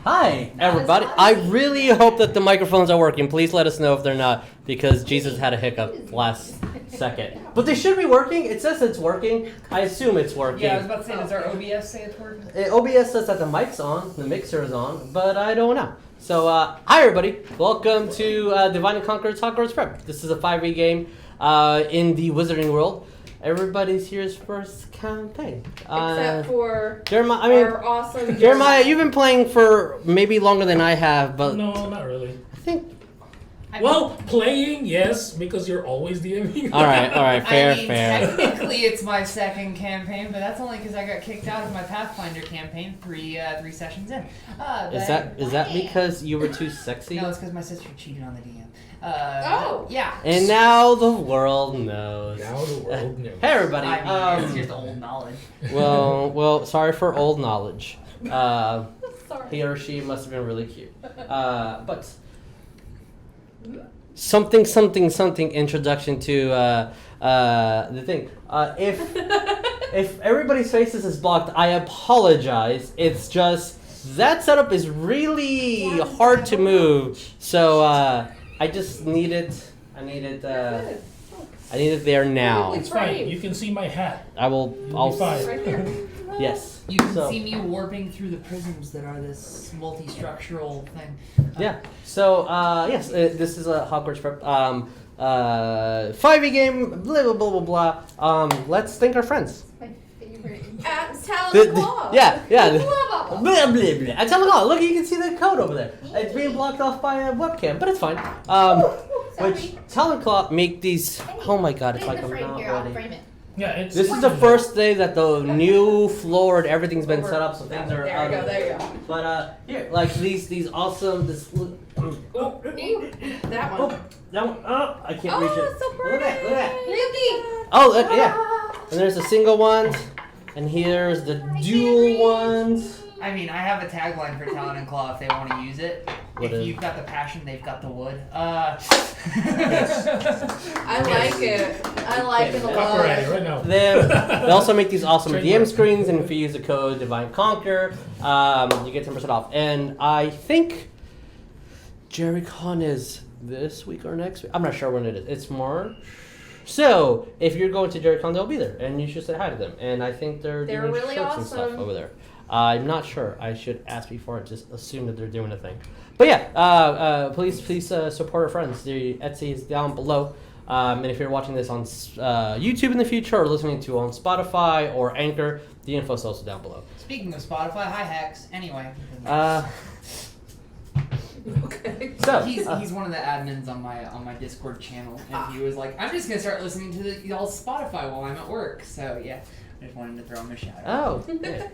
Hi, everybody. I really hope that the microphones are working. Please let us know if they're not, because Jesus had a hiccup last second. But they should be working. It says it's working. I assume it's working. Yeah, I was about to say, does our OBS say it's working? OBS says that the mic's on, the mixer is on, but I don't know. So, hi everybody. Welcome to Divine and Conqueror's Hogwarts Prep. This is a 5e game in the Wizarding world. Everybody's here's first campaign. Except for Jeremiah. our awesome Jeremiah, you've been playing for maybe longer than I have, but no, not really. I think. Well, playing, yes, because you're always DMing. All right, fair. Technically, it's my second campaign, but that's only because I got kicked out of my Pathfinder campaign three sessions in. Is that because you were too sexy? No, it's because my sister cheated on the DM. Yeah. And now the world knows. Now the world knows. Hey everybody. I mean, it's just old knowledge. Well, sorry for old knowledge. Sorry. He or she must have been really cute. But something introduction to the thing. If everybody's faces is blocked, I apologize. It's just that setup is really hard to move. So I just need it. I need it there now. It's fine. You can see my hat. I'll Be fine. Right here. Yes. You can see me warping through the prisms that are this multi-structural thing. Yeah. So yes, this is a Hogwarts Prep 5e game. Blah blah blah blah blah. Let's thank our friends. My favorite. Talon Claw. Yeah. Blah, blah, blah. Blah blah blah. At Talon Claw. Look, you can see the code over there. It's being blocked off by a webcam, but it's fine. Which Talon Claw make these. Oh my God! It's like I'm not ready. Frame it. Yeah, it's. This is the first day that the new floor and everything's been set up, so things are. There you go. There you go. But here, like these awesome. That one. That one. Oh, I can't reach it. So pretty. Look at that. Really? Oh, yeah. And there's the single ones, and here's the dual ones. I mean, I have a tagline for Talon and Claw if they want to use it. What If is? you've got the passion, they've got the wood. I like it. I like it a Copyrighted lot. right now. They also make these awesome DM Trademark. screens, and if you use the code Divine Conquer, you get 10% off. And I think Jericho is this week or next week. I'm not sure when it is. It's March. So if you're going to Jericho, they'll be there, and you should say hi to them. And I think they're doing really shirts and stuff awesome. over there. I'm not sure. I should ask before. I just assume that they're doing a thing. But yeah, please support our friends. The Etsy is down below. And if you're watching this on YouTube in the future or listening to on Spotify or Anchor, the info is also down below. Speaking of Spotify, hi Hex. Anyway. Okay. So He's one of the admins on my Discord channel, and he was like, I'm just gonna start listening to y'all Spotify while I'm at work. So yeah, I just wanted to throw him a shout out. oh, yeah.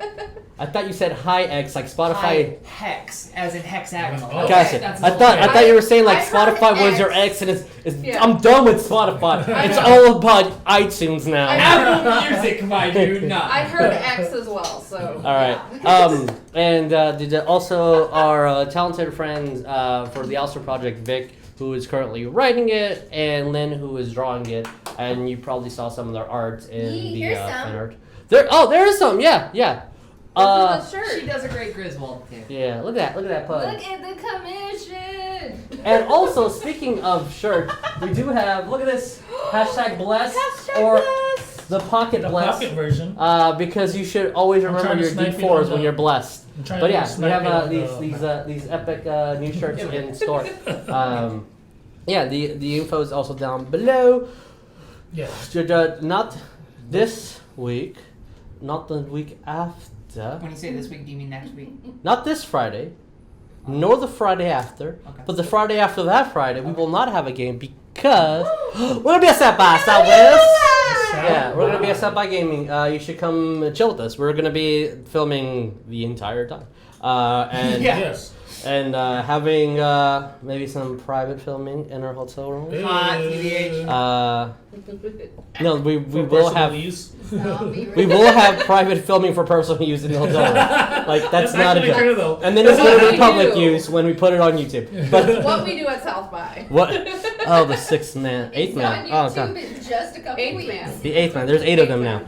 I thought you said hi X like Spotify. Hi Hex, as in hexagonal. Oh. Gotcha. That's I the thought whole- you were saying like I heard Spotify was X. your ex, and it's Yeah. I'm done with Spotify. It's all about iTunes now. Apple Music, my dude. No. I heard X as well, so. All right. And also our talented friends for the Ulster Project, Vic, who is currently writing it, and Lynn, who is drawing it. And you probably saw some of their art in the Here's fan some. art. There is some. Yeah. This is the shirt. She does a great Griswold too. Yeah. Look at that pug. Look at the commission. And also, speaking of shirts, we do have. Look at this. Hashtag blessed or the pocket The blessed. pocket version. Because you should always I'm remember trying to your snipe it D4s on when the- you're blessed. I'm trying But to yeah, we snipe have it on these epic new shirts in store. Yeah, the info is also down below. Yeah. Not this week, not the week after, When you say this week, do you mean next week? not this Friday, nor the Friday after, Okay. but the Friday after that Friday, we will not have a game because we're gonna be a Set by Southwest. Yeah, we're gonna be a Set by Gaming. You should come chill with us. We're gonna be filming the entire time, and Yeah. Yes. and having maybe some private filming in our hotel room. Hot, TBH. No, we For will personal have use. we will have private filming for personal use in the hotel room. Like that's not a actually joke. true, though. And then it's That's going to what be we public do. use when we put it on YouTube. But What we do at South by. what? Oh, the eighth man. Oh, It's on God. YouTube in just a couple Eighth weeks. man. The eighth man. There's 8 of them now.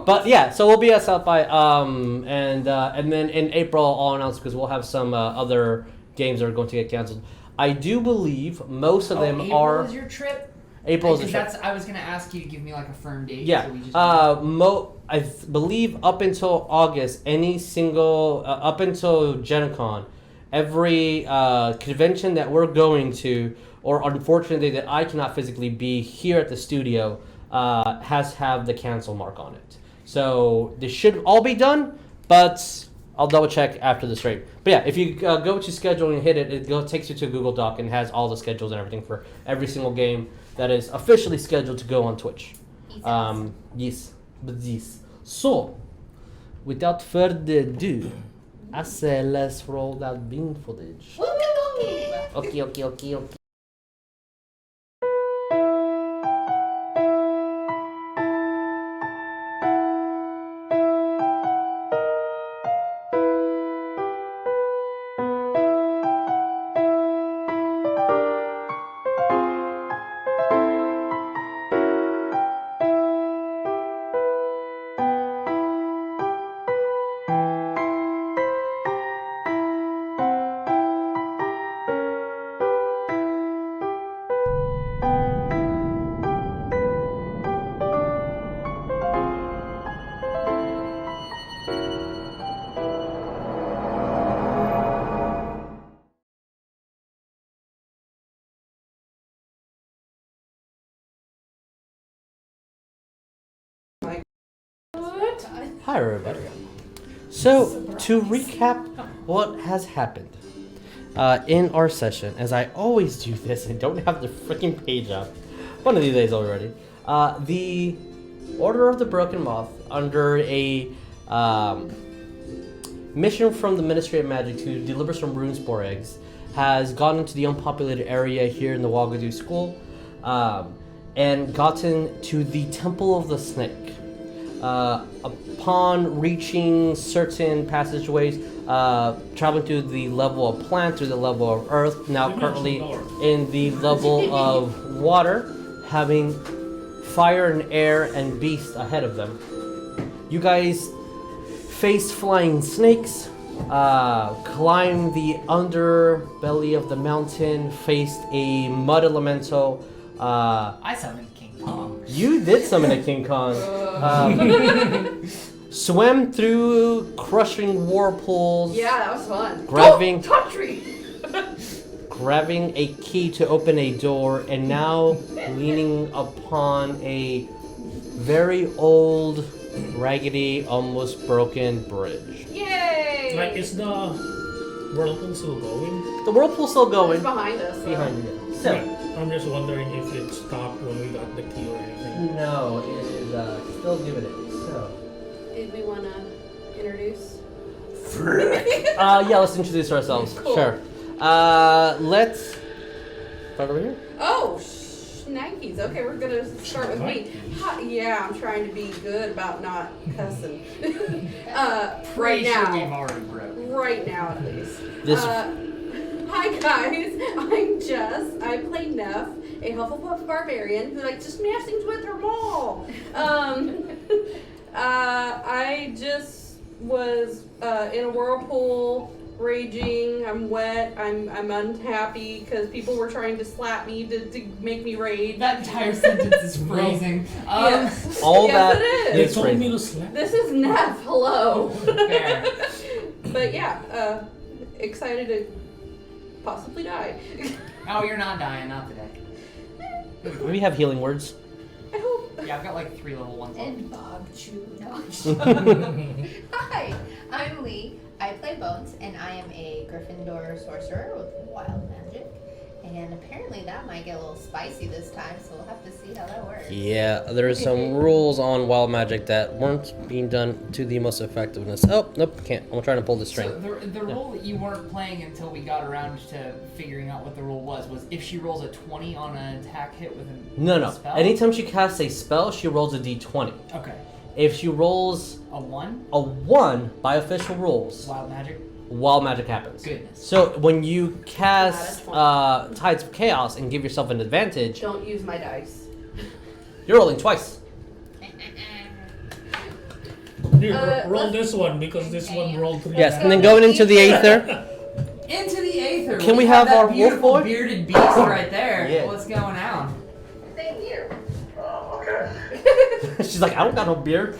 But yeah, so we'll be at South by, and then in April I'll announce because we'll have some other games that are going to get canceled. I do believe most of them April are. is your trip? April is the trip. I was gonna ask you to give me like a firm date. Yeah. So we just I believe up until August, any single up until Gen Con, every convention that we're going to, or unfortunately that I cannot physically be here at the studio, has have the cancel mark on it. So this should all be done, but I'll double check after the stream. But yeah, if you go to schedule and hit it, takes you to a Google Doc and has all the schedules and everything for every single game that is officially scheduled to go on Twitch. Yes. So, without further ado, I say let's roll that bean footage. Okay. Hi everybody. So to recap what has happened in our session, as I always do this and don't have the freaking page up, one of these days already, the Order of the Broken Moth, under a mission from the Ministry of Magic to deliver some rune spore eggs, has gone into the unpopulated area here in the Wagadu School and gotten to the Temple of the Snake. Upon reaching certain passageways, traveling through the level of plant, through the level of earth, now currently in the level of water, having fire and air and beast ahead of them. You guys face flying snakes, climbed the underbelly of the mountain, faced a mud elemental. I summoned King Kong. You did summon a King Kong. Swam through crushing whirlpools. Yeah, that was fun. Grabbing- Don't touch me! Grabbing a key to open a door, and now leaning upon a very old, raggedy, almost broken bridge. Yay! Like, is the whirlpool still going? The whirlpool's still going. It's behind us. so- Behind you. So, I'm just wondering if it stopped when we got the key or anything. no, it is still giving it. So, Did we want to introduce? yeah, let's introduce ourselves. Cool. Sure. Let's. Right over here. Oh, shnikes. Okay, we're gonna start with me. Hi, yeah, I'm trying to be good about not cussing. Right Pretty sure we've now. already broke. Right now, at least. This- Hi guys, I'm Jess. I play Neff, a Hufflepuff Barbarian who likes to smash things with her maul. I just was in a whirlpool, raging. I'm wet. I'm unhappy because people were trying to slap me to make me rage. That entire sentence is phrasing. Yes. All yes, that it is. They It's told me crazy. to slap. This is Neff. Hello. Fair. But yeah, excited to possibly die. Oh, you're not dying, not today. We have healing words. I hope. Yeah, I've got like 3 level 1s. And Bob Chew. Hi, I'm Lee. I play Bones, and I am a Gryffindor sorcerer with wild magic. And apparently that might get a little spicy this time, so we'll have to see how that works. Yeah, there's some rules on wild magic that weren't being done to the most effectiveness. Oh, nope, can't. I'm trying to pull the string. So the rule that you weren't playing until we got around to figuring out what the rule was if she rolls a 20 on an attack hit with a No. spell? Anytime she casts a spell, she rolls a d20. Okay. If she rolls A 1? a 1 by official rules, Wild magic? wild magic happens. Goodness. So when you cast Not a Tides of Chaos and give yourself an advantage, Don't use my dice. you're rolling twice. Here, roll this one because this one rolled 3. Yes, and then going into the Aether. Into the Aether. Can we have that our wolf beautiful boy? bearded beast right there? Yeah. What's going on? Same here. Okay. She's like, I don't got no beard.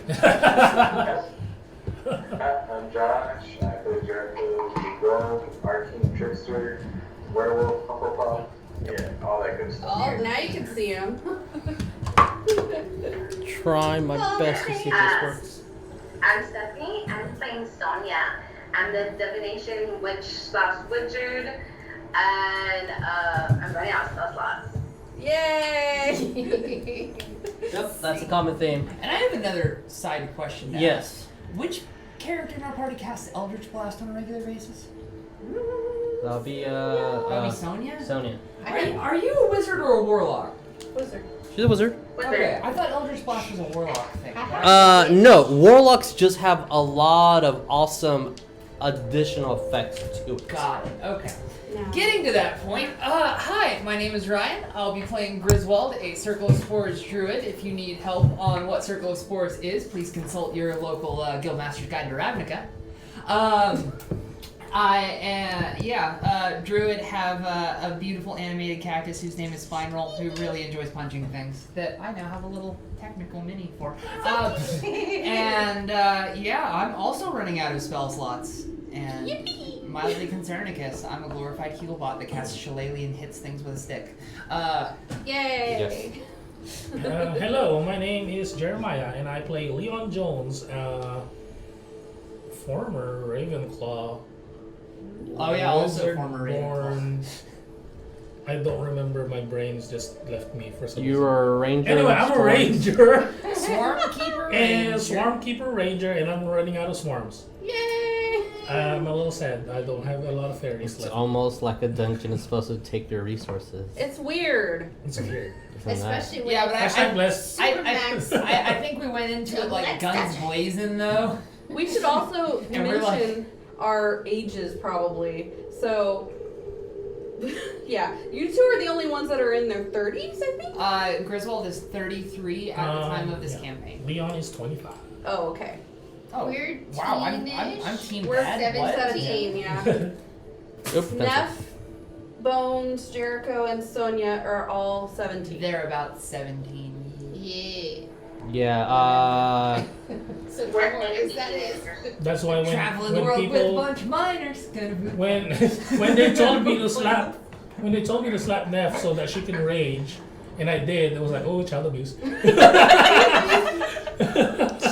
I'm Josh. I play Jericho, Rogue, Arcane Trickster, Werewolf, Hufflepuff. Yeah, all that good stuff. Oh, now you can see him. Try my best to see if this works. I'm Stephanie. I'm playing Sonya. I'm the divination witch/wizard, and I'm running out of spell slots. Yay! Yep, that's a common theme. And I have another side question now. Yes. Which character in our party casts Eldritch Blast on a regular basis? That'll be That'd be Sonya? Sonya. Are you a wizard or a warlock? Wizard. She's a wizard. Okay, I thought Eldritch Blast was a warlock thing. No, warlocks just have a lot of awesome additional effects to it. Got it. Okay. No. Getting to that point, hi, my name is Ryan. I'll be playing Griswold, a Circle of Spores Druid. If you need help on what Circle of Spores is, please consult your local Guildmaster's Guide to Ravnica. Druid have a beautiful animated cactus whose name is Spineroll, who really enjoys punching things that I now have a little technical mini for. I'm also running out of spell slots. And mildly Concernicus, I'm a glorified healbot that casts Shillelagh and hits things with a stick. Yay! Hello, my name is Jeremiah, and I play Leon Jones, former Ravenclaw. Oh yeah, also wizard former born. I don't remember. My brain's just left me for some You reason. are a ranger. Anyway, of I'm a storms. ranger. Swarmkeeper And Ranger. Swarmkeeper Ranger, and I'm running out of swarms. Yay! I'm a little sad. I don't have a lot of fairies It's left. almost like a dungeon is supposed to take your resources. It's weird. It's weird. From that. Especially when Yeah, but Hashtag blessed. I think we went into it like guns blazing though. We should also And we're like- mention our ages, probably. So, yeah, you two are the only ones that are in their 30s, I think. Griswold is 33 at the time of this yeah. campaign. Leon is 25. Oh, okay. Oh, We're wow, I'm teenish. team We're bad. What? 17, yeah. Oop, pencil. Neff, Bones, Jericho, and Sonya are all 17. They're about 17. Yeah. Yeah, So what is that is? That's why Traveling the when world with a people bunch of miners. Gonna be when they told me to slap Neff so that she can rage, and I did, it was like, oh, child abuse.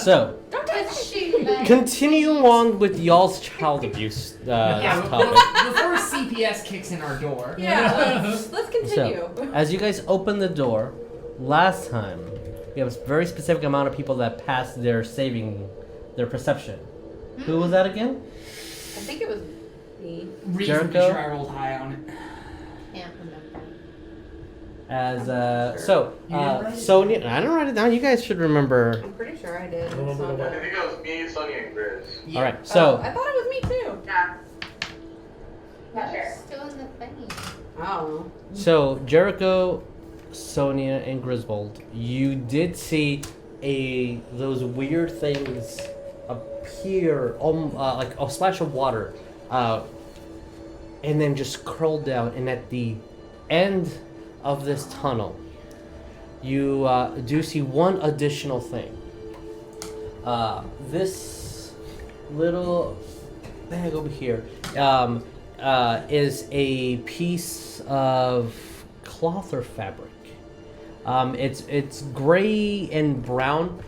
so Don't touch me. Shoot. continue on with y'all's child abuse yeah, topic. before CPS kicks in our door. Yeah, let's continue. So, as you guys open the door, last time, we have a very specific amount of people that passed their perception. Who was that again? I think it was me. Reasonably Jericho? sure I rolled high on it. Can't remember. As You didn't write it? Sonya, I didn't write it down. You guys should remember. I'm pretty sure I did. Remember the I one. think it was me, Sonya, and Grizz. Yeah. All right, Oh, so I thought it was me too. Yeah. Not You're sure. still in the thing. I don't know. so Jericho, Sonya, and Griswold, you did see those weird things appear, like a splash of water, and then just curl down. And at the end of this tunnel, you do see one additional thing. This little bag over here is a piece of cloth or fabric. It's gray and brown,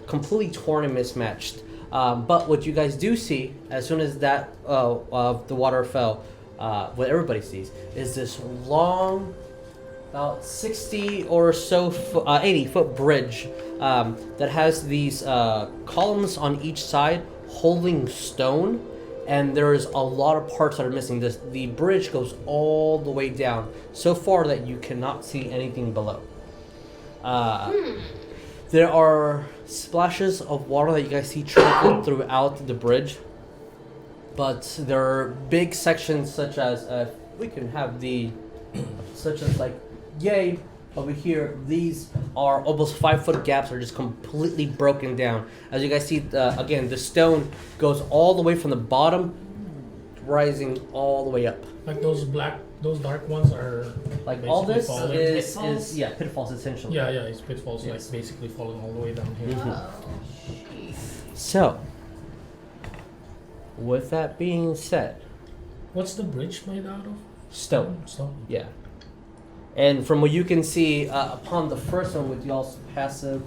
completely torn and mismatched. But what you guys do see, as soon as that the water fell, what everybody sees is this long, about 60 or so, 80-foot bridge that has these columns on each side holding stone. And there's a lot of parts that are missing. The bridge goes all the way down, so far that you cannot see anything below. There are splashes of water that you guys see trickled throughout the bridge, but there are big sections such as we can have such as like, yay, Over here, these are almost 5-foot gaps are just completely broken down. As you guys see, again, the stone goes all the way from the bottom, rising all the way up. Like those dark ones are Like all this falling. is pitfalls essentially. Yeah, it's pitfalls, Yes. like basically falling all the way down here. Oh, jeez. So, with that being said, What's the bridge made out of? stone. Stone. Yeah. And from what you can see, upon the first one with y'all's passive,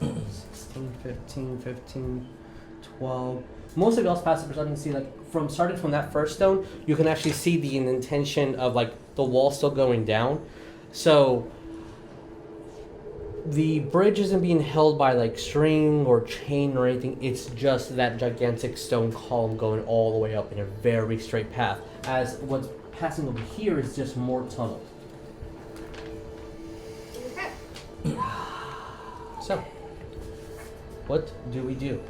16, 15, 12. Most of y'all's passive perception, you can see, like, starting from that first stone, you can actually see the intention of, like, the wall still going down. So, the bridge isn't being held by, like, string or chain or anything. It's just that gigantic stone column going all the way up in a very straight path. As what's passing over here is just more tunnel. Okay. So, what do we do?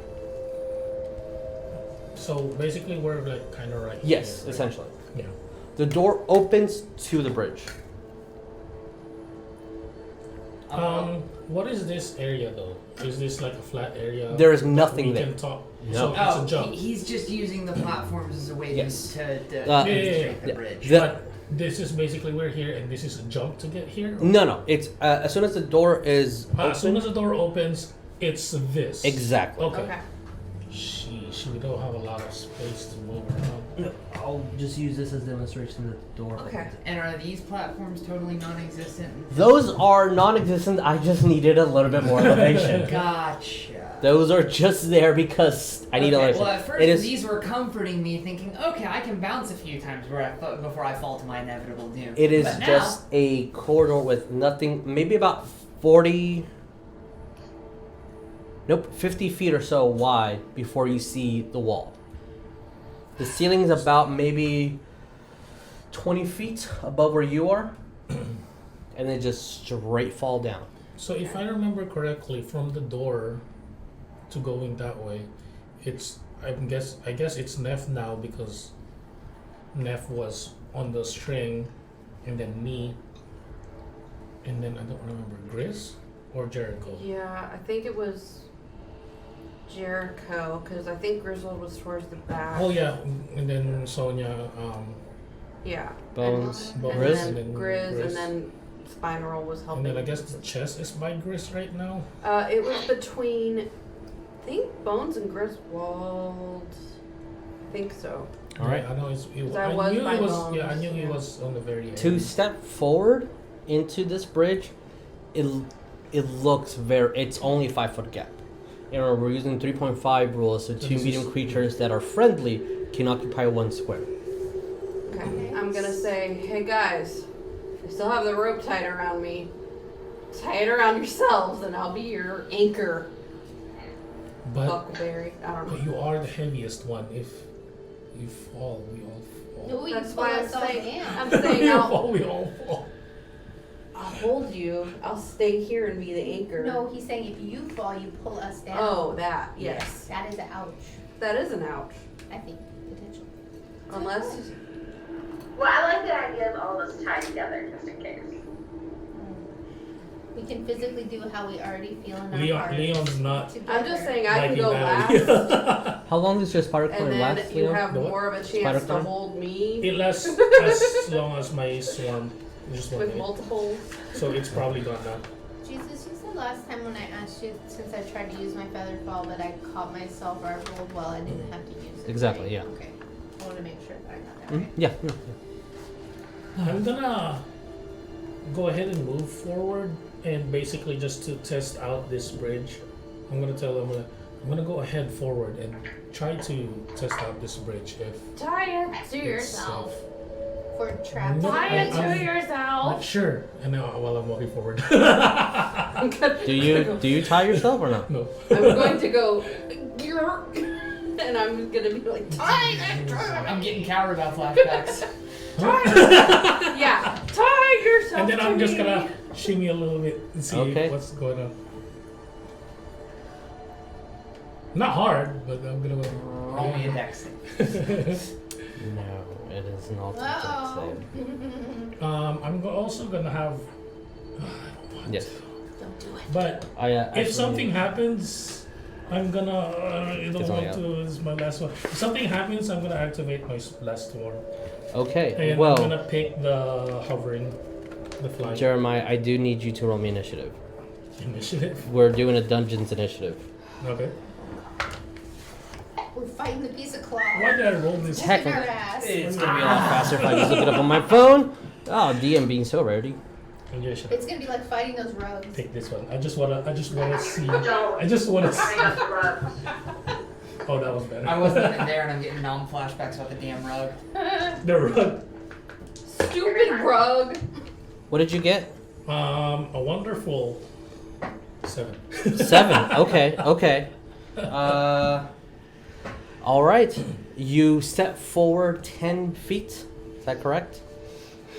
So basically, we're like kind of right. Yes, here, right? essentially. Yeah. The door opens to the bridge. What is this area though? Is this like a flat area? There is nothing we there. Can talk. No. So it's Oh, a jump. he's just using the platforms as a way Yes. to Yeah, demonstrate the yeah. bridge. The- This is basically we're here, and this is a jump to get here. no, it's as soon as the door is open. As soon as the door opens, it's this. Exactly. Okay. Okay. Sheesh, we don't have a lot of space to move around. I'll just use this as demonstration that the door Okay. opens. And are these platforms totally non-existent? Those are non-existent. I just needed a little bit more elevation. Gotcha. Those are just there because I need Okay, elevation. well, at first It is these were comforting me, thinking, okay, I can bounce a few times before I fall to my inevitable doom. It is But now, just a corridor with nothing, maybe about 50 feet or so wide before you see the wall. The ceiling is about maybe 20 feet above where you are, and then just straight fall down. So if I remember correctly, from the door to going that way, it's I guess it's Neff now because Neff was on the string, and then me, and then I don't remember Gris or Jericho. Yeah, I think it was Jericho, because I think Griswold was towards the back. Oh yeah, and then Sonya, Yeah. Bones, And Gris? then Grizz, and then Spineral was and helping. then I guess the chest is by Gris right now. It was between, I think, Bones and Griswold. I think so. All right. Yeah, I know Because I was knew by it was. Bones, Yeah, I knew he yeah. was on the very end. To step forward into this bridge, it looks it's only a 5-foot gap. And remember, we're using 3.5 rules, so two this medium is- creatures that are friendly can occupy 1 square. Okay. I'm gonna say, hey guys, I still have the rope tied around me. Tie it around yourselves, and I'll be your anchor. But Buckleberry. I don't But know. you are the heaviest one. If you fall, we all fall. No, we That's pull why I'm us all saying. in. I'm saying You I'll fall, we all fall. hold you. I'll stay here and be the anchor. No, he's saying if you fall, you pull us down. Oh, that. Yes. That is an ouch, That is an ouch. I think, potentially. Unless. Well, I like the idea of all of us tied together just in case. We can physically do how we already feel in our hearts. Leon's not Together. I'm just saying I can liking go that last, idea. How long does your spider and climb then last, you Leon? have The what? more of a Spider chance to climb? hold me It lasts as long as my swarm. Just one with minute. multiple. So it's probably gone now. Jesus, you said last time when I asked you, since I tried to use my feather fall, that I caught myself or I rolled well, I didn't have to use it. Exactly, right? yeah. Okay. I want to make sure that I got that Mhm. right. Yeah. I'm gonna go ahead and move forward and basically just to test out this bridge. I'm gonna tell them I'm gonna go ahead forward and try to test out this bridge if Tie it to it's yourself. safe. For traps. No, Tie it I'm- to yourself. Sure. And now while I'm walking forward. I'm gonna, Do you tie yourself or not? No. I'm going to go. And I'm gonna be like, tie it. I'm getting coward about flashbacks. Yeah, tie yourself. And then to I'm just me. gonna shimmy a little bit and see Okay. what's going on. Not hard, but I'm gonna. Roll me a dex. No, it is not a Uh-oh. dex save. I'm also gonna have Yes. Don't do it. But I actually, if something happens, I'm gonna. I don't It's only want to. This is my last one. If something happens, I'm gonna activate my last one. Okay. And Well, I'm gonna pick the hovering, the flying Jeremiah, I do need you to roll me initiative. initiative. We're doing a dungeons initiative. Okay. We're fighting the piece of cloth. Why did I roll this? Heck, Our ass. It's gonna be a lot faster if I just look it up on my phone. Oh, DM being so rarity. Initiative. It's gonna be like fighting those rugs. Pick this one. I just wanna see. Don't. I just wanna see. Bring up the rug. Oh, that was better. I wasn't even there, and I'm getting flashbacks about the damn rug. The rug. Stupid rug. What did you get? A wonderful 7. 7. Okay. Okay. All right. You step forward 10 feet. Is that correct?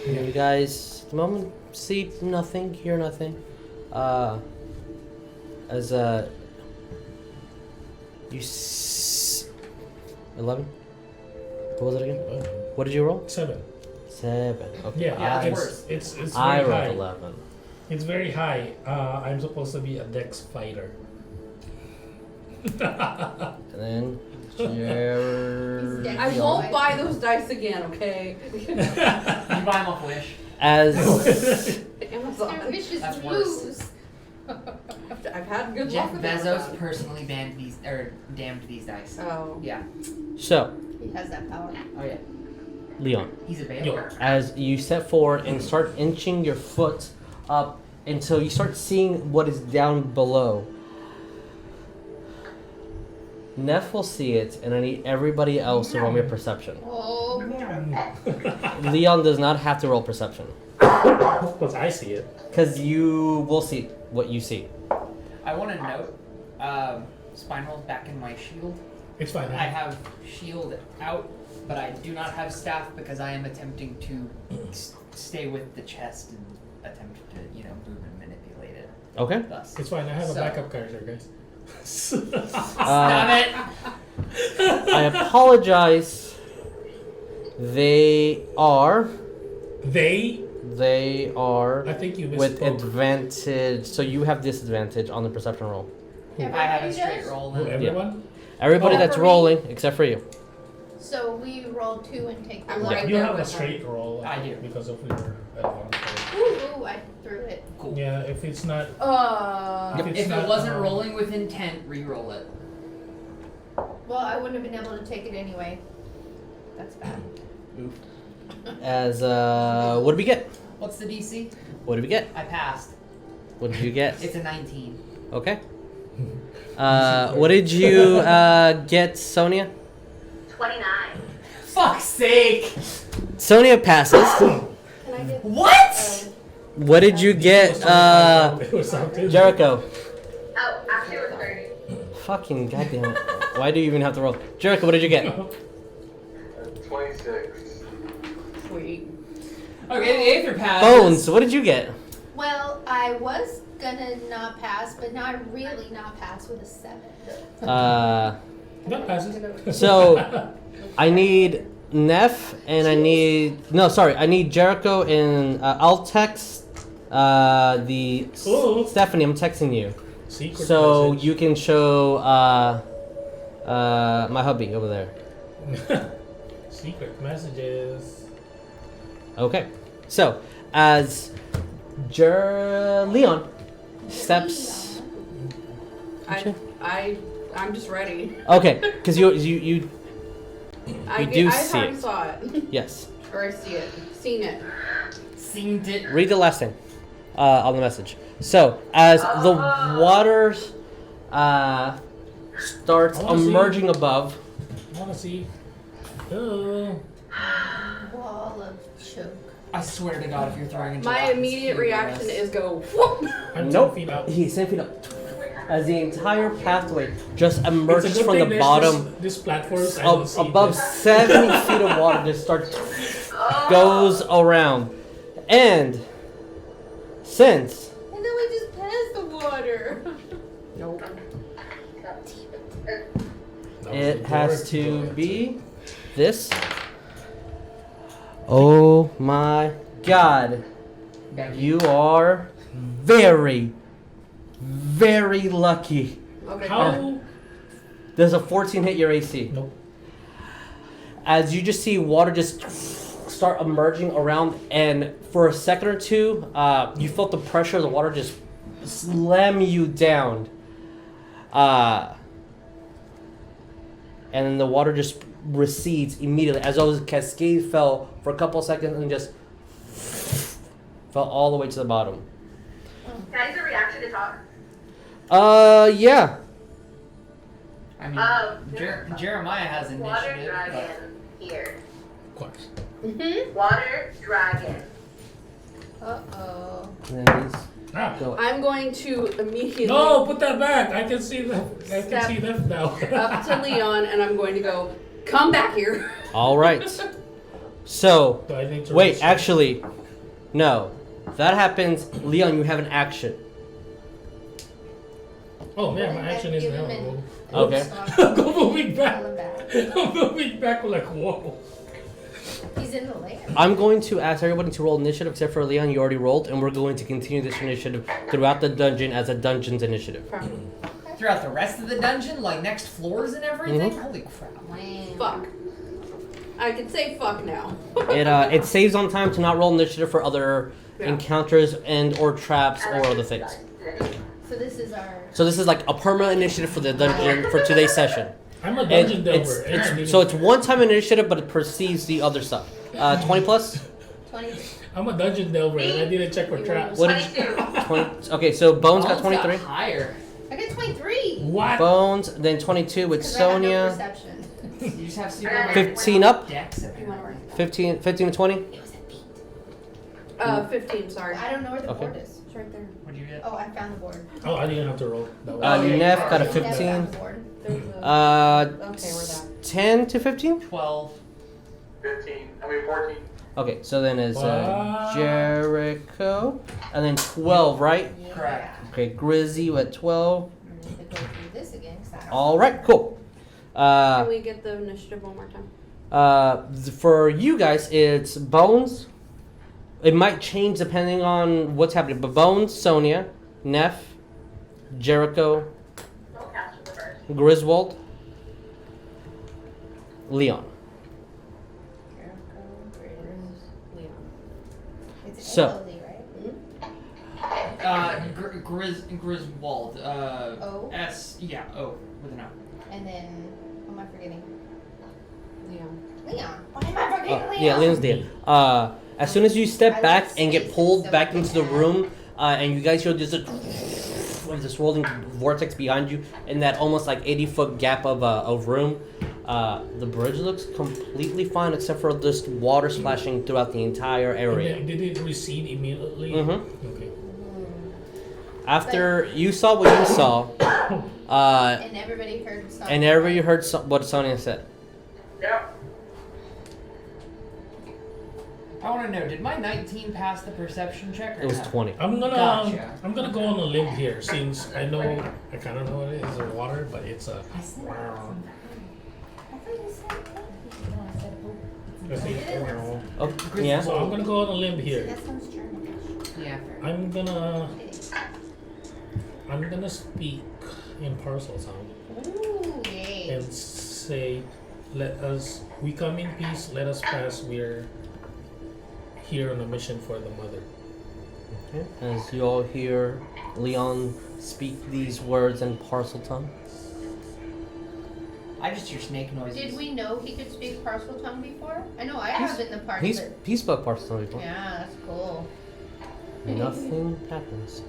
Yeah. You guys, at the moment, see nothing, hear nothing. As you 11. What was it again? What did you roll? 7. 7. Okay. Yeah, Yeah, I, that's worse. it's very I rolled high. 11. It's very high. I'm supposed to be a dex fighter. And then I won't buy those dice again, okay? You buy them off Wish. As Amazon. Their wishes That's worse. lose. I've had good Jeff luck with Bezos Amazon. personally banned these or damned these dice. Oh. Yeah. so, He has that power. Oh yeah. Leon, He's a Yo. bailiff. as you step forward and start inching your foot up until you start seeing what is down below. Neff will see it, and I need everybody else to roll me a perception. Oh, Leon does not have to roll perception, Because I see it. because you will see what you see. I want to note, spine roll's back in my shield. It's fine. I have shield out, but I do not have staff because I am attempting to stay with the chest and attempt to, move and manipulate it. Okay. Thus. It's fine. I have a So- backup character, guys. Stop it! I apologize. They are. They. They are I think you with misspoke. advantage. So you have disadvantage on the perception roll. I have a everybody straight does? roll. Who, Then. everyone? Everybody Oh. that's For me. rolling, except for you. So we roll 2 and take the I'm low. right You there have a with straight roll. I do. Because of your advantage. Ooh, I threw it. Cool. Yeah, if it's not. Uh, It's If not, it wasn't um, rolling with intent, re-roll it. well, I wouldn't have been able to take it anyway. That's bad. As what did we get? What's the DC? What did we get? I passed. What did you get? It's a 19. Okay. What did you get, Sonia? 29. Fuck's sake! Sonia passes. Can I get? What? What did you get, It was something. Jericho? Oh, actually it was 30. Fucking goddamn it! Why do you even have to roll? Jericho, what did you get? 26. Sweet. Okay, the Aether passes. Bones, what did you get? Well, I was gonna not pass, but now I really not pass with a 7. That passes. So I need Neff and I need I need Jericho and I'll text the Cool. Stephanie. I'm texting you Secret so message. you can show my hubby over there. Secret messages. Okay, so as Leon steps. I'm just ready. Okay, because you I do see already it. saw it. Yes. Or I see it. Seen it. Seemed it. Read the last thing on the message. So, as the waters starts I wanna see. emerging above, I wanna see. Oh. Wall of choke. I swear to God, if you're throwing a My gelatinous immediate cube at reaction us- is go whoop. I'm 10 nope, feet up. he's 10 feet up. As the entire pathway just It's a emerges good from thing the there's bottom, This platforms. I don't see above this. 70 feet of water, just starts goes around, and since And then we just passed the water. Nope. That was it the has door to go be into. this. Oh my God. Becky. You are very, very lucky. Okay. How? Does a 14 hit your AC? Nope. As you just see water just start emerging around, and for a second or two, you felt the pressure of the water just slam you down. And then the water just recedes immediately as though the cascade fell for a couple of seconds and just fell all the way to the bottom. Can I use a reaction to talk? Yeah. I mean, Sure. Jeremiah has Water initiative. dragon here. Of course. Mm-hmm. Water dragon. Uh-oh. And then these Ah. go. I'm going to immediately No, put that back. I can see that. I can see that now. up to Leon, and I'm going to go, come back here. All right. So, Do I need to wait, reach- actually, no. That happens. Leon, you have an action. Oh yeah, my action is Give now. him an- Okay. I'm moving back. Pull him back. I'm moving back. Like whoa. He's in the lair. I'm going to ask everybody to roll initiative except for Leon. You already rolled, and we're going to continue this initiative throughout the dungeon as a dungeon's initiative. Throughout the rest of the dungeon, like next floors and everything. Mhm. Holy crap! Fuck. I can say fuck now. It saves on time to not roll initiative for other Yeah. encounters and or traps or other things. So this is our. So this is like a permanent initiative for the dungeon for today's session. I'm a And dungeon delver. so it's one-time initiative, but it precedes the other stuff. 20 plus. 20. I'm a dungeon delver, and I didn't check for traps. What did you? 22. 20, okay, so Bones got 23. Higher. I got 23. What? Bones, then 22 with 'Cause I had no Sonya. perception. You just have super 15 up. decks. You wanna work? 15 to 20. It was a beat. 15, sorry. I don't know where the Okay. board is. It's right there. What do you get? Oh, I found the board. Oh, I didn't have to roll. That was Uh, yeah, Neff you got a are. Neff 15. found the board. There's a, Uh, okay, we're done. 10 to 15. 12. 14. Okay, so then it's Wow. Jericho, and then 12, right? Yeah. Correct. Okay, Grizzy with 12. I need to go through this again. 'Cause I don't All right, cool. Can we get the initiative one more time? For you guys, it's Bones. It might change depending on what's happening, but Bones, Sonya, Neff, Jericho, Don't cast for the first. Griswold, Leon. Jericho, Leon. It's So- Emily, right? Griswold. O? S. Yeah, O with an O. And then, who am I forgetting? Leon. Leon. Why am I forgetting Leon? Yeah, Leon's dead. As soon as you step I back like and get space pulled so back we into can the room, and you guys hear just this rolling vortex behind you in that almost like 80-foot gap of room, the bridge looks completely fine except for just water splashing throughout the entire area. And did it recede immediately? Mhm. Okay. After you saw what you saw, And everybody heard something. and everybody heard what Sonya said. Yep. I want to know, did my 19 pass the perception check or It was not? 20. I'm gonna Gotcha. I'm gonna go on a limb here since I know I kind of know what it is. It's a water, but it's a. I said Wow. I thought you said No, I said O. Let's see. Wow. Oh, yeah. So I'm gonna go on a limb here. that sounds German. Yeah. I'm gonna speak in parcel sound Ooh, yay. and say, we come in peace. Let us pass. We're here on a mission for the mother. Okay. As you all hear Leon speak these words in parcel tongue. I just hear snake noises. Did we know he could speak parcel tongue before? I know I have in the party. He spoke parcel tongue before. Yeah, that's cool. Nothing happens.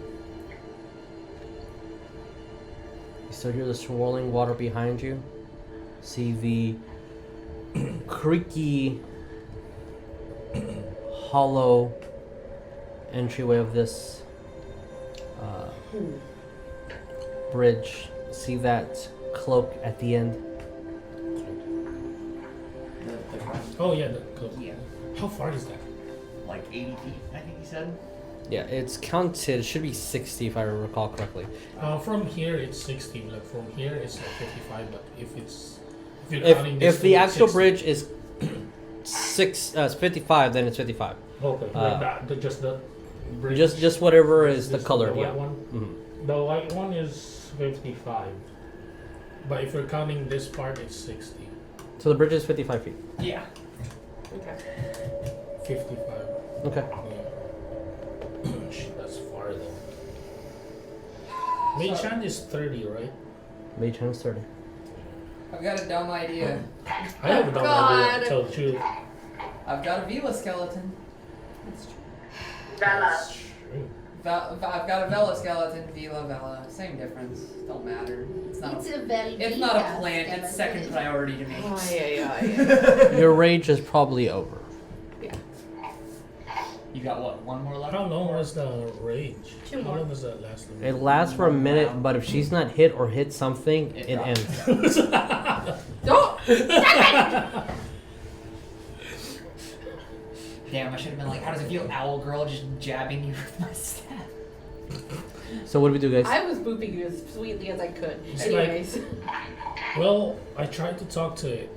You still hear the swirling water behind you. See the creaky, hollow entryway of this bridge. See that cloak at the end. Oh yeah, cool. Yeah. How far is that? Like 80 feet, I think he said. Yeah, it's counted. It should be 60 if I recall correctly. From here it's 60. Like from here it's like 55. But if you're counting this If the to actual 60. bridge is 55, then it's 55. Okay. Uh, just the bridge. Just whatever is the This colored. white Yeah. one. Mhm. The white one is 55. But if we're counting this part, it's 60. So the bridge is 55 feet. Yeah. Okay. 55. Okay. Yeah. Shit, that's far though. Mage hand is 30, right? Mage hand's 30. I've got a dumb idea. I have a dumb idea to tell the truth. I've got a Vela skeleton. Bella. True. I've got a Vela skeleton. Vela. Same difference. Don't matter. It's not. It's a Velveeta It's not a plant. skeleton. It's second priority to me. Yeah. Your rage is probably over. You got what? One more left? How long was the rage? Two How more. long does that last? It lasts for a minute, but if she's not hit or hit something, It it drops. ends. Don't. Damn, I should have been like, how does it feel, owl girl, just jabbing you with my staff? So what do we do, guys? I was booping you as sweetly as I could. It's Anyways. Well, I tried to talk to it,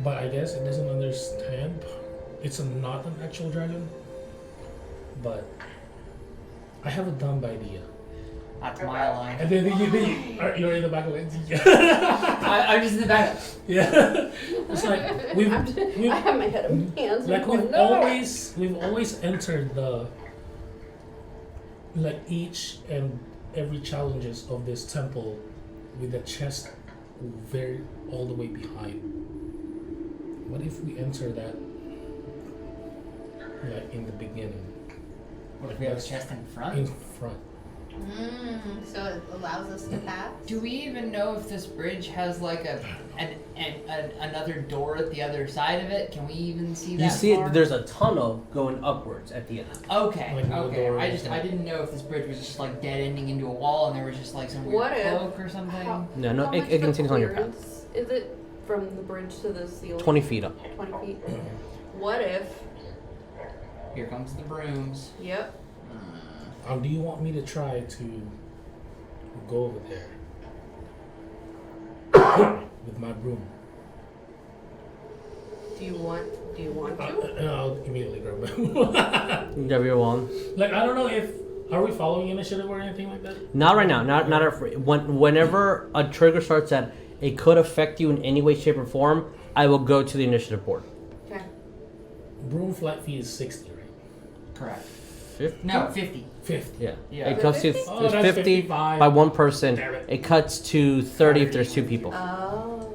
but I guess it doesn't understand. It's not an actual dragon, but I have a dumb idea. That's my line. And then you're in the back of it. I'm just in the back. Yeah, it's like I we've have my head in my hands. like I'm going, we've no. always entered the like each and every challenges of this temple with the chest very all the way behind. What if we enter that like in the beginning, What if we have a chest in front? in front? So it allows us to pass. Do we even know if this bridge has like another door at the other side of it? Can we even see that? You see, far? there's a tunnel going upwards at the end. Okay, Like no okay. door I or something. didn't know if this bridge was just like dead ending into a wall and there was just like some weird What if- cloak or something. How- No, how it much continues on your path. clearance Is it from the bridge to the ceiling? 20 feet up. 20 feet. What if? Here comes the brooms. Yep. Do you want me to try to go over there with my broom? Do you want to? And I'll immediately grab my broom. Grab your wand. Like I don't know if are we following initiative or anything like that? Not right now. Not whenever a trigger starts that it could affect you in any way, shape, or form, I will go to the initiative board. Okay. Broom flat fee is 60, right? Correct. 50? No, 50. 50. Yeah. Yeah. It cuts to Is it 50? Oh, that's 50 55. by one person. Damn it. It cuts to 30 if there's two people. Oh.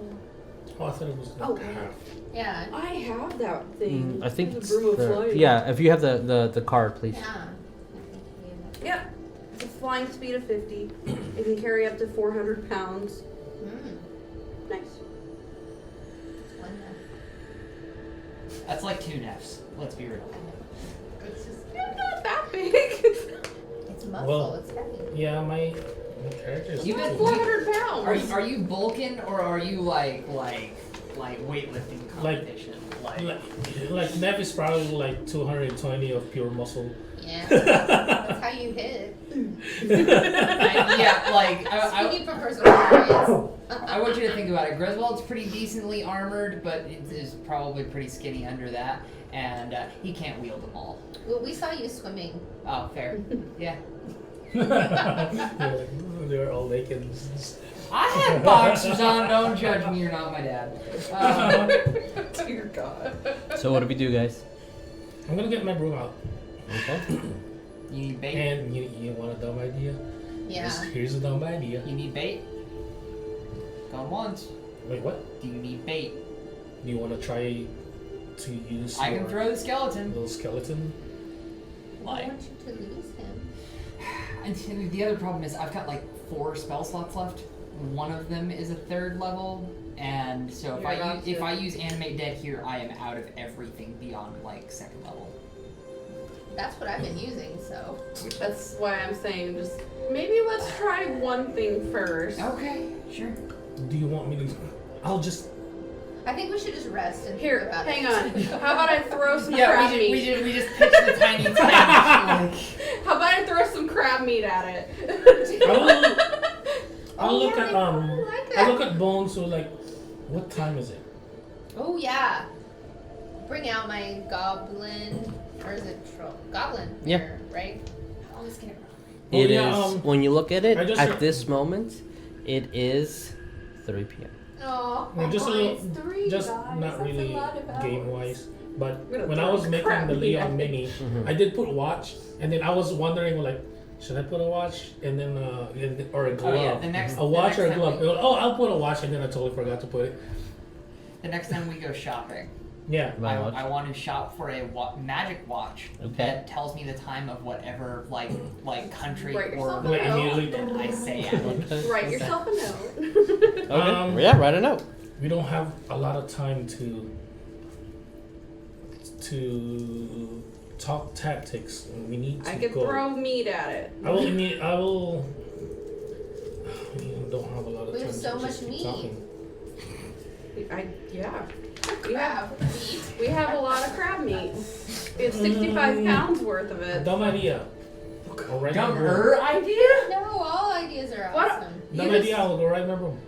Oh, I thought it was Oh. half. Yeah. I have that thing. I think the it's broom of flight. yeah. If you have the card, please. Yeah. Yep. It's a flying speed of 50. It can carry up to 400 pounds. Nice. That's like 2 nefs. Let's be real. It's just, Not that big. it's muscle. Well, it's heavy. Yeah, my character is You It's been- 400 pounds. Are you bulking or are you like weightlifting competition? like Nev is probably like 220 of pure muscle. Yeah. That's how you hit. Yeah, like Speaking from personal experience. I want you to think about it. Griswold's pretty decently armored, but it is probably pretty skinny under that, and he can't wield them all. Well, we saw you swimming. Oh, fair. Yeah. They're all naked. I had boxers on. Don't judge me. You're not my dad. Dear God. So what do we do, guys? I'm gonna get my broom out. Okay. You need bait. And you want a dumb idea? Yeah. Here's a dumb idea. You need bait. Going once. Wait, what? Do you need bait? Do you want to try to use I can your throw the skeleton. little skeleton? I Like, want you to lose him. and the other problem is I've got like 4 spell slots left. One of them is a 3rd level, and so if I use animate dead here, I am out of everything beyond like 2nd level. That's what I've been using, so. That's why I'm saying just maybe let's try one thing first. Okay, sure. Do you want me to? I'll just. I think we should just rest and Here, think about hang it. on. How about I throw some Yeah, crab we meat? just pitch the tiny tent. How about I throw some crab meat at it? I'll look yeah, at I like I that. look at Bones. So like, what time is it? Oh, yeah. Bring out my goblin Or is it troll? Goblin. Yeah. Here, right? I always get it wrong. It yeah, is when you look at it I at this moment, it is 3 p.m. Oh, just a little, it's 3, just guys. not That's really a lot of hours. game wise. But We're gonna when I throw was the making crap the meat Leon at Mini, Mhm. I did put watch, and then I was wondering like, should I put a watch and then or a glove? Oh yeah, the next A watch the or a next glove? time Oh, I'll put a watch, and then I totally forgot to put it. the next time we go shopping, Yeah. My watch. I want to shop for a magic watch Okay. that tells me the time of whatever like country Write or yourself a Like note. immediately. that I say at. Okay. Write yourself a note. Okay. Yeah, write a note. We don't have a lot of time to talk tactics. We need to I could go. throw meat at it. I will. We don't have a lot of We time have to so just much keep meat. talking. Yeah. Crab meat. We have a lot of crab meat. It's 65 pounds worth of it. Dumb idea. I'll write my room. Dumber idea? No, all ideas are What? awesome. Dumb You idea. I'll go right in my room.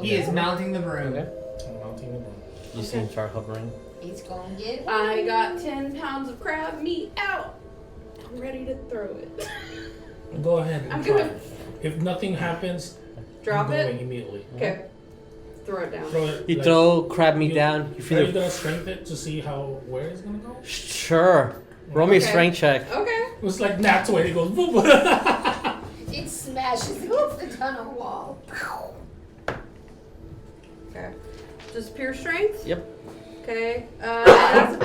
He is mounting the broom. Okay. I'm mounting the room. You see him start hovering. He's gonna get I got 10 pounds of crab meat out. I'm ready to throw it. Go ahead. And I'm try. gonna If nothing happens, drop I'm going it. immediately. Okay. Throw it down. Throw it. You like, throw crab meat you- down. You Are feel you it. gonna strength it to see where it's gonna go? Sure. Roll me a Okay. strength check. Okay. It was like nat 20. It goes boom. It smashes against the tunnel wall. Okay. Just pure strength? Yep. Okay. That's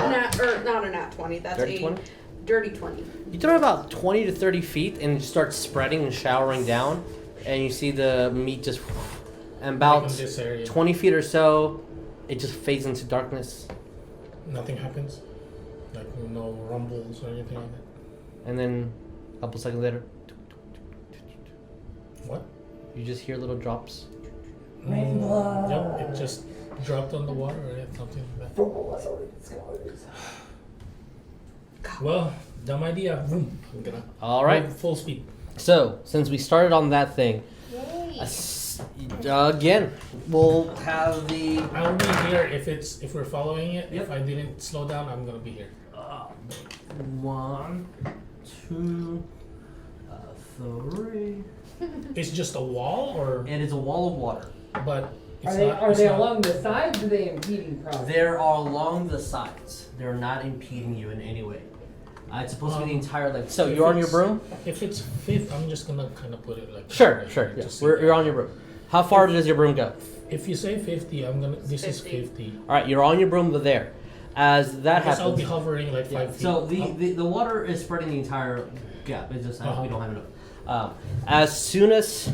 not a nat 20. That's Dirty a 20? dirty 20. You throw about 20 to 30 feet and it starts spreading and showering down. And you see the meat just. And about Like in this area. 20 feet or so, it just fades into darkness. Nothing happens. Like no rumbles or anything like that. And then a couple seconds later, What? you just hear little drops. Yep, it just dropped on the water or something like that. Well, dumb idea. Boom. I'm gonna All right. go full speed. So, since we started on that thing, Yay. again, we'll have the. I'll be here if we're following it. Yep. If I didn't slow down, I'm gonna be here. 1, 2, 3. It's just a wall, or It is a wall of water. but it's Are they not. are it's they not- along the sides? Or are they impeding progress? There are along the sides. They're not impeding you in any way. It's supposed to be the entire length. So if you're on your it's- broom? If it's fifth, I'm just gonna kind of put it like. Sure, right sure. here Yeah. to see You're on your broom. How far does your broom go? If you say 50, I'm gonna. This is 50. 50. All right, you're on your broom there. As that I guess I'll be happens, hovering like 5 feet. so up. the water is spreading the entire gap. It's just Uh-huh. we don't have enough. As soon as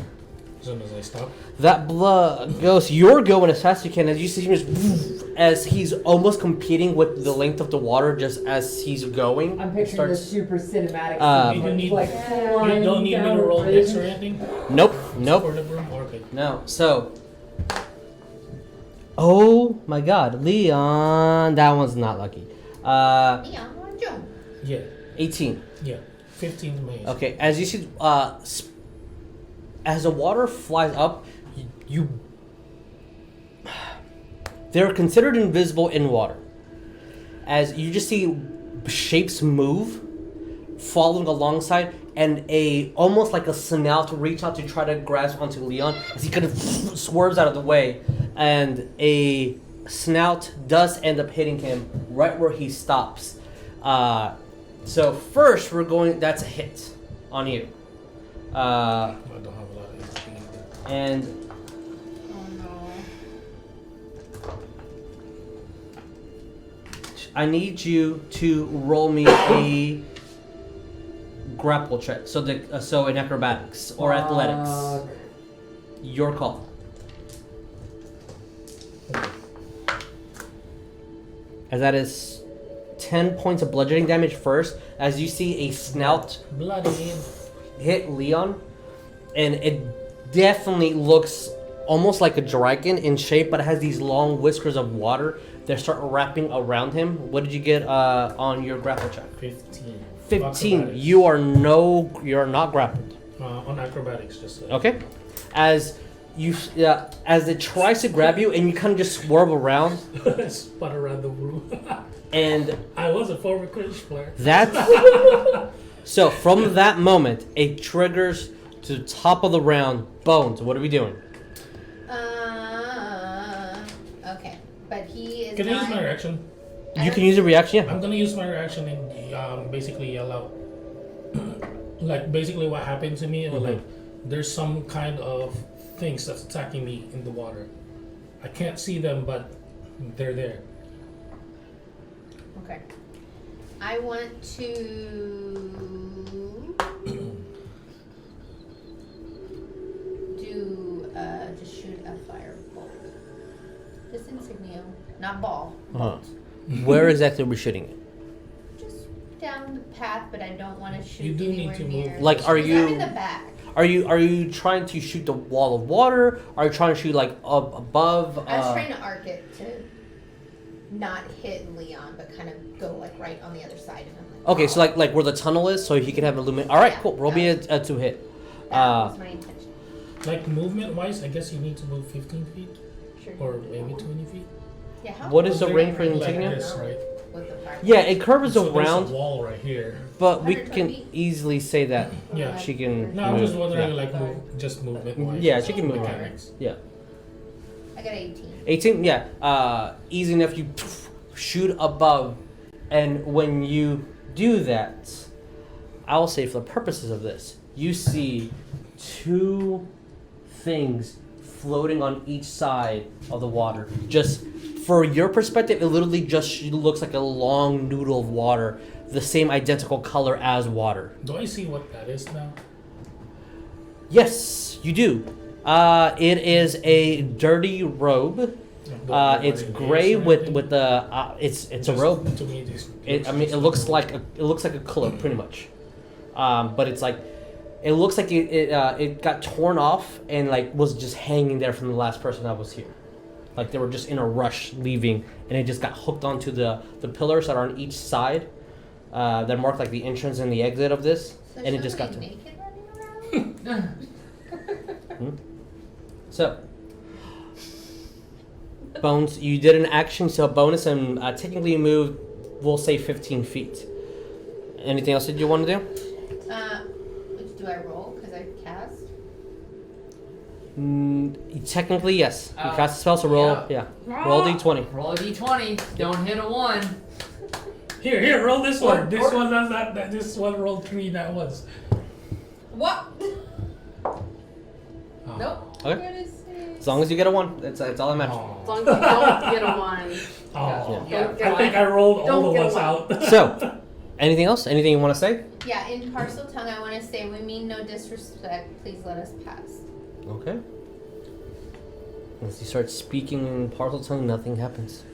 As soon as I stop. that blood goes, you're going as fast as you can. As you see him just as he's almost competing with the length of the water, just as he's going. I'm picturing starts- this super cinematic Um, scene, You need- like You flying don't need me down to roll the dex bridge. or anything? Nope, For nope, the broom? Okay. no. So, oh my God, Leon, that one's not lucky. Leon, jump. Yeah. 18. Yeah. 15 maze. Okay, as you see, as the water flies up, you they're considered invisible in water. As you just see shapes move, following alongside, and almost like a snout reach out to try to grasp onto Leon as he kind of swerves out of the way, and a snout does end up hitting him right where he stops. So first that's a hit on you. I don't have a lot of HP either. And Oh no. I need you to roll me a grapple check. So in acrobatics or athletics. Fuck. Your call. As that is 10 points of bludgeoning damage first, as you see a snout Bloody. hit Leon, and it definitely looks almost like a dragon in shape, but it has these long whiskers of water that start wrapping around him. What did you get on your grapple check? 15. 15. Acrobatics. You're not grappled. On acrobatics, just Okay. As as it tries to grab you, and you kind of just swerve around, Spun around the room. and I was a former Quidditch player. So from that moment, it triggers to the top of the round. Bones, what are we doing? Okay, but he is. Can I use my reaction? You can use a reaction. Yeah. I'm gonna use my reaction and basically yell out. Like basically what happened to me, like there's some kind of things that's attacking me in the water. I can't see them, but they're there. Okay. I want to do just shoot a firebolt. Just insignia, not ball. Where exactly are we shooting it? Just down the path, but I don't want to shoot You do anywhere need to near. move. Like, are I'm you? in the back. Are you trying to shoot the wall of water? Are you trying to shoot like up above? I was trying to arc it to not hit Leon, but kind of go like right on the other side of him. Okay, so like where the tunnel is, so he can have illuminate. All right, Yeah, cool. Roll me a 2-hit. That was my intention. Like movement wise, I guess you need to move 15 feet Sure. or maybe 20 feet. Yeah. How What is the close range are for you Like insignia? this, right? with the fire? Yeah, it curves So there's around, a wall right here. but we 120 can easily say that Yeah. she can. No, I'm move. just wondering, Yeah. like, just movement wise. Yeah, she can move. Mechanics. Yeah. I got 18. 18, yeah. Easy enough. You shoot above, and when you do that, I'll say for the purposes of this, you see 2 things floating on each side of the water. Just for your perspective, it literally just looks like a long noodle of water, the same identical color as water. Do I see what that is now? Yes, you do. It is a dirty robe. It's gray with the it's a robe. To me, this It looks like a cloak pretty much, but it's like it looks like it got torn off and like was just hanging there from the last person that was here, like they were just in a rush leaving, and it just got hooked onto the pillars that are on each side, that mark like the entrance and the exit of this, So and it just got to. naked running around? So, Bones, you did an action, so bonus, and technically you moved, we'll say 15 feet. Anything else that you want to do? Do I roll because I cast? Technically, yes. You cast a spell, so roll, yeah. Roll d20. Roll a d20. Don't hit a 1. Here, roll this one. This one does that. This one rolled 3. That was. What? Oh. Nope. Okay. As long as you get a 1, that's all that matters. As Oh. long as you don't get a 1. Oh. Yeah. Don't get I a think one. I rolled all Don't the get ones one. out. So, anything else? Anything you want to say? Yeah, in parcel tongue, I want to say, we mean no disrespect. Please let us pass. Okay. Once you start speaking in parcel tongue, nothing happens.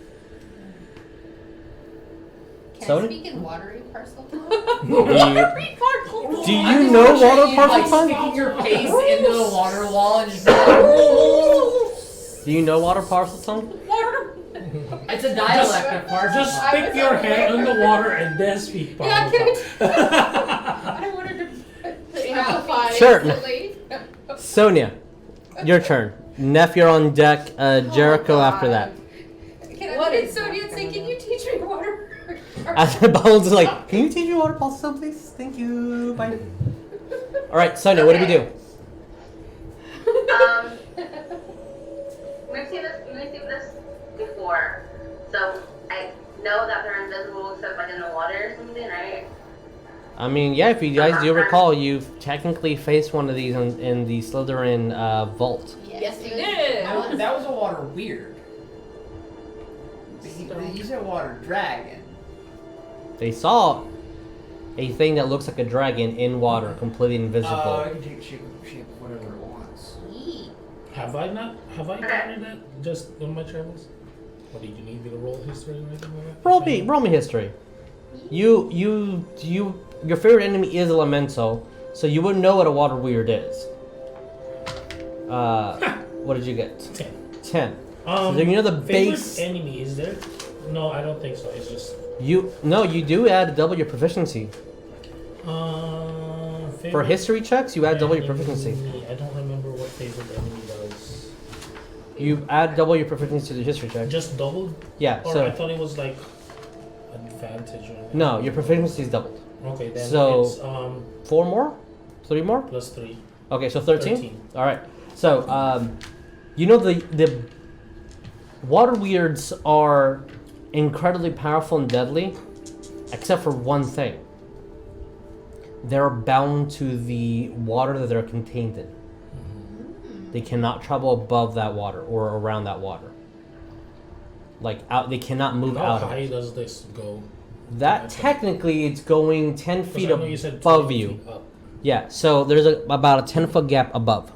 Can Sony? I speak in watery parcel tongue? Do you know water parcel Like tongue? sticking your face into the water wall and just be like, Do you know water parcel tongue? it's a dialect of parcel Just tongue. stick your hand in the water and then speak. Yeah, Pablo. I wanted to amplify. Sure. instantly. Sonya, your turn. Neff, you're on deck. Jericho after that. What did Sonya say? Can you teach me water? After Bones is like, can you teach me water parcel tongue, please? Thank you. Bye. All right, Sonya, what do we do? We've seen this before, so I know that they're invisible except like in the water or something, right? I mean, yeah, if you guys do recall, you've technically faced one of these in the Slytherin vault. Yes, you it was- did. That was a water weird. You said water dragon. They saw a thing that looks like a dragon in water, completely invisible. Oh, it can take shape of whatever it wants. Sweet. Have I encountered that just on my travels? What did you need me to roll history or anything like that? Roll me history. Your favorite enemy is elemental, so you would know what a water weird is. What did you get? 10. 10. So then you know the favorite base. enemy is there? No, I don't think so. It's just You do add double your proficiency for favorite history checks. You add double your proficiency. enemy. I don't remember what favorite enemy does. You add double your proficiency to the history check. Just doubled? Yeah. Or So I thought it was like advantage. Or no, your proficiency is doubled. Okay, then So- it's 4 more, 3 more. plus 3. Okay, so 13. All right. So you know the water weirds are incredibly powerful and deadly, except for one thing. They're bound to the water that they're contained in. They cannot travel above that water or around that water. Like out, they cannot move How out of high it. does this go? That technically, it's going 10 'Cause feet I know you said above 20 you. feet up. Yeah, so there's about a 10-foot gap above.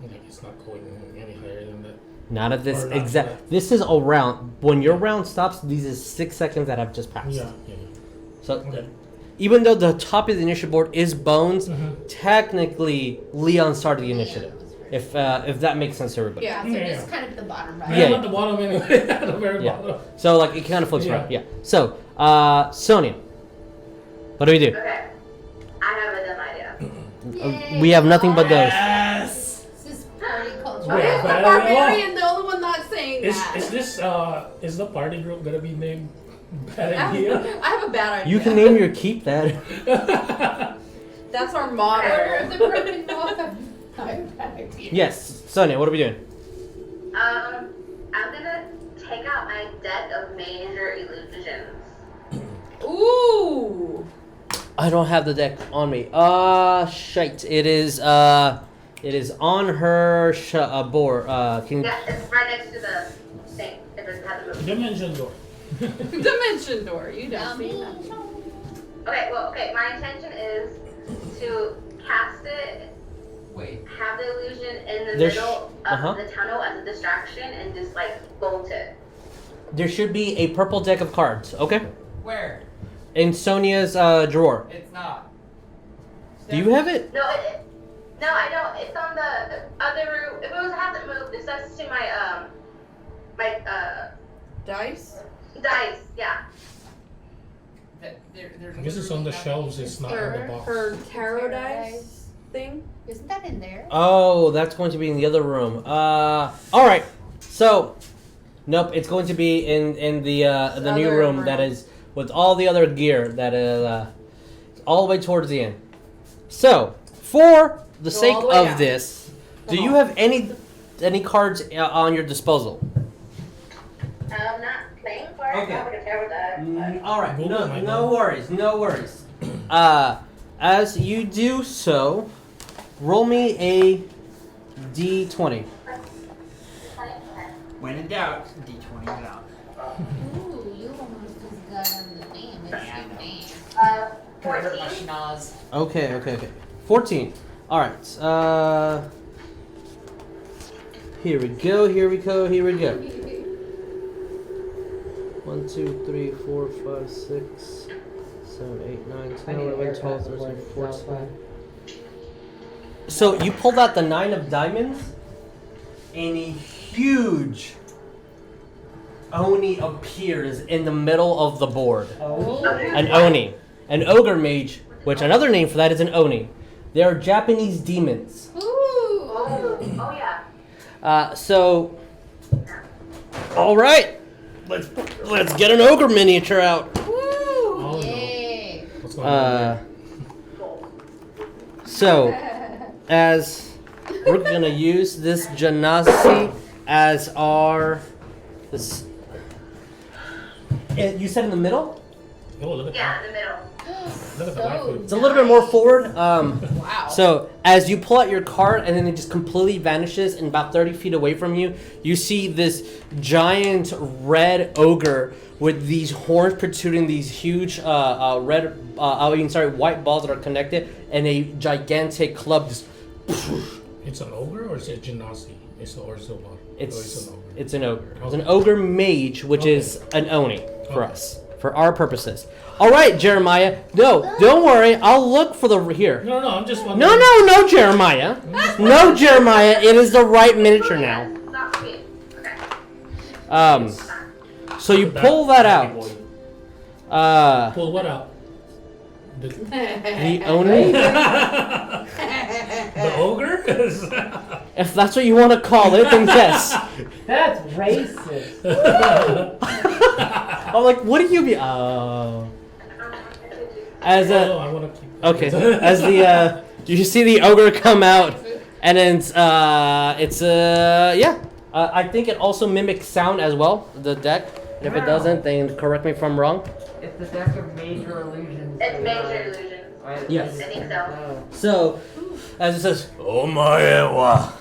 Like it's not going any higher than that. Not at this Or not exact. that. This is a round. When your round stops, these is 6 seconds that have just passed. Yeah. So Okay. even though the top of the initiative board is bones, Mm-hmm. technically Leon started the initiative. If that makes sense to everybody. Yeah. So Yeah. just kind of the bottom right. Yeah. I'm at the bottom anyway. At the very Yeah. bottom. So like it kind of flips Yeah. around. Yeah. So Sonya, what do we do? Okay. I have a dumb idea. Yay. We have nothing but those. Yes. This is party culture. Why is the Barbarian. barbarian the only one not saying Is that? this is the party group gonna be named I Bad have, Idea? I have a bad idea. You can name your keep that. That's our Order motto. of the broken moth. I'm bad idea. Yes, Sonya, what are we doing? I'm gonna take out my deck of major illusions. Ooh. I don't have the deck on me. Shite. It is on her board. Can Yeah, it's right next to the thing. If it hasn't moved. Dimension door. Dimension door. You don't see that. Okay, my intention is to cast it, Wait. have the illusion in the There's- middle of uh-huh. the tunnel as a distraction, and just like bolt it. There should be a purple deck of cards. Okay. Where? In Sonia's drawer. It's not. Do you have it? No, I don't. It's on the other room. If it hasn't moved, it's next to my Dice? dice. Yeah. I guess it's on the shelves. It's not on the box. Her tarot Tarot dice thing? Isn't that in there? Oh, that's going to be in the other room. All right. So, nope. It's going to be in the new Other room that room. is with all the other gear that is all the way towards the end. So, for the Go sake all the way of down. this, do Come you on. have any cards on your disposal? I'm not playing for it. Okay. I'm gonna tear with that. All right. Google my No phone. worries. No worries. As you do so, roll me a d20. When in doubt, D20 it out. Ooh, you almost just got on the thing. It's Yeah, your I know. name. Can I hurt my 14. schnoz? Okay. 14. All right. Here we go. 1, 2, 3, 4, 5, 6, 7, 8, 9, 10, 11, 12, 13, 14. So you pulled out the 9 of diamonds, and a huge Oni appears in the middle of the board. An Oni. An ogre mage, which another name for that is an Oni. They are Japanese demons. Ooh. Oh yeah. So, all right, let's get an ogre miniature out. Oh Yay. no. What's going on? So, as we're gonna use this Janasi as our this. You said in the middle. Oh, look at Yeah, that. in the middle. Look at the So light It's a little bit more forward. Wow. So as you pull out your card and then it just completely vanishes and about 30 feet away from you, you see this giant red ogre with these horns protruding, these huge white balls that are connected, and a gigantic club. Just, It's an ogre or is it genasi? It's an ogre. it's an ogre. It's an ogre mage, which Okay. is an oni for Okay. us, for our purposes. All right, Jeremiah. No, don't worry. I'll look for the here. No, I'm just wondering. No, Jeremiah. No, Jeremiah. It is the right miniature now. Not for me. Okay. So you pull that out. Pull what out? The Oni. The ogre? If that's what you want to call it, then yes. That's racist. I'm like, what do you mean? Oh. As a I want to keep. okay, as the you see the ogre come out, and then yeah. I think it also mimics sound as well. The deck. And if it doesn't, then correct me if I'm wrong. It's the deck of major illusions. It's major illusions. Yes. I think so. So, as it says, "Oh my ewa."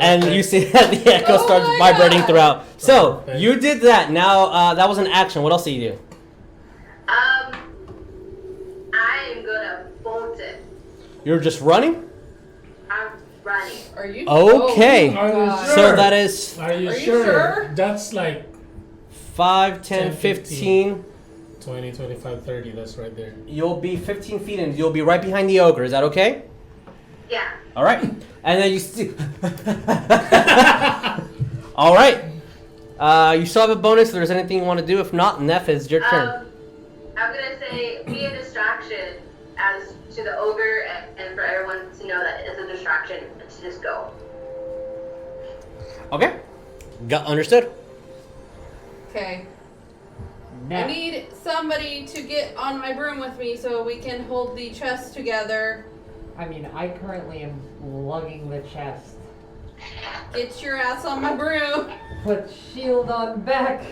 And you see that the echo starts vibrating throughout. So you did that. Now that was an action. What else do you do? I am gonna bolt it. You're just running. I'm running. Are you? Okay. Oh, God. So that is Are you Are you sure? sure? That's like 5, 10, 10, 15. 20, 25, 30. That's right there. You'll be 15 feet and you'll be right behind the ogre. Is that okay? Yeah. All right. And then you see. All right. You still have a bonus. If there's anything you want to do, if not, Neff, it's your turn. I'm gonna say be a distraction as to the ogre and for everyone to know that it's a distraction to just go. Okay. Got understood. Okay. I Now, need somebody to get on my broom with me so we can hold the chest together. I mean, I currently am lugging the chest. Get your ass on my broom. Put shield on back.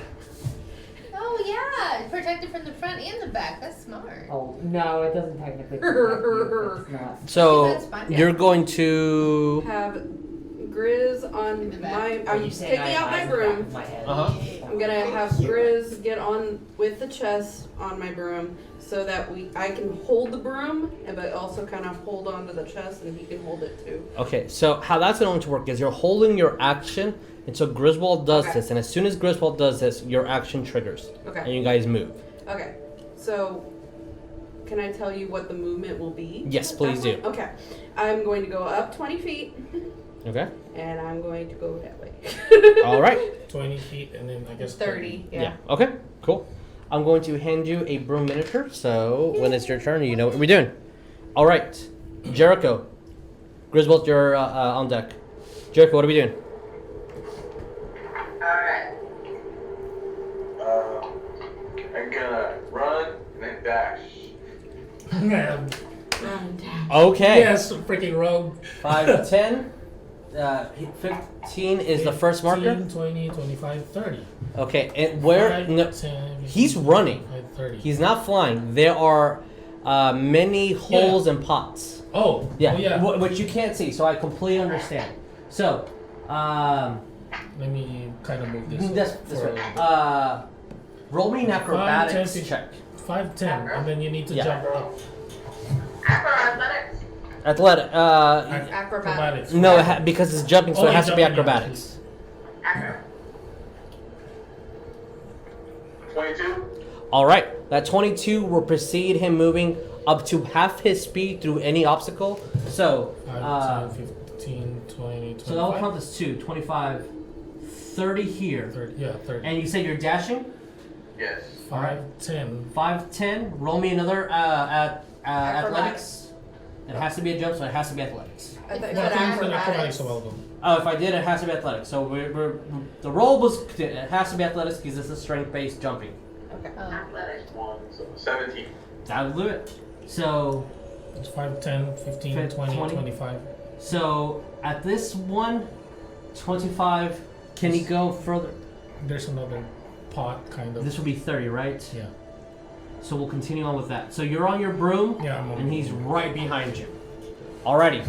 Oh yeah, protected from the front and the back. That's smart. Oh no, it doesn't technically protect you. It's not. So That's fine, yeah. you're going to. Have Grizz on In the back. my. Are I'm you saying taking I out my have the back broom. of my head? I'm gonna have Grizz get on with the chest on my broom so that I can hold the broom, but also kind of hold on to the chest and he can hold it too. Okay, so how that's going to work is you're holding your action until Griswold does Okay. this, and as soon as Griswold does this, your action triggers, and Okay. you guys move. Okay. So, can I tell you what the movement will be? Yes, at please that do. point? Okay. I'm going to go up 20 feet, Okay. and I'm going to go that way. All right. 20 feet and then I guess 30. Yeah. Okay. Cool. I'm going to hand you a broom miniature, so when it's your turn, you know what we're doing. All right, Jericho, Griswold, you're on deck. Jericho, what are we doing? Alright. I'm gonna run and then dash. Man, Okay. yes, freaking rogue. 5, 10. 15 is the first marker. 15, 20, 25, 30. Okay, and where? 5, No, 10, 15, he's running. 25, 30. He's not flying. There are many holes and pots. Oh, Yeah, oh, yeah. which you can't see, so I completely understand. So, Let me kind of move this. this for way. a- Roll me an 5, 10, acrobatics 15. check. 5, 10, and then you need to Yeah. jump up. Athletics. Athletic. Acrobatics. No, because it's jumping, so Oh, it has to be jumping, yeah. acrobatics. Acro. 22. All right, that 22 will precede him moving up to half his speed through any obstacle. So, 5, 10, 15, 20, 25. so that will count as 2, 25, 30 here. 30, yeah, 30. And you said you're dashing? Yes. 5, 10. 5, 10. Roll me another athletics. It has to be a jump, so it has to be athletics. I thought you Well, said I think it's an acrobatics. acrobatics a while ago. Oh, if I did, it has to be athletics. So the roll was, it has to be athletics because it's a strength-based jumping. Okay. Oh. Athletics. 1, so 17. That'll do it. So, It's 5, 10, 15, 20, 25. so at this one, 25, can he go further? There's another pot, kind of. This will be 30, right? Yeah. So we'll continue on with that. So you're on your broom, Yeah, I'm on and my he's broom. right behind you. Alrighty.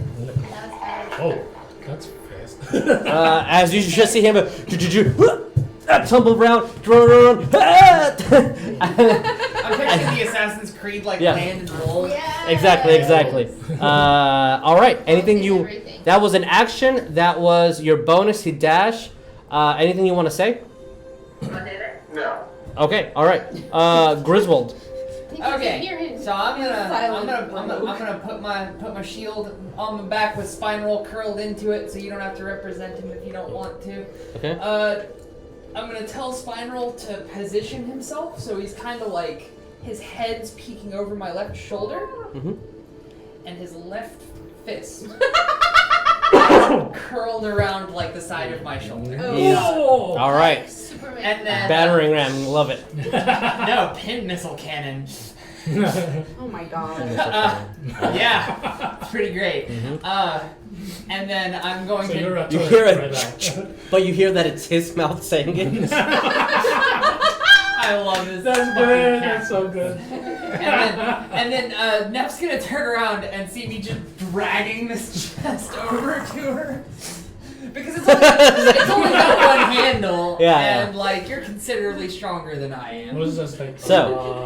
Oh, that's fast. As you should see him tumble around, run. I'm picturing the Assassin's Creed Yeah. land and roll. Yeah. Exactly. All right. Anything you? Everything. That was an action. That was your bonus. He dash. Anything you want to say? No. Okay. All right. Griswold. Okay, so I'm gonna put my shield on my back with spine roll curled into it, so you don't have to represent him if you don't want to. Okay. I'm gonna tell spine roll to position himself, so he's kind of like his head's peeking over my left shoulder, Mhm. and his left fist curled around like the side of my shoulder. Oh. All right. Superman. And then Battering ram, love it. no, pin missile cannon. Oh my god. Yeah, pretty great. And then I'm going So to. you're a You turret hear right it, now. but you hear that it's his mouth saying it. I love this. That's fucking good. cat. That's so good. And then Neff's gonna turn around and see me just dragging this chest over to her. Because it's only got one handle, Yeah, and like you're considerably stronger than I am. What is this like? So,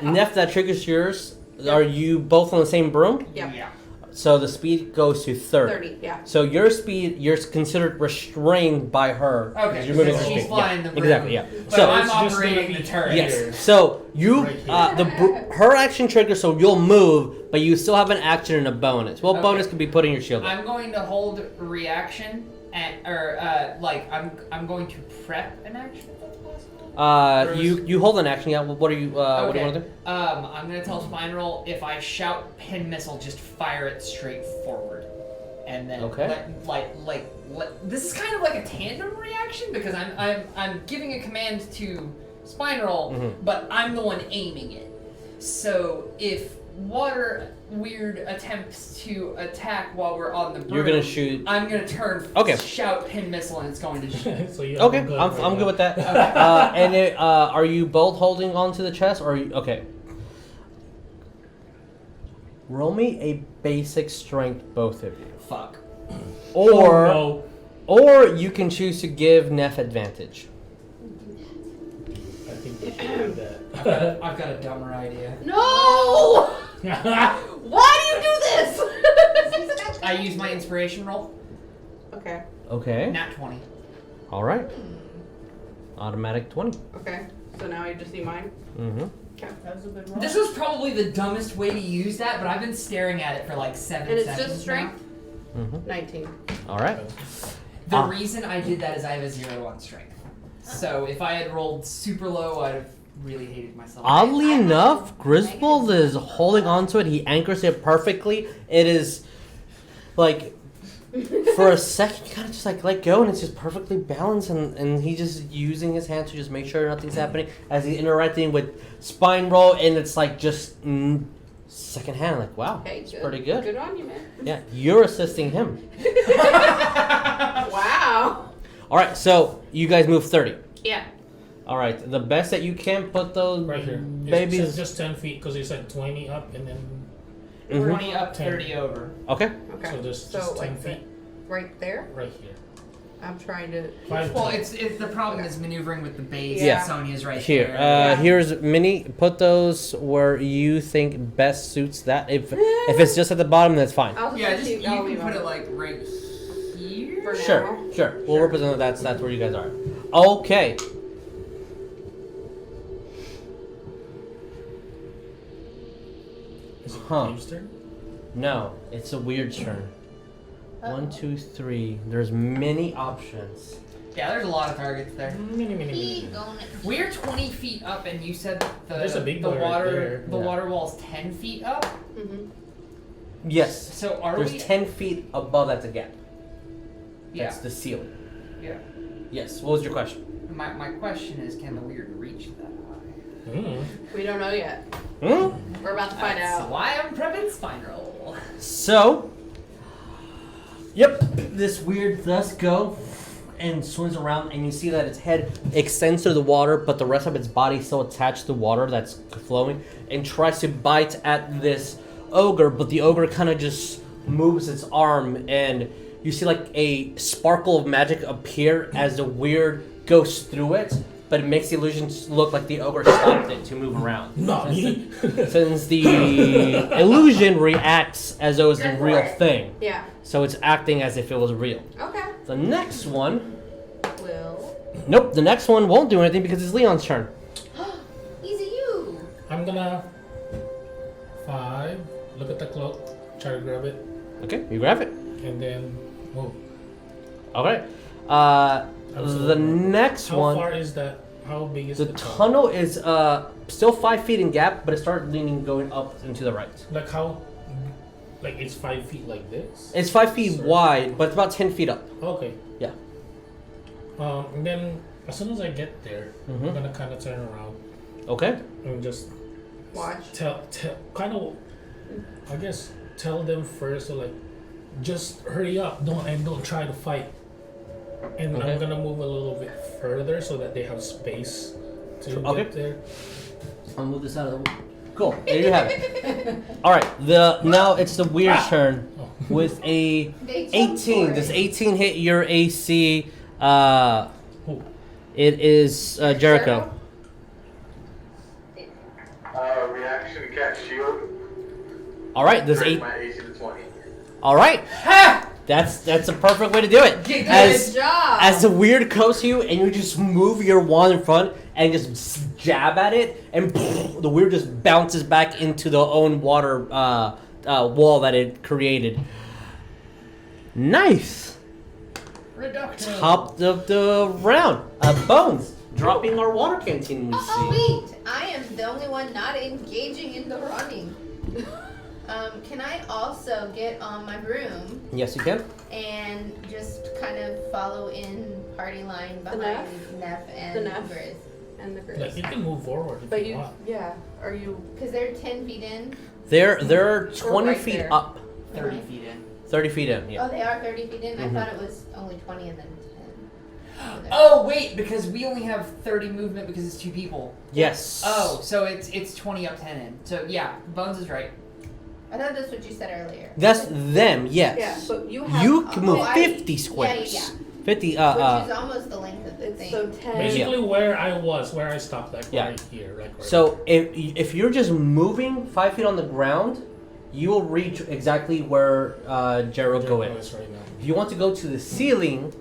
Neff, that triggers yours. Are you both on the same broom? Yep. Yeah. So the speed goes to 30. 30, yeah. So your speed, you're considered restrained by her. Okay, You're moving because at she's speed. flying the broom. Exactly, yeah. But So I'm it's just operating gonna the be turret. yes. here. So you, Right her action triggers, so you'll move, but you still have an action and a bonus. What Okay. bonus could be putting your shield up? I'm going to hold reaction, I'm going to prep an action. If that's possible. You hold an action. Yeah. What are you? What do you want to do? I'm gonna tell Spineroll if I shout pin missile, just fire it straight forward, and then Okay. this is kind of like a tandem reaction because I'm giving a command to Spineroll, but I'm the one aiming it. So if Water Weird attempts to attack while we're on the broom, You're gonna shoot. I'm gonna turn. Okay. Shout pin missile, and it's going to shoot. So you have Okay, a gun I'm right good now. with that. And are you both holding onto the chest, or are you, okay? Roll me a basic strength, both of you. Fuck. Or Oh, or you can choose to give Neff advantage. no. I think we should do that. I've got a dumber idea. No! Why do you do this? I use my inspiration roll. Okay, Okay. Nat 20. All right. Automatic 20. okay. So now you just see mine? Mm-hmm. That was a good roll. This was probably the dumbest way to use that, but I've been staring at it for like 7 And it's seconds just strength? Mm-hmm. 19. All right. now. The reason I did that is I have a 0 on strength. So if I had rolled super low, I'd have really hated myself. Oddly I have enough, a Griswold negative is holding onto it. He anchors it perfectly. It is like for a second, you kind of just like let go, and it's just perfectly balanced. And he's just using his hands to just make sure nothing's happening as he's interacting with spine roll, and it's like just second hand. Like wow, Hey, it's good. pretty good. Good on you, man. Yeah, you're assisting him. Wow. All right, so you guys move 30. Yeah. All right, the best that you can put those Right here. babies. It's just 10 feet because you said 20 up and then. Mhm. 20 up, 30 over. Okay. Okay. So just So, 10 like feet right there? right here. I'm trying to. 5 Well, feet. it's the problem is maneuvering with the base. Yeah. Sonya's right Here, there. Yeah. here's Minnie. Put those where you think best suits that. If it's just at the bottom, that's fine. I'll Yeah, just keep- you I'll can leave put them. it like right here. For Sure, now. sure. We'll Sure. represent that. That's where you guys are. Okay. Is it Huh. Dave's turn? No, it's a weird turn. Uh-oh. 1, 2, 3. There's many options. Yeah, there's a lot of targets there. Keep going. We're 20 feet up, and you said There's a big the boy right water there. the Yeah. water wall's 10 feet up. Mhm. Yes. So are There's we? 10 feet above that's a gap. Yeah, That's the ceiling. yeah. Yes. What was your question? My question is, can the weird reach that high? Mm. We don't know yet. Hmm? We're about to find That's out. why I'm prepping spine roll. So, yep, this weird does go and swims around, and you see that its head extends to the water, but the rest of its body is still attached to the water that's flowing, and tries to bite at this ogre, but the ogre kind of just moves its arm, and you see like a sparkle of magic appear as the weird goes through it, but it makes the illusion look like the ogre stopped it to move around. Not me. Since the illusion reacts as though it's a real thing. Yeah. So it's acting as if it was real. Okay. The next one, Will. nope, the next one won't do anything because it's Leon's turn. Easy you. I'm gonna 5. Look at the cloak. Try to grab it, Okay, you grab it. and then move. Okay. Absolutely. The next How one, far is that? How big is the the tunnel? tunnel is still 5 feet in gap, but it started leaning going up and to the right. Like how like it's 5 feet like this. It's 5 feet wide, but it's about 10 feet up. Okay. Yeah. And then as soon as I get there, Mhm. I'm gonna kind of turn around Okay. and just Watch. tell kind of, I guess, tell them first to like, just hurry up, don't try to fight. And Okay. I'm gonna move a little bit further so that they have space to Okay. get there. I'll move this out of the way. Cool. There you have it. All right. Now it's the weird turn Oh. with a They jumped 18. for Does it. 18 hit your AC? Who? It is Jericho. Reaction cast shield. All right. Does Raise 8? my AC to 20. All right. That's a perfect way to do it. Good As job. as the weird comes to you, and you just move your wand in front and just jab at it, and the weird just bounces back into the own water wall that it created. Nice. Reduction. Top of the round. Bones dropping our water canteen. We see. Oh wait, I am the only one not engaging in the running. Can I also get on my broom Yes, you can. and just kind of follow in party line behind Neff and The Neff. Grizz? And the Like Grizz. you can move forward if But you you, want. yeah. Are you? Because they're 10 feet in. They're 20 right feet there. up, 30 feet in. 30 feet in. Yeah. Oh, they are 30 feet in? Mhm. I thought it was only 20 and then 10. Oh wait, because we only have 30 movement because it's 2 people. Yes. Oh, so it's 20 up 10 in. So yeah, Bones is right. I thought that's what you said earlier. That's them. Yes. Yeah. But you have. You can move Oh, I- 50 squares. Yeah. 50. Which is almost the length of the It's thing. so 10. Basically, where I stopped, like Yeah. right here, like right. So if you're just moving 5 feet on the ground, you will reach exactly where Jericho is. right now. If you want to go to the ceiling,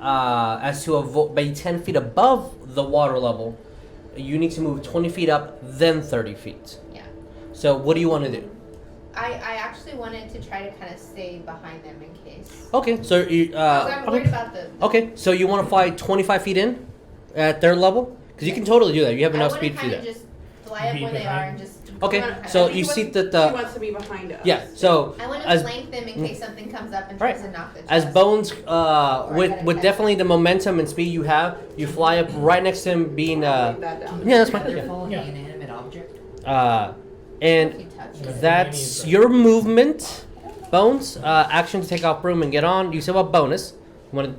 as to be 10 feet above the water level, you need to move 20 feet up, then 30 feet. Yeah. So what do you want to do? I actually wanted to try to kind of stay behind them in case. Okay, so you. 'Cause I'm worried Okay. about the. Okay, so you want to fly 25 feet in at their level? Because you can totally do that. You have enough speed to do I that. want to kind of just fly up Be where they are behind. and just. Okay, I wanna so kinda- you see that He the. wants to be behind us. Yeah, so I want to as flank them in case something comes up and Right. tries to knock the chest. as Bones, I with gotta with catch definitely the momentum and speed you have, you fly up right next to him, being Leave that down. yeah, that's fine. They're Yeah. following Yeah. an inanimate object. And If you touch Yeah. it. that's your movement, Bones. Action to take off broom and get on. You still have a bonus.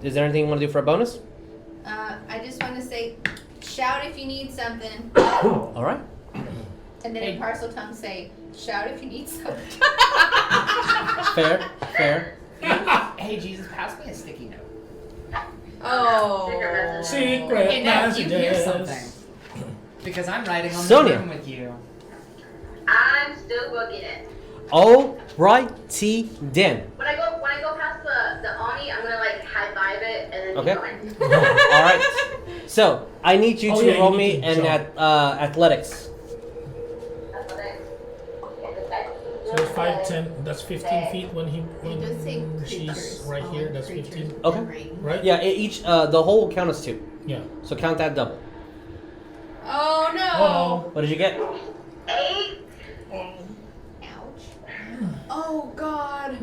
Is there anything you want to do for a bonus? I just want to say, shout if you need something, All right. and then in parcel tongue say, shout if you need something. Fair. Fair. Hey Jesus, pass me a sticky note. Oh. Secret Hey, now you hear messages. something. Because I'm riding on Sonya. the room with you. I'm still booking it. All righty then. When I go past the Oni, I'm gonna like high five it and then Okay. keep going. All right. So I need you Oh, to yeah, you roll need me to an jump. athletics. That's what So it's 5, 10. That's 15 feet when It does say she's creatures. right all here. That's creatures 15, Okay. ring. right? Yeah, each the whole count is 2. Yeah. So count that double. Oh no. Oh. What did you get? 8. Ouch. Oh God.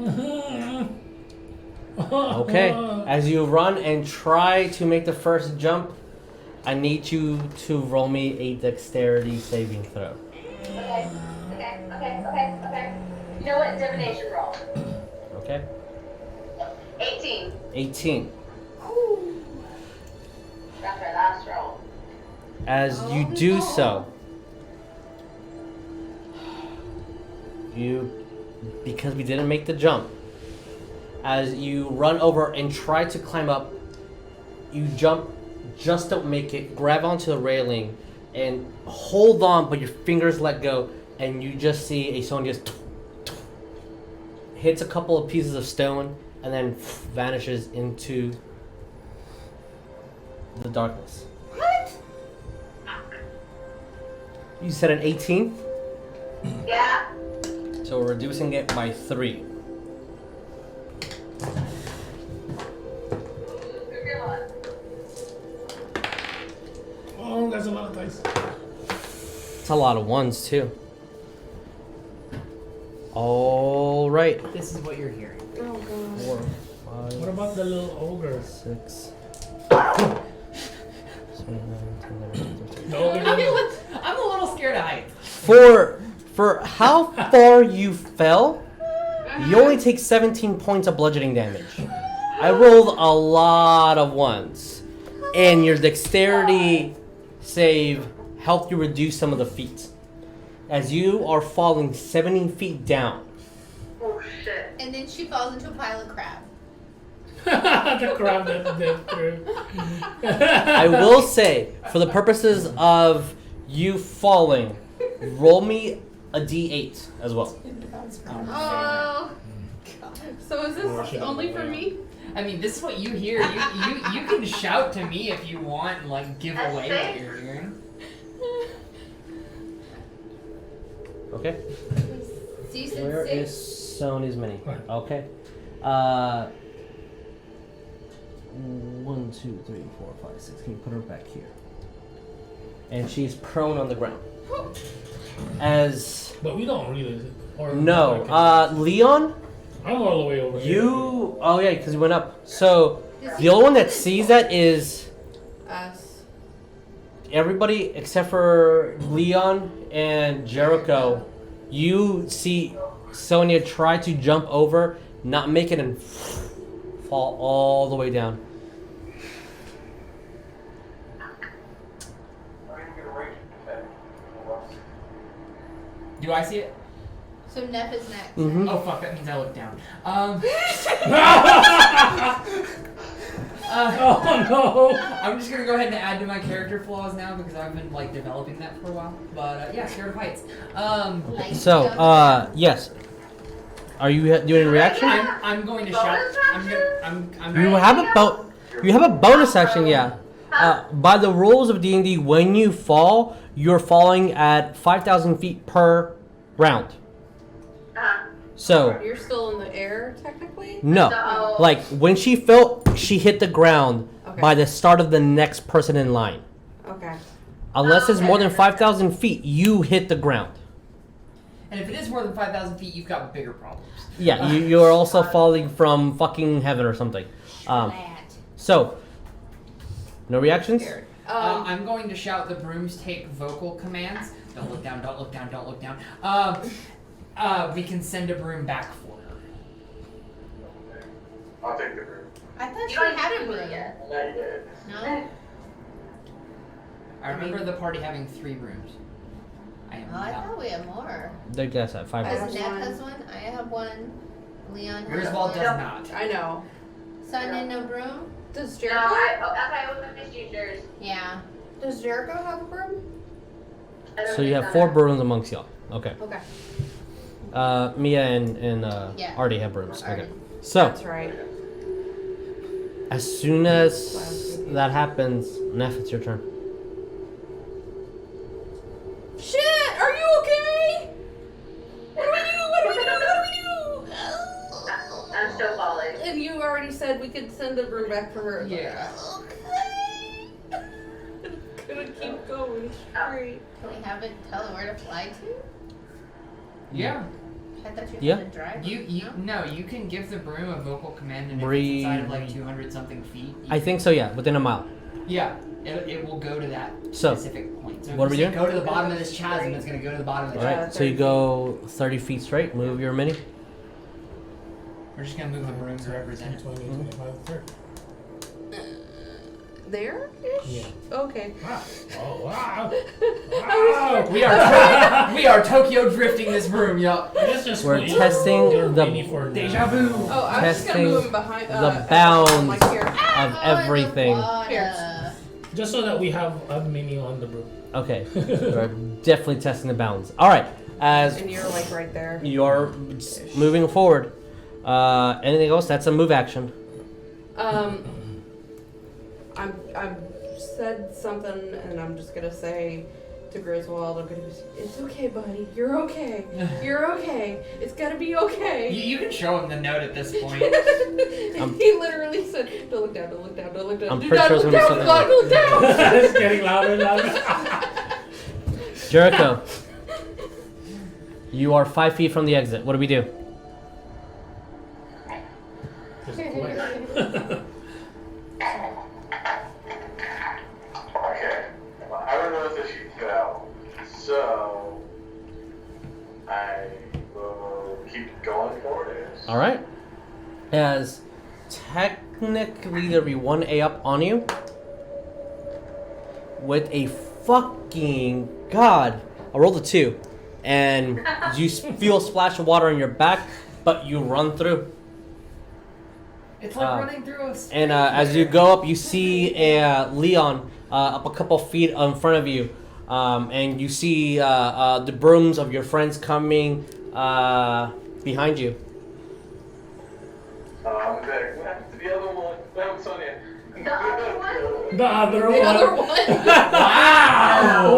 Okay. As you run and try to make the first jump, I need you to roll me a dexterity saving throw. Okay. You know what? Divination roll. Okay. 18. 18. That's my last roll. As you do so, because we didn't make the jump, as you run over and try to climb up, you jump, just don't make it, grab onto the railing, and hold on, but your fingers let go, and you just see a Sonya just hits a couple of pieces of stone, and then vanishes into the darkness. What? You said an 18? Yeah. So we're reducing it by 3. Oh, that's a lot of dice. It's a lot of ones too. All right. This is what you're hearing. Oh god. 4, 5, What about the little ogre? 6, 7, 8, 9, 10, 11, 12, 13. The ogre. I'm a little scared of heights. For how far you fell, you only take 17 points of bludgeoning damage. I rolled a lot of ones, and your dexterity save helped you reduce some of the feet, as you are falling 17 feet down. Oh shit. And then she falls into a pile of crab. The crab that did through. I will say, for the purposes of you falling, roll me a d8 as well. Oh. So is this only for me? I mean, this is what you hear. You can shout to me if you want and like give That's away safe. what you're hearing. Okay. So you said Where 6? is Sony's mini? Right. Okay. 1, 2, 3, 4, 5, 6. Can you put her back here? And she's prone on the ground. As But we don't really. Or no, okay. Leon, I'm all the way over here. you. Oh yeah, because you went up. So the only one that sees that is Us. everybody except for Leon and Jericho. You see Sonya try to jump over, not make it, and fall all the way down. Do I see it? So Neff is next. Mhm. Oh fuck, that means I look down. Oh no! I'm just gonna go ahead and add to my character flaws now because I've been like developing that for a while. But yeah, scared of heights. Like So, yes. Are you doing a reaction? I'm going to shout. I'm You have a bonus action, yeah. By the rules of D&D, when you fall, you're falling at 5,000 feet per round. So, You're still in the air, technically? no. So, Like, when she fell, she hit the ground Okay. by the start of the next person in line. Okay. Unless it's more than 5,000 feet, you hit the ground. And if it is more than 5,000 feet, you've got bigger problems. Yeah, you're also falling from fucking heaven or something. Flat. So, no reactions? I'm going to shout. The brooms take vocal commands. Don't look down. Don't look down. Don't look down. We can send a broom back for her. I'll take the room. I thought you she don't had a need me broom. yet. Not yet. No? I remember the party having 3 brooms. I am Oh, I not. thought we had more. They guess at 5 I rounds. Because have Neff one. has one, I have one, Leon has Griswold one. does not. I know. Sonya, no broom? Does No, Jericho? I was with the teachers. Yeah. Does Jericho have a broom? I don't So you think have so. 4 brooms amongst y'all. Okay. Okay. Mia and Yeah. Artie have brooms. Okay. Artie. So, That's right. as soon as that happens, Neff, it's your turn. Shit! Are you okay? What do we do? What do we do? What do we do? I'm still falling. And you already said we could send the broom back for her. Yeah. Gonna keep going straight. Can we have it tell her where to fly to? Yeah. I thought you were Yeah. gonna drive. No, you can give the broom a vocal command and if Breathe. it's inside of like 200 something feet. you I think so, yeah, within a mile. Yeah, it will go to that So, specific point. So if what are you we say doing? Go to the bottom of this chasm. It's gonna go to the bottom of the chasm. Alright, so you go 30 feet straight, move your mini. We're just gonna move the broom to represent it. 20, 25, 30. There-ish? Yeah. Okay. Wow. Oh, wow. I Wow. We are Tokyo drifting this broom, y'all. Let's just We're put testing your the- mini for Deja now. vu. Oh, I was just gonna Testing move him behind the bounds like here. of everything. Here. Just so that we have a mini on the broom. Okay, we're definitely testing the bounds. Alright, as And you're like right there. you're moving forward, anything else? That's a move action. I've said something, and I'm just gonna say to Griswold, it's okay, buddy. You're okay. You're okay. It's gonna be okay. You can show him the note at this point. He literally said, "Don't look down. Don't look down. Don't look down. I'm Do pretty not sure it's look gonna be down. something Don't look down." It's getting louder and louder. Jericho, You are 5 feet from the exit. What do we do? Just play. Okay. Well, I don't know if she fell, so I will keep going for it. All right. As technically there be 1 up on you with a fucking god. I rolled a 2, and you feel a splash of water on your back, but you run through. It's like running through a. And as you go up, you see a Leon up a couple feet in front of you, and you see the brooms of your friends coming behind you. I'm there. What happened to the other one? That was Sonya. The other one? The other The one. other one.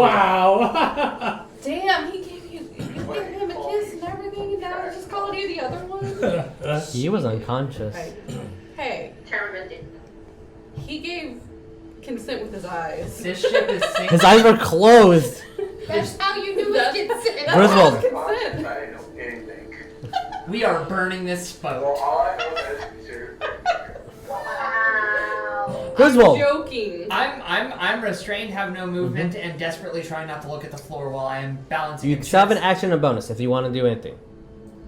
Wow! Damn, he gave him a kiss and everything, and now he's just calling you the other one. He was unconscious. Hey, Terminated. he gave consent with his eyes. This ship is sinking. His eyes were closed. That's how you knew it was consent. Griswold. That's I consent. didn't know anything. We are burning this Well, boat. all I know is sure. Wow. Griswold. Joking. I'm restrained, have no movement, and desperately trying not to look at the floor while I am balancing. You in still have an chest. action and a bonus if you want to do anything.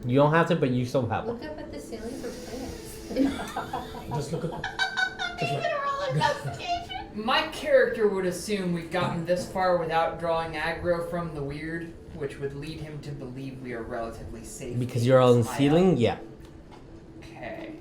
You don't have to, but you still have one. Look up at the ceiling for plants. Just look at. Just like. My character would assume we've gotten this far without drawing aggro from the weird, which would lead him to believe we are relatively safe. Because you're on the High ceiling, up. yeah. Okay.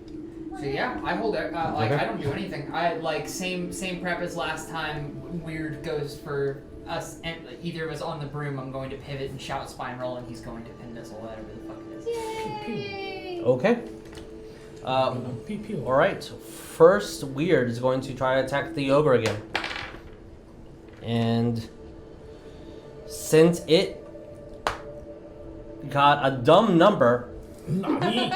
So yeah, I hold it. Like Okay. I don't do anything. I like same prep as last time. Weird goes for us, and either of us on the broom. I'm going to pivot and shout spine roll, and he's going to pin missile, whatever the fuck it is. Yay! Okay. Pew pew. Alright. First, Weird is going to try to attack the ogre again. And since it got a dumb number, Nani?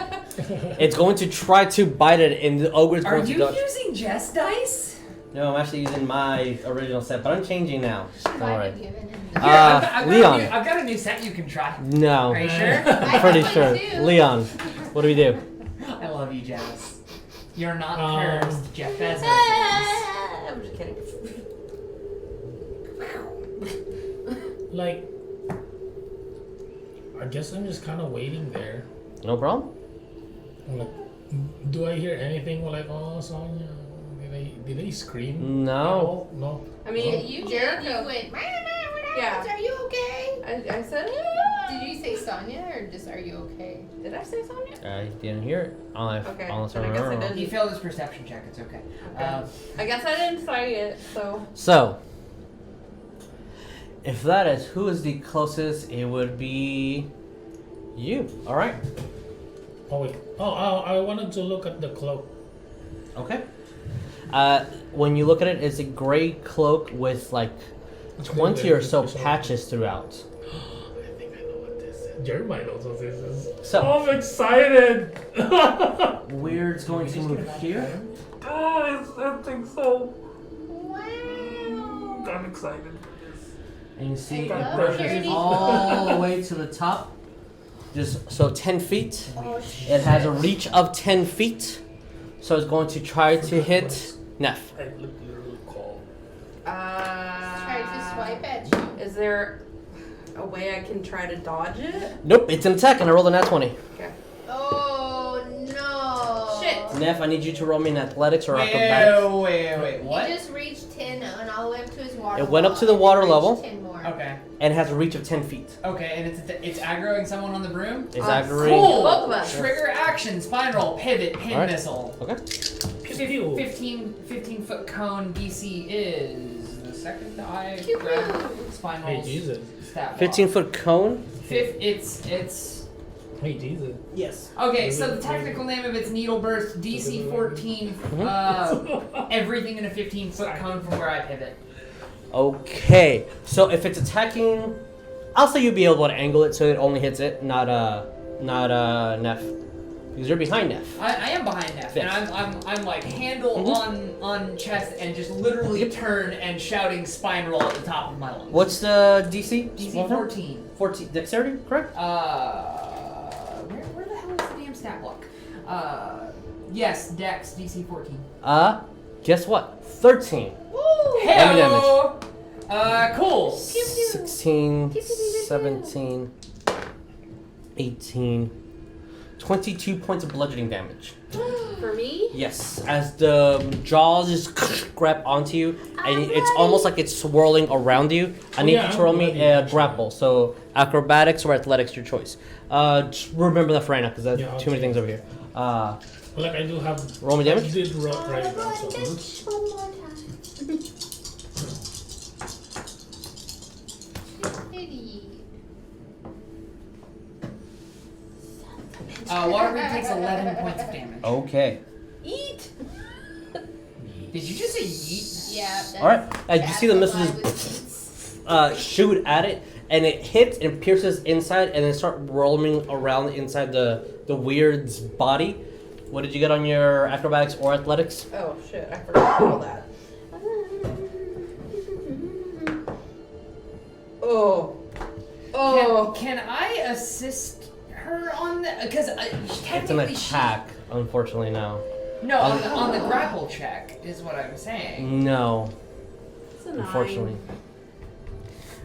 it's going to try to bite it, and the ogre is Are going to you dodge. using Jess dice? No, I'm actually using my original set, but I'm changing now. Don't Might worry. be given in Here, the- Leon. I've got a new set you can try. No. Are you sure? I'm pretty I sure. would too. Leon, what do we do? I love you, Jess. You're not Um, cursed, Jeff Bezos. is. I'm just kidding. Like. I guess I'm just kind of waiting there. No problem. I'm like, do I hear anything like, oh, Sonya? Did they scream? No. No. I mean, You Jericho. You went, "Mama, what Yeah. happens? Are you okay?" I said, Did you say Sonya or just are you okay? Did I say Sonya? I didn't hear it. Okay, then I guess I didn't. He failed his perception check. It's okay. Okay. I guess I didn't say it, so. So, if that is who is the closest, it would be you. All right. Oh, wait. Oh, I wanted to look at the cloak. Okay. When you look at it, it's a gray cloak with like 20 or so patches throughout. I think I know what this is. Jeremiah knows what this is. So- I'm excited! Weird's going to move here. Oh, I think so. Wow. I'm excited for this. And you see I it love pushes journey. all the way to the top. Just so 10 feet. Oh, shit. It has a reach of 10 feet. So it's going to try to hit Neff. I look literally cold. Try to swipe at you. Is there a way I can try to dodge it? Nope, it's an attack and I rolled a nat 20. Okay. Oh no. Shit. Neff, I need you to roll me in athletics or acrobatics. Wait. What? He just reached 10 and all the way up to his water It went up level, to the and water then level. reached 10 more. Okay. And it has a reach of 10 feet. Okay, and it's aggroing someone on the broom? It's Ah, aggravating. Cool! Both of us. Trigger action, spine roll, pivot, pin Alright. missile. Okay. Pew. 15 foot cone DC is the second I Pew, grab pew. spine Hey, rolls. Jesus. Stat 15-foot cone. It's Hey, Jesus. Yes. okay. So the technical name of it's needle burst DC 14. Everything in a 15-foot cone from where I pivot. Okay. So if it's attacking, I'll say you'll be able to angle it so it only hits it, not Neff. Because you're behind Neff. I am behind Neff, and I'm like handle on chest and just literally turn and shouting spine roll at the top of my lungs. What's the DC? DC 14. 14. Dexterity, correct? Where the hell is the damn stat block? Yes, Dex DC 14. Guess what? 13. Woo! Hell! Cool. 16, 17, 18, 22 points of bludgeoning damage. For me? Yes, as the jaws just grab onto you, and it's almost like it's swirling around you. I need you to roll me a grapple. So acrobatics or athletics, your choice. Just remember that for right now, because that's too many things over here. Like I do have. Roll me damage. I did write it down. Waterweed takes 11 points of damage. Okay. Eat! Did you just say yeet? Yeah. Alright, as you see the missiles shoot at it, and it hits and pierces inside, and then start rolling around inside the weird's body. What did you get on your acrobatics or athletics? Oh shit, I forgot all that. Oh. Can I assist her on the? Because It's an technically attack, unfortunately, no. No, on the grapple check is what I'm saying. No, It's a 9. unfortunately.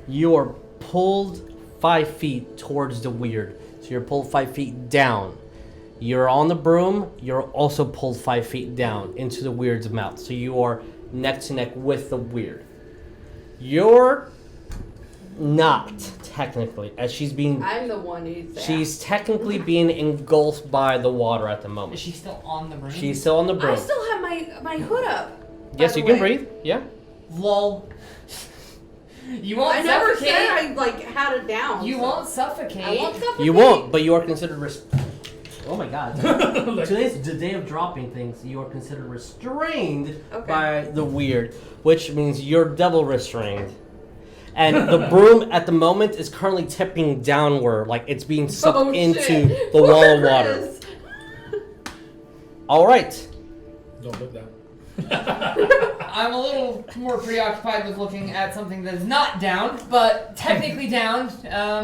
You are pulled 5 feet towards the weird. So you're pulled 5 feet down. You're on the broom, you're also pulled 5 feet down into the weird's mouth. So you are neck to neck with the weird. You're not, technically, as she's being... I'm the one who's She's technically being engulfed by the water at the moment. Is she still on the broom? She's still on the broom. I still have my hood up. Yes, you can breathe. Yeah. Lol. You won't I never suffocate. said I had it down. You so. won't suffocate. I won't suffocate. You won't, but you are considered oh my god. Today's the day of dropping things. You are considered restrained by the weird, which means you're double restrained. And the broom at the moment is currently tipping downward, like it's being sucked into the wall of water. Alright. Don't look down. I'm a little more preoccupied with looking at something that is not down, but technically down.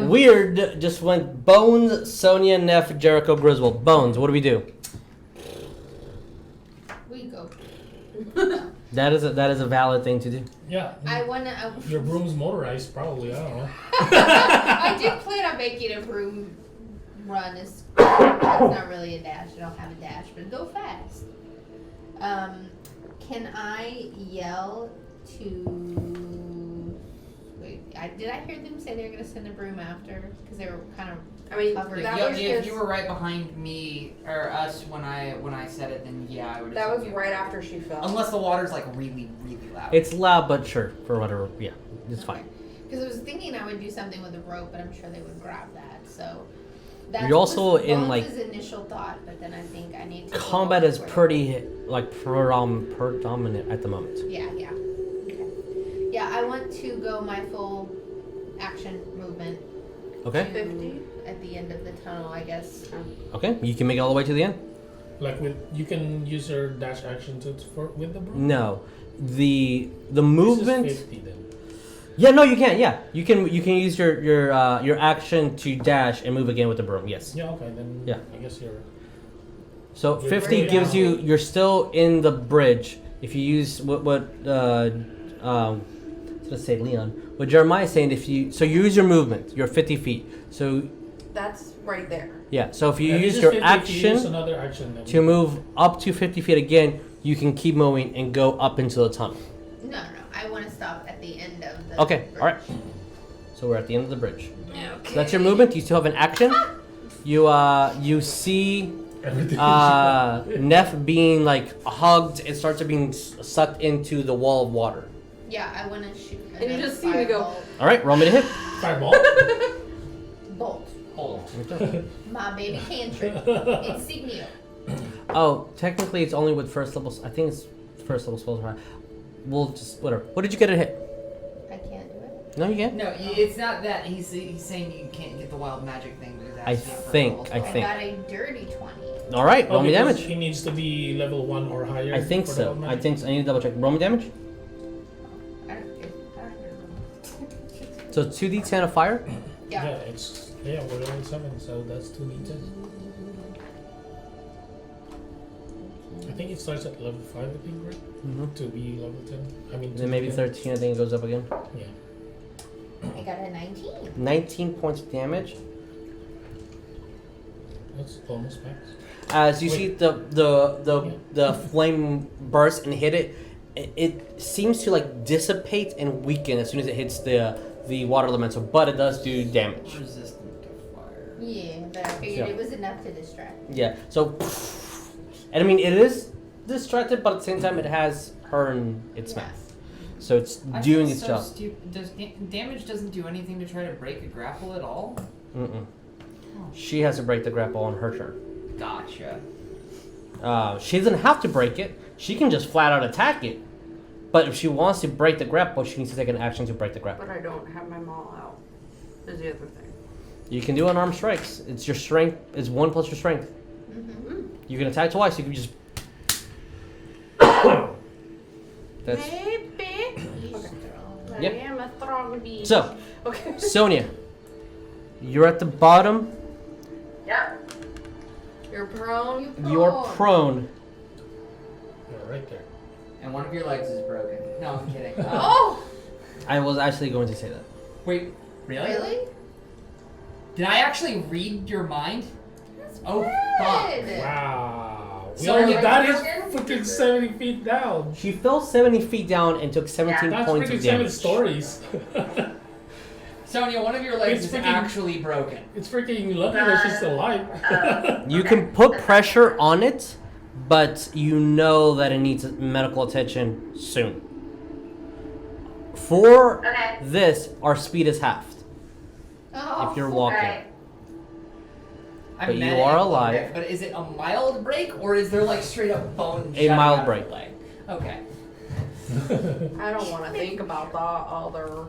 Weird just went Bones, Sonya, Neff, Jericho, Griswold. Bones, what do we do? We go. That is a valid thing to do. Yeah. Your broom's motorized, probably. I don't know. I did plan on making a broom run. It's not really a dash. I don't have a dash, but go fast. Can I yell to? Wait, did I hear them say they were gonna send a broom after? Because they were kind of. I mean, hovering. If you were right behind me or us when I said it, then yeah, I would. That was right after she fell. Unless the water's like really, really loud. It's loud, but sure, for whatever. Yeah, it's fine. Because I was thinking I would do something with a rope, but I'm sure they would grab that. So. You're also in Bones' like initial thought, but then I think I need to. Combat is pretty like predominant at the moment. Yeah. Okay. Yeah, I want to go my full action movement. Okay. 50 at the end of the tunnel, I guess. Okay, you can make it all the way to the end. Like you can use your dash action with the broom. No, the movement. This is 50 then. Yeah, no, you can. Yeah, you can use your action to dash and move again with the broom. Yes. Yeah. Okay. Then. Yeah. I guess you're. So 50 gives you. You're still in the bridge. If you use let's say Leon. What Jeremiah is saying, you use your movement, you're 50 feet. So. That's right there. Yeah. So if you use use your 50, action, use another action to move up to 50 feet again, you can keep moving and go up into the tunnel. No. I want to stop at the end of the Okay, bridge. alright. So we're at the end of the bridge. Okay. So that's your movement. You still have an action. You see Neff being like hugged and starts to being sucked into the wall of water. Yeah, I want to shoot. And you just see me go. Alright, roll me to hit. Fireball. Bolt. My baby cantrip. Insignia. Oh, technically it's only with first level. I think it's first level spells. Right? We'll just whatever. What did you get a hit? I can't do it. No, you can't. No, it's not that. He's saying you can't get the wild magic thing. I think. I got a dirty 20. All right, roll me because damage. He needs to be level 1 or higher. I think for so. the I magic. think so. I need to double check. Roll me damage. I don't know. So 2d10 of fire. Yeah. We're level 7, so that's 2d10. I think it starts at level 5, I think, right? Mm-hmm. To be level 10. I mean, Then maybe 13. I think it goes up again. Yeah. I got a 19. 19 points of damage. That's almost max. As you see the flame burst and hit it, it seems to like dissipate and weaken as soon as it hits the water elemental, but it does do damage. Resistant to fire. Yeah, but I figured it was enough to distract. Yeah. So, and I mean it is distracted, but at the same time it has earned its math. So it's doing its job. Does damage doesn't do anything to try to break a grapple at all? Mm-mm. She has to break the grapple on her turn. Gotcha. She doesn't have to break it. She can just flat out attack it. But if she wants to break the grapple, she needs to take an action to break the grapple. But I don't have my maul out. Is the other thing. You can do unarmed strikes. It's your strength. It's 1 plus your strength. Mm-hmm. You can attack twice. You can just. That's Maybe. I Yep. am a strong beast. so. Okay. Sonya, you're at the bottom. Yep. You're prone. You're prone. You're right there. And one of your legs is broken. No, I'm kidding. Oh! I was actually going to say that. Wait, really? Really? Did I actually read your mind? That's Oh, fuck. good. Wow. We Sorry, only got broken? it fucking 70 feet down. She fell 70 feet down and took 17 That's points freaking of 7 damage. stories. Sonya, one of your legs It's is freaking- actually broken. It's freaking lucky that she's alive. You can put pressure on it, but you know that it needs medical attention soon. For Okay. this, our speed is halved Oh. if you're walking. Alright. I But you meant are it, alive. okay, but is it a mild break or is there like straight up bone? A jutting mild out of break. the leg? Okay. I don't want to think about the other.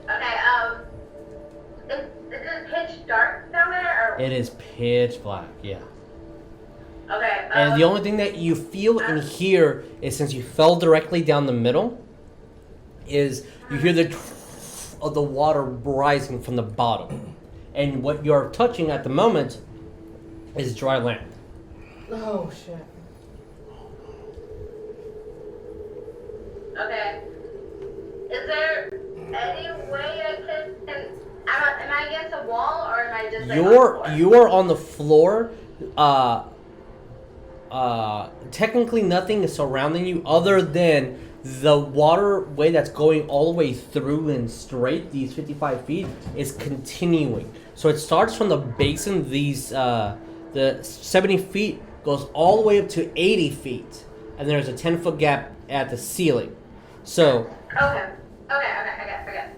Okay, is it pitch dark down there, or? It is pitch black, yeah. Okay, And the only thing that you feel and hear is, since you fell directly down the middle, is you hear the of the water rising from the bottom. And what you're touching at the moment is dry land. Oh shit. Okay. Is there any way I can am I against a wall, or am I just like, on the floor? You're on the floor. Technically nothing is surrounding you other than the waterway that's going all the way through and straight. These 55 feet is continuing. So it starts from the basin. These the 70 feet goes all the way up to 80 feet, and there's a 10-foot gap at the ceiling. So Okay. I got.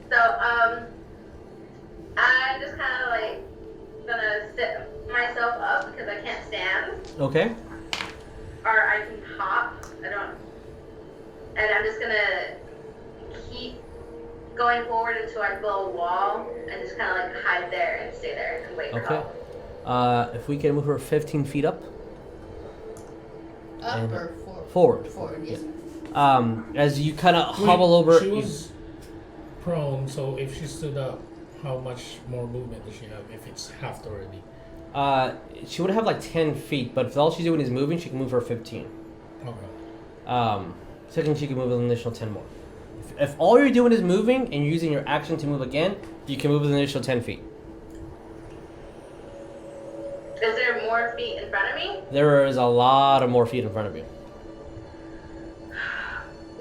So I'm just kind of like gonna sit myself up because I can't stand, okay, or I can hop. I don't. And I'm just gonna keep going forward until I build a wall and just kind of like hide there and stay there and wait for okay. help. If we can move her 15 feet up. Up And or forward? Forward. Forward, yes. As you kind of hobble over. She was prone, so if she stood up, how much more movement does she have if it's halved already? She would have like 10 feet, but if all she's doing is moving, she can move her 15. Okay. Second, she can move an additional 10 more. If all you're doing is moving and you're using your action to move again, you can move an additional 10 feet. Is there more feet in front of me? There is a lot of more feet in front of you.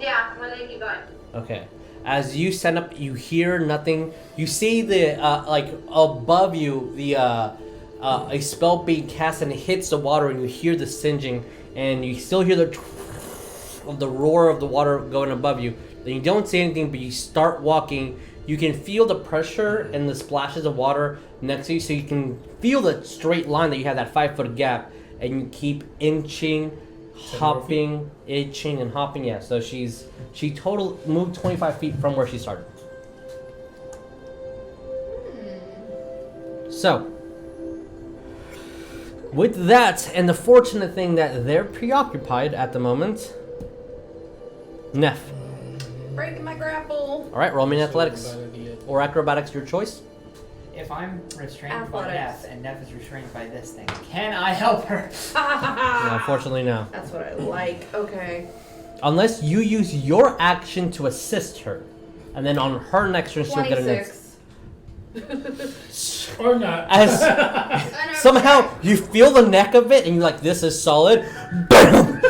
Yeah, I'm gonna keep going. Okay. As you stand up, you hear nothing. You see the like above you, the a spell being cast and it hits the water, and you hear the singeing, and you still hear the roar of the water going above you. Then you don't see anything, but you start walking. You can feel the pressure and the splashes of water next to you, so you can feel the straight line that you have, that 5-foot gap, and you keep inching, hopping, itching, and hopping. Yeah, so she total moved 25 feet from where she started. So, With that, and the fortunate thing that they're preoccupied at the moment, Neff. Breaking my grapple. All right, roll me in athletics So bad idea. or acrobatics, your choice. If I'm restrained by Athletics. Neff and Neff is restrained by this thing, can I help her? No, unfortunately, no. That's what I like. Okay. Unless you use your action to assist her, and then on her next turn she'll get an. 26. Or not. As somehow you feel the neck of it, and you're like, "This is solid," Bam!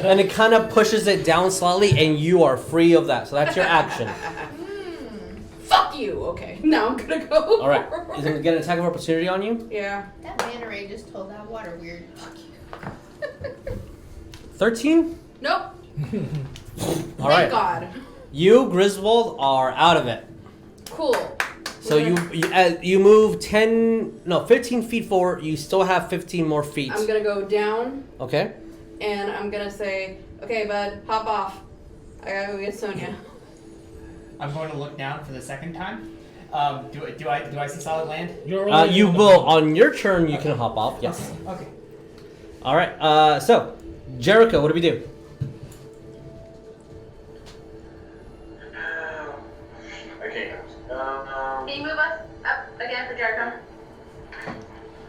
And it kind of pushes it down slightly, and you are free of that. So that's your action. Fuck you. Okay. Now I'm gonna go. All right, is it get an attack of opportunity on you? Yeah. That manta ray just told that water weird. Fuck you. 13. Nope. All right, Thank God. you Griswold are out of it. Cool. So you move 15 feet forward. You still have 15 more feet. I'm gonna go down Okay. and I'm gonna say, "Okay, bud, hop off. I gotta go get Sonya." I'm going to look down for the second time. Do I see solid land? You're already You on the will boat. on your turn. You can hop off. Yes. Okay. All right. So Jericho, what do we do? I can't. Can you move us up again for Jericho?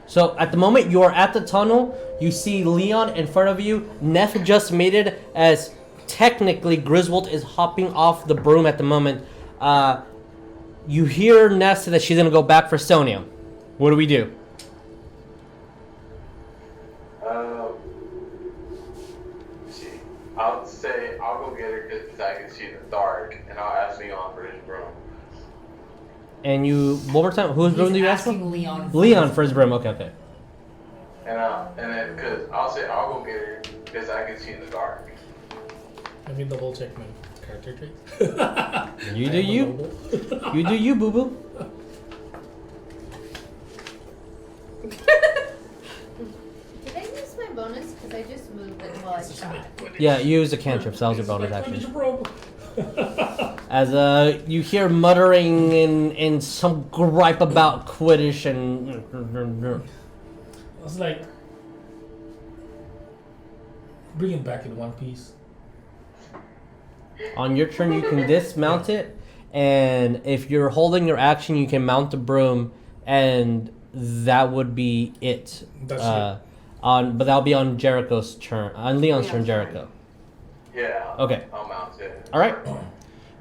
So at the moment you are at the tunnel, you see Leon in front of you. Neff just made it as technically Griswold is hopping off the broom at the moment. You hear Neff say that she's gonna go back for Sonya. What do we do? Let's see. I'll say I'll go get her because I can see in the dark, and I'll ask Leon for his broom. And you one more time. Whose broom do you ask for? asking Leon. Leon for his broom. Okay. And then because I'll say I'll go get her because I can see in the dark. Let me double check my character trait. You I do am a you. noble. You do you, boo boo. Did I use my bonus? Because I just moved it while I shot. Yeah, you used a cantrip. So that was your bonus action. Quidditch robe. As you hear muttering and some gripe about Quidditch and I was like, bring it back in one piece. on your turn you can dismount it, and if you're holding your action you can mount the broom, and that would be it. That's it. But that'll be on Jericho's turn. On Leon's turn, Jericho. Yeah. Okay. I'll mount it. All right.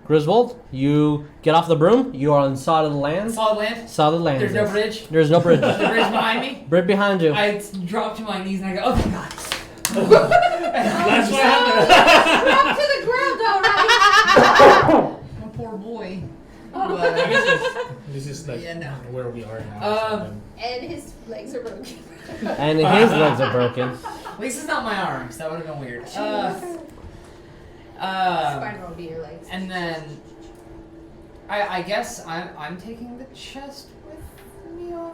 Griswold, you get off the broom. You are on solid land. Solid land. Solid land. There's no bridge. There's no bridge. The bridge behind me. Bridge behind you. I drop to my knees and I go, oh my god. That's what happened. Drop to the ground already. My poor boy. This is like Yeah, no. where we are now. And his legs are broken. And his legs are broken. At least it's not my arms. That would have been weird. Spider will be your legs. And then I guess I'm taking the chest with me off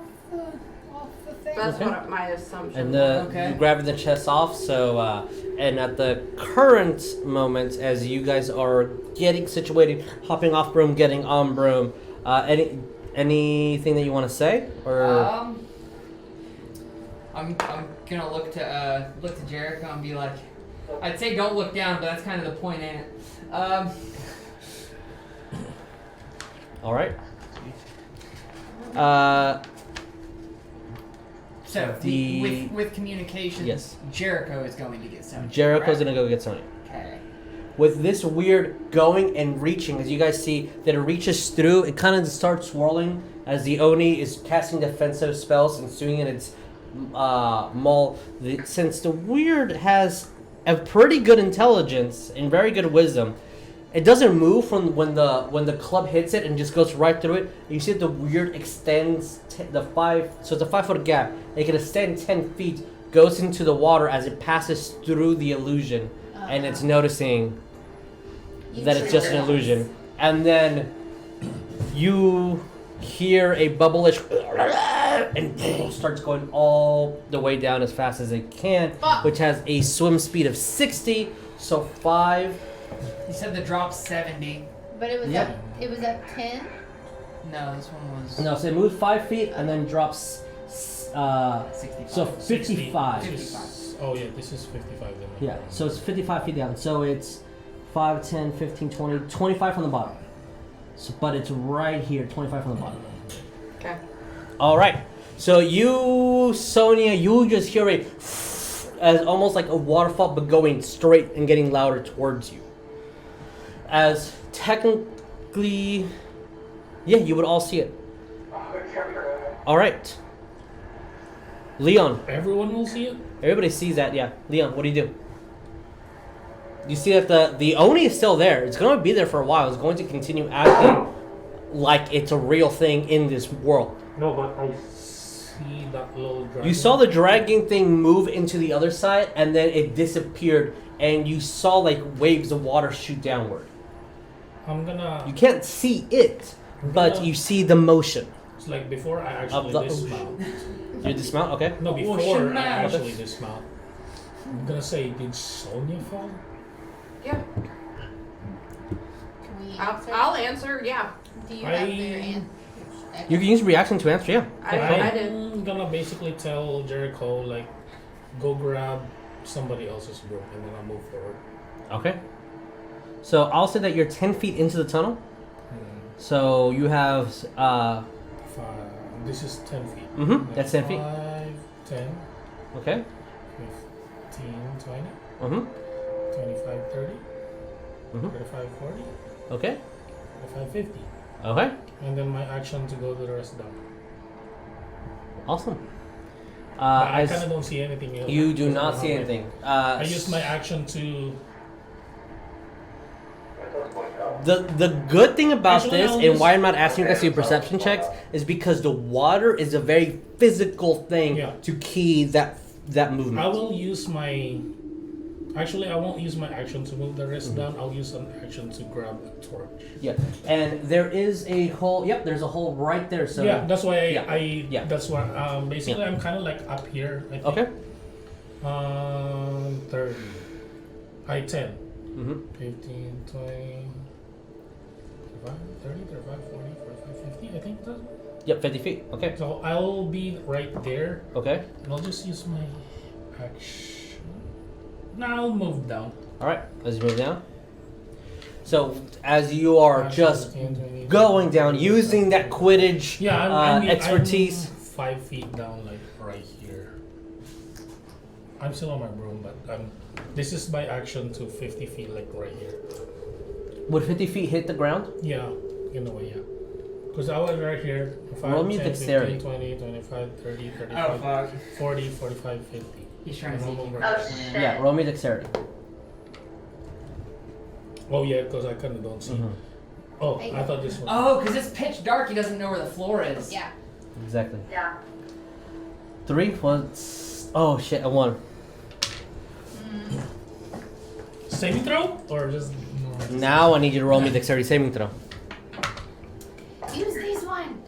the thing. That's Okay. what my assumption. And Okay. you grabbing the chest off. So, and at the current moment, as you guys are getting situated, hopping off broom, getting on broom, anything that you want to say, or I'm gonna look to Jericho and be like, I'd say don't look down, but that's kind of the point, ain't it? all right. So with communications, Yes. Jericho is going to get some. Jericho's gonna go get Sonya. Okay. With this weird going and reaching, as you guys see that it reaches through, it kind of starts swirling as the Oni is casting defensive spells and swinging its maul. Since the weird has a pretty good intelligence and very good wisdom, it doesn't move from when the club hits it and just goes right through it. You see that the weird extends so it's a 5-foot gap. It can extend 10 feet, goes into the water as it passes through the illusion, and it's noticing that it's just an illusion. And then you hear a bubblish and starts going all the way down as fast as it can, which has a swim speed of 60. So 5. You said the drop's 70. But it was Yep. up. It was up 10. No, this one was. No, so it moves 5 feet and then drops 65. So 55. 55. Oh yeah, this is 55 then. Yeah, so it's 55 feet down. So it's 5, 10, 15, 20, 25 from the bottom. So, but it's right here, 25 from the bottom. Okay. All right. So you, Sonya, you just hear a as almost like a waterfall, but going straight and getting louder towards you. As technically, yeah, you would all see it. All right. Leon, Everyone will see it? everybody sees that. Yeah, Leon, what do? You see that the Oni is still there. It's going to be there for a while. It's going to continue acting like it's a real thing in this world. No, but I see that little dragon. You saw the dragging thing move into the other side, and then it disappeared, and you saw like waves of water shoot downward. I'm gonna... You can't see it, but you see the motion. It's like before I actually the dismount. You dismount, okay? No, before Ocean I man. actually dismount. I'm gonna say, did Sonya fall? Yeah. Can we I'll, answer? I'll answer. Yeah. Do you have your answer? You can use reaction to answer, yeah. I did. I'm gonna basically tell Jericho, like, go grab somebody else's group and then I'll move forward. Okay. So I'll say that you're 10 feet into the tunnel. So you have, This is 10 feet. Mm-hmm, that's 10 feet. 5, 10, Okay. 15, 20, Mm-hmm. 25, 30, Mm-hmm. 35, 40, Okay. 35, 50. Okay. And then my action to go to the rest down. Awesome. But I As kind of don't see anything else. you do because not I see have anything. I use my action to... The good thing about Actually, this, I'll and use- why I'm not asking you guys to do perception checks, is because the water is a very physical thing Yeah. to key that movement. I will use my... Actually, I won't use my action to move the rest down. I'll use an action to grab a torch. Yeah, and there is a hole. Yep, there's a hole right there. So Yeah, that's why Yeah. Yeah. That's why. Basically, Yeah. I'm kind of like up here. I think. Okay. 30. 10. Mm-hmm. 15, 20, 35, 30, 35, 40, 45, 50. I think that's. Yep, 50 feet. Okay. So I'll be right there, Okay. and I'll just use my action. Now I'll move down. All right. Let's move down. So as you are Action, just 10, 20, going down, using that Quidditch Yeah, I'm expertise. 5 feet down, like right here. I'm still on my broom, but this is my action to 50 feet, like right here. Would 50 feet hit the ground? Yeah, in a way, yeah. Because I was right here. 5, Roll me 10, dexterity. 15, 20, 25, 30, 35, Oh, fuck. 40, 45, 50. He's trying to see if he can Oh, rush in. shit. Yeah. Roll me dexterity. Oh, yeah, because I kind of don't see. Mhm. Oh, I thought this was. Oh, because it's pitch dark. He doesn't know where the floor is. Yeah. Exactly. Yeah. 3 was. Oh shit! A 1. Saving throw? Or just. No. Now I need you to roll me dexterity saving throw. Use this one.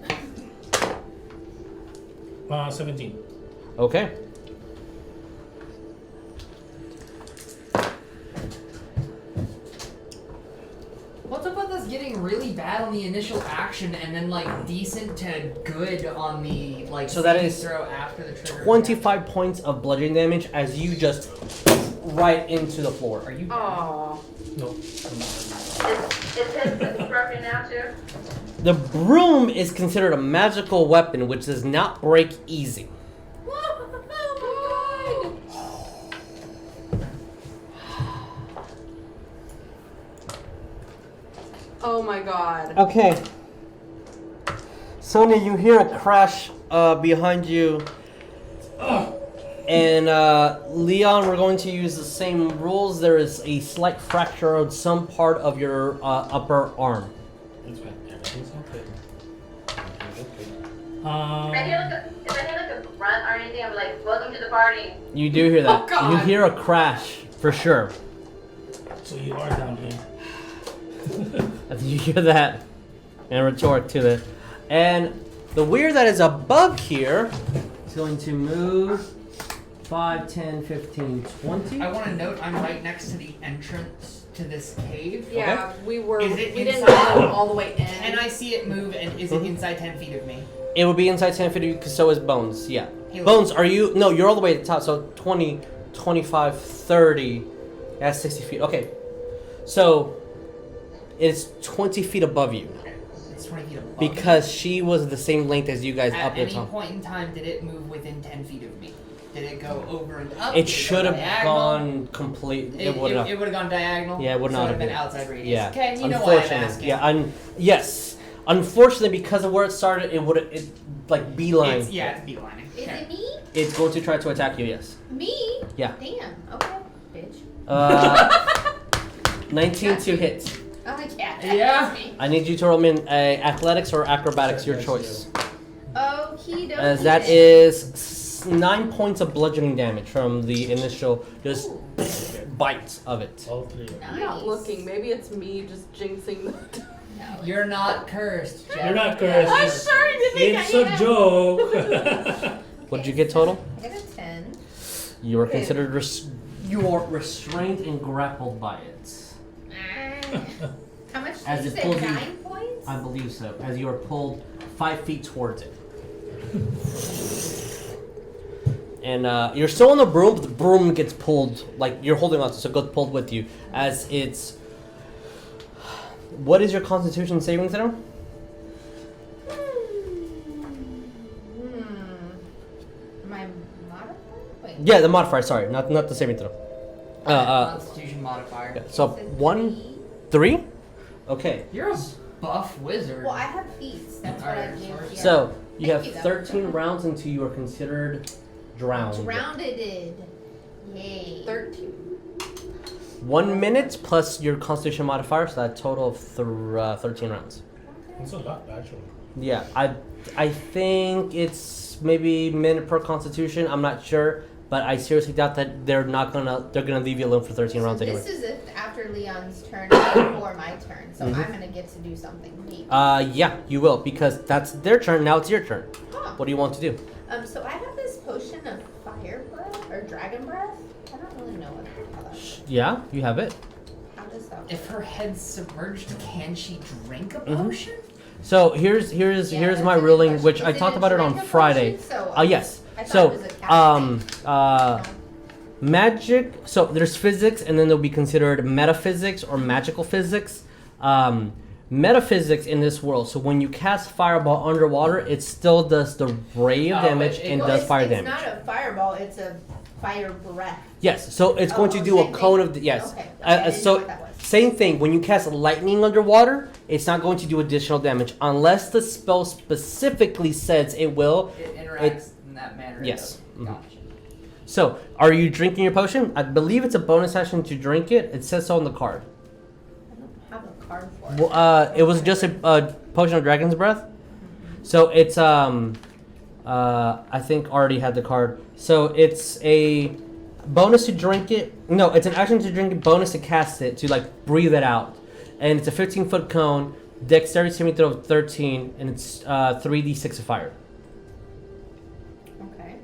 17. Okay. What's up with us getting really bad on the initial action and then like decent to good on the like So that saving is throw after the trigger? 25 points of bludgeoning damage as you just right into the floor. Are you? Oh. No. Is his broken now too? The broom is considered a magical weapon which does not break easy. Oh my god. Okay. Sonya, you hear a crash behind you. And Leon, we're going to use the same rules. There is a slight fracture of some part of your upper arm. It's fine. Everything's okay. If I hear like a grunt or anything, I'm like, welcome to the party. You do hear that. Oh, God. You hear a crash for sure. So you are down here. You hear that and retort to it. And the weird that is above here is going to move 5, 10, 15, 20. I want to note I'm right next to the entrance to this cave. Yeah, we were. Is it we didn't inside? go all the way in. Can I see it move, and is it inside 10 feet of me? It would be inside 10 feet, because so is Bones, yeah. Hey, Bones, are you... No, you're all the way at the top, so 20, 25, 30. That's 60 feet. Okay. So, it's 20 feet above you. It's 20 feet above. Because she was the same length as you guys At up at any the top. point in time, did it move within 10 feet of me? Did it go over and up? It Did should go have diagonal? gone complete. It would have. It would have gone diagonal. Yeah, it would so not it have been been. outside radius. Yeah. Okay, you know why I'm Unfortunately. asking. Yeah. Yes. Unfortunately, because of where it started, it would have like beeline. It's beelining. Is Okay. it me? It's going to try to attack you. Yes. Me? Yeah. Damn. Okay, bitch. 19 to hit. Oh my god. Yeah. Me. I need you to roll me in athletics or acrobatics, your choice. Okie dokie. As that is 9 points of bludgeoning damage from the initial just bite of it. All three. I'm not looking. Maybe it's me just jinxing the. No, You're not cursed, Jeff. You're not cursed. I'm starting to think It's I a am. joke. What did you get total? I got a 10. You are considered you are restrained and grappled by it. How much As did you it say? pulls you- 9 points? I believe so. As you are pulled 5 feet towards it. And you're still on the broom, but the broom gets pulled, like you're holding on to, so it gets pulled with you. As it's... What is your Constitution saving throw? My modifier? Wait. Yeah, the modifier, sorry, not the saving throw. Constitution modifier. Yeah, so It's a 1, 3. 3? Okay. You're a buff wizard. Well, I have feats. That's what I Alright, do. sorry. Yeah. So, you Thank have you, 13 rounds until you are considered drowned. Drowned. Yay. 13. 1 minute plus your Constitution modifier, so that total of 13 rounds. It's a lot, actually. Yeah, I think it's maybe minute per Constitution. I'm not sure, but I seriously doubt that they're gonna leave you alone for 13 rounds anyway. This is if after Leon's turn before my turn, so Mhm. I'm gonna get to do something neat. Yeah, you will, because that's their turn. Now it's your turn. Huh. What do you want to do? So I have this potion of fire breath or dragon breath. I don't really know how that works. Yeah, you have it. How does that work? If her head's submerged, can she drink a Mhm. potion? So here's Yeah, here's that's my a good ruling, question. which Is I it talked a about it on drink Friday. potion? So, Yes. I thought So it was a casting. magic. So there's physics, and then there'll be considered metaphysics or magical physics. Metaphysics in this world. So when you cast fireball underwater, it still does the ray of Oh, damage and Well, does it's, fire it's damage. not a fireball, it's a fire breath. Yes. So it's going to Oh, do a same cone thing. of yes. Okay, I didn't know So what that was. same thing. When you cast lightning underwater, it's not going to do additional damage unless the spell specifically says it will. It interacts in that manner. Yes. Mhm. Gotcha. So, are you drinking your potion? I believe it's a bonus action to drink it. It says so on the card. I don't have a card for it. Well, it was just a potion of dragon's breath. So it's I think already had the card. So it's a bonus to drink it. No, it's an action to drink it. Bonus to cast it, to like breathe it out. And it's a 15-foot cone. Dexterity saving throw of 13, and it's 3d6 of fire. Okay.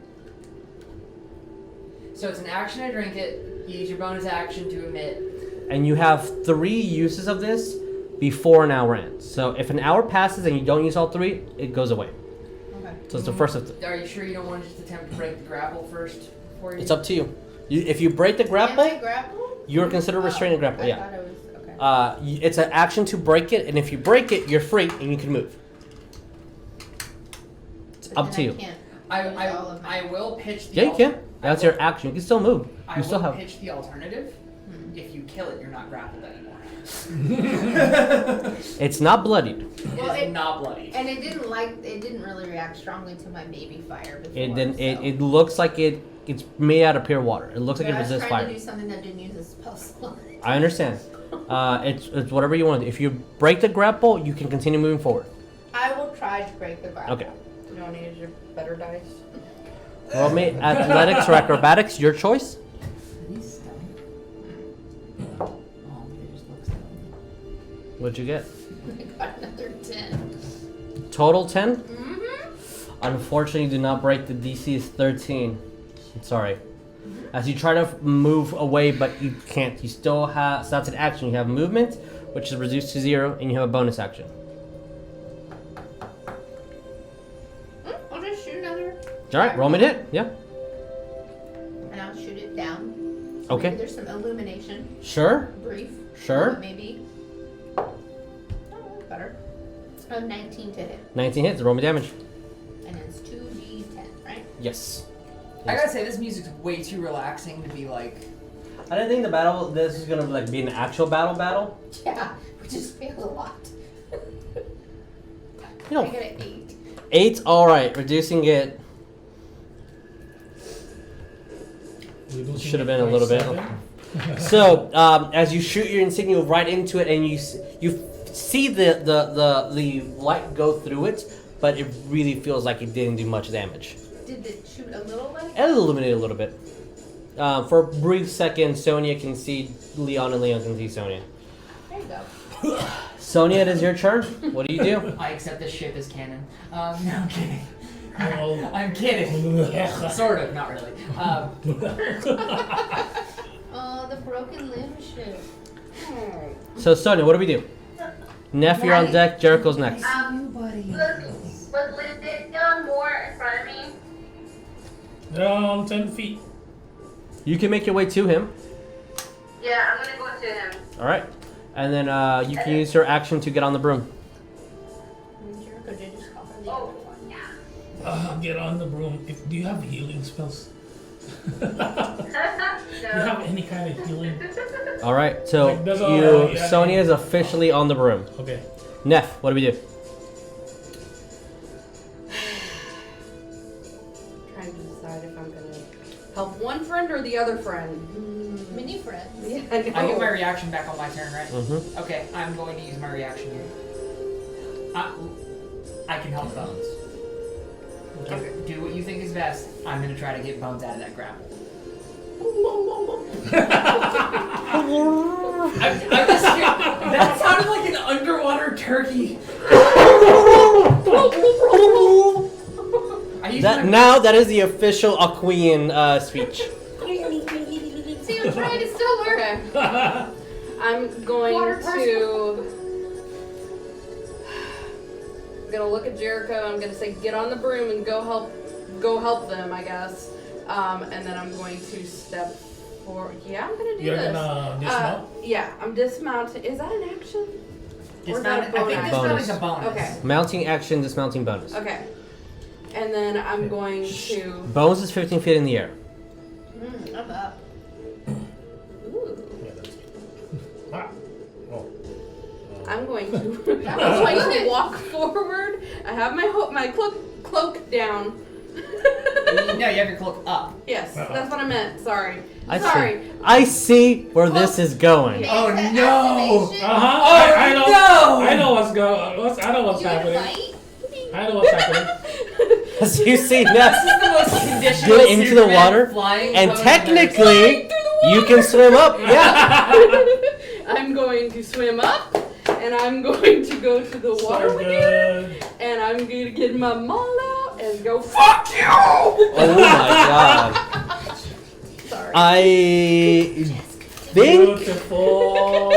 So it's an action to drink it. You use your bonus action to emit. And you have 3 uses of this before an hour ends. So if an hour passes and you don't use all 3, it goes away. Okay. So it's the first of. Are you sure you don't want to just attempt to break the grapple first? Before you... It's up to you. If you break the Am I grapple, grapple? you're considered restrained and grapple. I Yeah. thought it was, okay. It's an action to break it, and if you break it, you're free and you can move. It's But up then to you. can't I, use all of my- I will pitch the Yeah, you can. That's your action. You can still move. I You still will have. pitch the alternative. If you kill it, you're not grappled anymore. It's not bloodied. Well, It is it- not bloody. And it didn't really react strongly to my baby fire before. It then so. it looks like it's made out of pure water. It looks like But it I was resists trying fire. to do something that didn't use a spell slot. I understand. It's whatever you want to do. If you break the grapple, you can continue moving forward. I will try to break the grapple. Okay. You want to use your better dice? Roll me athletics or acrobatics, your choice. These dumb. Oh, it just looks dumb. What'd you get? I got another 10. Total 10? Mm-hmm. Unfortunately, you do not break. The DC is 13. I'm sorry. As you try to move away, but you can't. You still have. So that's an action. You have movement, which is reduced to 0, and you have a bonus action. I'll just shoot another. All right, roll me to hit. Yeah. And I'll shoot it down. Okay. Maybe there's some illumination. Sure. Brief. Sure. Maybe. Oh, better. 19 to hit. 19 hits. Roll me damage. And it's 2d10, right? Yes. I gotta say, this music's way too relaxing to be like. I didn't think the battle. This is gonna like be an actual battle. Yeah, we just failed a lot. You know, I get an 8. 8. All right, reducing it. Should have been a little bit. So as you shoot your insignia right into it, and you see the light go through it, but it really feels like it didn't do much damage. Did it shoot a little light? It illuminated a little bit. For a brief second, Sonya can see Leon, and Leon can see Sonya. There you go. Sonya, it is your turn. What do you do? I accept this ship as canon. No, I'm kidding. Well, I'm kidding. Sort of, not really. Oh, the broken limb ship. So Sonya, what do we do? Neff, you're on deck. Jericho's next. Was Leon more in front of me? 10 feet. You can make your way to him. Yeah, I'm gonna go to him. All right, and then you can use your action to get on the broom. Jericho did just call for the Oh, other one. yeah. Get on the broom. Do you have healing spells? Do you No. have any kind of healing? All right, so Like, that's all right, yeah. Sonya is officially on the broom. Okay. Neff, what do we do? Trying to decide if I'm gonna help one friend or the other friend. Mini friends. Yeah, I get my know. reaction back on my turn, right? Mm-hmm. Okay, I'm going to use my reaction here. I can help Bones. Do what you think is best. I'm gonna try to get Bones out of that grapple. I'm just that sounded like an underwater turkey. That is the official Aquian speech. See, I'm trying to still learn. Okay. I'm going Water to. I'm gonna look at Jericho. I'm gonna say, "Get on the broom and go help them." I guess. And then I'm going to step forward. Yeah, I'm gonna do You're this. gonna dismount? Yeah, I'm dismounting. Is that an action? Or is that a I think bonus? dismounting's a bonus. Okay. Mounting action, dismounting bonus. Okay. And then I'm going to. Bones is 15 feet in the air. I'm up. Ooh. Yeah, that's it. Ah. Oh. I'm going to. I'm going to walk forward. I have my cloak down. No, you have your cloak up. Yes, that's what I meant. Sorry. I Sorry. I see where this is going. Oh, Beta no. activation. I know. no! I know what's going. I know what's You happening. invite? I know what's happening. As you see This Neff is the most conditional get into the Superman water, flying and pose technically you can swim up. Yeah. I'm going to swim up, and I'm going to go to the water So with you, good. and I'm going to get my maul out and go, fuck you! Oh my god. Sorry. I think. Beautiful.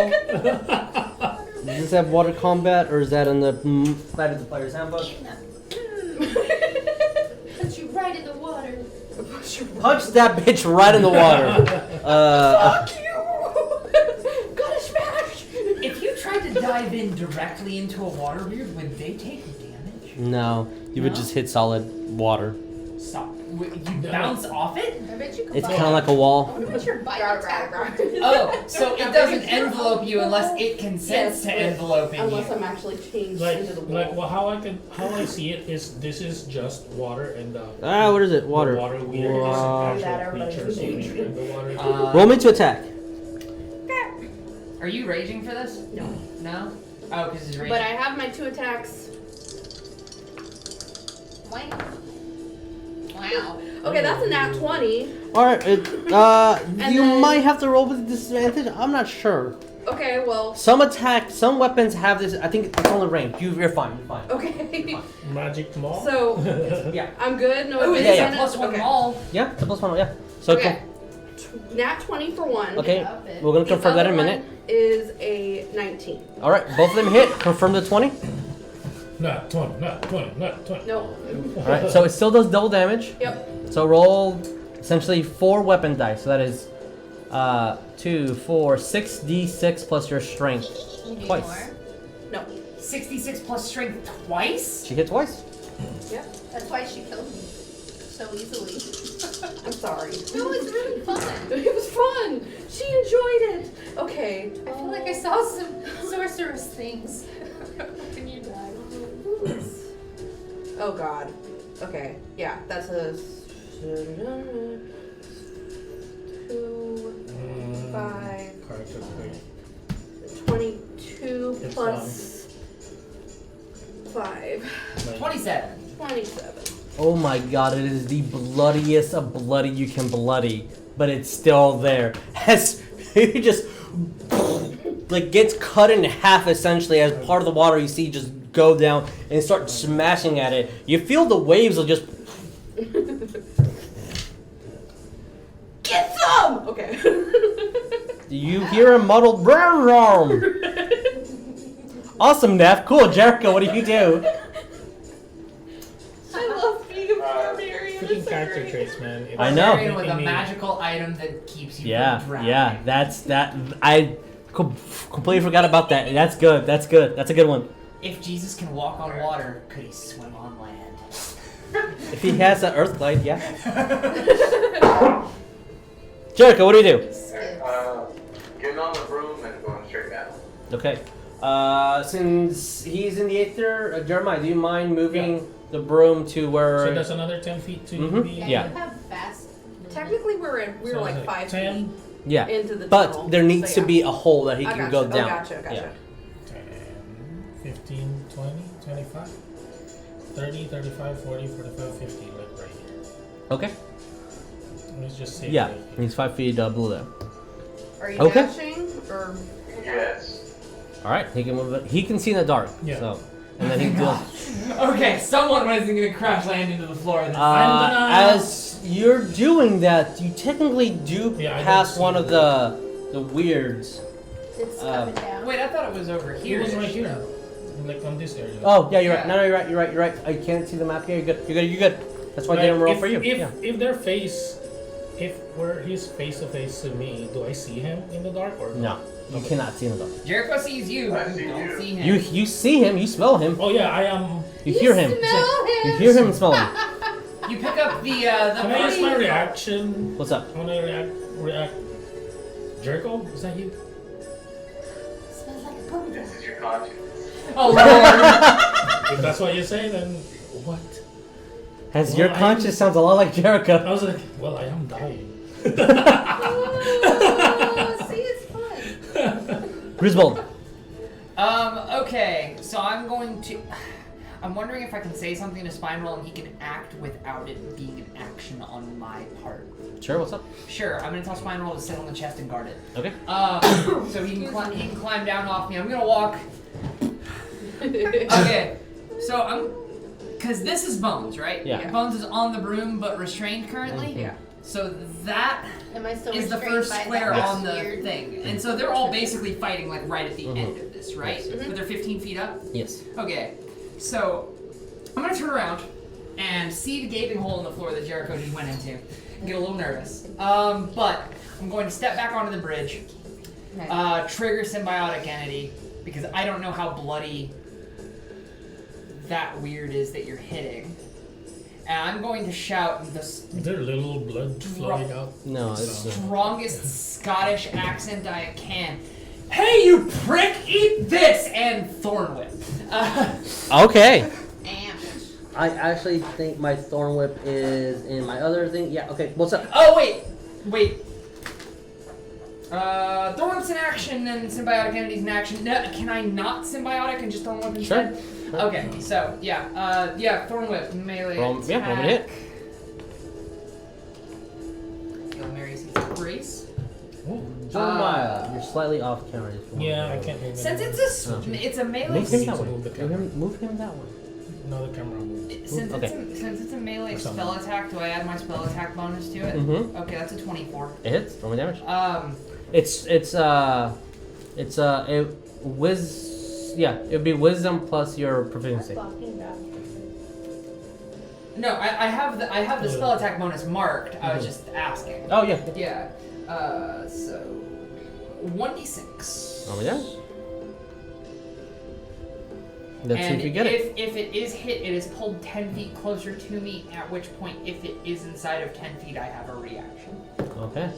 Does this have water combat, or is that in the Fight of the Player's Handbook? Put you right in the water. Punch that bitch right in the water. Fuck you! Gotta smash! If you tried to dive in directly into a water weird, would they take damage? No, you would No? just hit solid water. Stop. You bounce off it? I bet you can It's bite. kind of like a wall. I wonder what your bite attack would Oh, so it doesn't envelope you unless it consents to Yes, enveloping Unless you. I'm actually changed Like, into the wall. well, how I see it is this is just water and What is it? Water. The water weird Wow. is an actual creature, so when you drink the water. Roll me to attack. Are you raging for this? No. No? Oh, because it's raging. But I have my 2 attacks. Wow. Wow. Okay, that's a nat 20. Alright, you then- might have to roll with disadvantage. I'm not sure. Okay, well, Some weapons have this. I think it's only range. You're fine. You're fine. okay. Magic maul. So, yeah. I'm good? No Oh, it is yeah, a advantage? +1 Okay. all. Yeah, it's a +1. Yeah. So Okay. Nat 20 for one. Okay, Up it. we're gonna The confirm that in a other minute. one is a 19. All right, both of them hit. Confirm the 20. Not 20, not 20, not 20. Nope. All right, so it still does double damage. Yep. So roll essentially 4 weapon dice. So that is 2, 4, 6d6 plus your strength. You need Twice. more? No. 66 plus strength twice? She hit twice. Yep. That's why she killed me so easily. I'm sorry. No, it's really fun. It was fun. She enjoyed it. Okay. I feel like I saw some sorceress things when you died. Oh God. Okay. Yeah, that's a 2, 5, Character trait. 22 It's plus 5, 27. 27. Oh my god, it is the bloodiest of bloody you can bloody, but it's still there. As he just like gets cut in half essentially as part of the water you see just go down and start smashing at it. You feel the waves will just Get some! Okay. you hear a muddled brown. Awesome, Neff. Cool, Jericho, what do you do? I love being a barbarian. Freaking It's so character great. traits, man. It's I know. Barbarian with a making me- magical item that keeps you Yeah, from drowning. yeah, I completely forgot about that. That's good. That's good. That's a good one. If Jesus can walk on water, could he swim on land? If he has an earth glide, yeah. Jericho, what do you do? Getting on the broom and going straight down. Okay. Since he's in the aether, Jeremiah, do you mind moving the broom to where? So that's another 10 feet to Mhm. be. Yeah. You have fast. Technically, we're So like is it 5 10? feet Yeah. into the But tunnel. there needs So, to be a hole that he I can gotcha. go down. Oh, gotcha. Yeah. 10, 15, 20, 25, 30, 35, 40, 45, 50, like right here. Okay. Let's just say Yeah. right here. He's 5 feet below there. Are you Okay. dashing or? Yes. All right. He can move it. He can see in the dark. Yeah. So, and then he deals. Okay, someone wasn't gonna crash land into the floor this time. As you're doing that, you technically do Yeah, I pass don't one see of the weirds. It's coming down. Wait, I thought it was over It here. was right here. Like on this area. Oh yeah, you're right. Yeah. No, you're right. You're right. You're right. I can't see the map here. You're good. You're good. You're good. That's why I Like, didn't roll if, for you. If, Yeah. if their face, if we're his face to face to me, do I see him in the dark or No, you Okay. cannot see in the dark. Jericho sees you. I see don't you. see him. You see him. You smell him. Oh yeah, I am. You hear him. Smell him. You hear him and smell him. You pick up the Can I use my party. reaction? What's up? When I react. Jericho, is that you? Smells like a poop. This is your conscience. Oh lord. If that's what you say, then what? As your Well, conscience sounds a lot like I Jericho. was like, well, I am dying. Oh, see, it's fun. Griswold. Okay, so I'm going to. I'm wondering if I can say something to Spineroll and he can act without it being an action on my part. Sure. What's up? Sure, I'm gonna tell Spineroll to sit on the chest and guard it. Okay. So he can climb down off me. I'm gonna walk. Okay, so I'm. Because this is Bones, right? Yeah. Bones is on the broom but restrained currently. Mhm. Yeah. So that Am I still is the restrained first by square that on the weird- thing. And so they're all basically fighting like right at the Mhm. end of this, right? Yes. But they're 15 feet up? Yes. Okay. So I'm gonna turn around and see the gaping hole in the floor that Jericho just went into. And get a little nervous. But I'm going to step back onto the bridge, trigger symbiotic entity, because I don't know how bloody that weird is that you're hitting. And I'm going to shout the Is there little blood flowing out? No, it's. strongest Scottish accent I can. Hey, you prick! Eat this! And Thorn Whip. Okay. Damn. I actually think my thorn whip is in my other thing. Yeah. Okay. What's up? Oh, wait. Thorn Whip's in action and Symbiotic Entity's in action. No, can I not Symbiotic and just Thorn Whip instead? Sure. Okay, so, yeah, Thorn Whip, melee Roll- attack. yeah, roll me to hit. Hail Mary, sees grace. Oh. Jeremiah, you're slightly off camera. Just one Yeah, I more. can't move Since anymore. it's a melee... Move him that to way. move the Move him that way. No, the camera moved. Since, Okay. since it's a melee Or something. spell attack, do I add my spell attack bonus to it? Mm-hmm. Okay, that's a 24. It hits. Roll me damage. It it'd be wisdom plus your proficiency. no, I have the spell attack bonus marked. I was just asking. Oh yeah. Yeah. So 1d6. Roll me damage. Let's see And if you get it. if it is hit, it is pulled 10 feet closer to me, at which point, if it is inside of 10 feet, I have a reaction. Okay.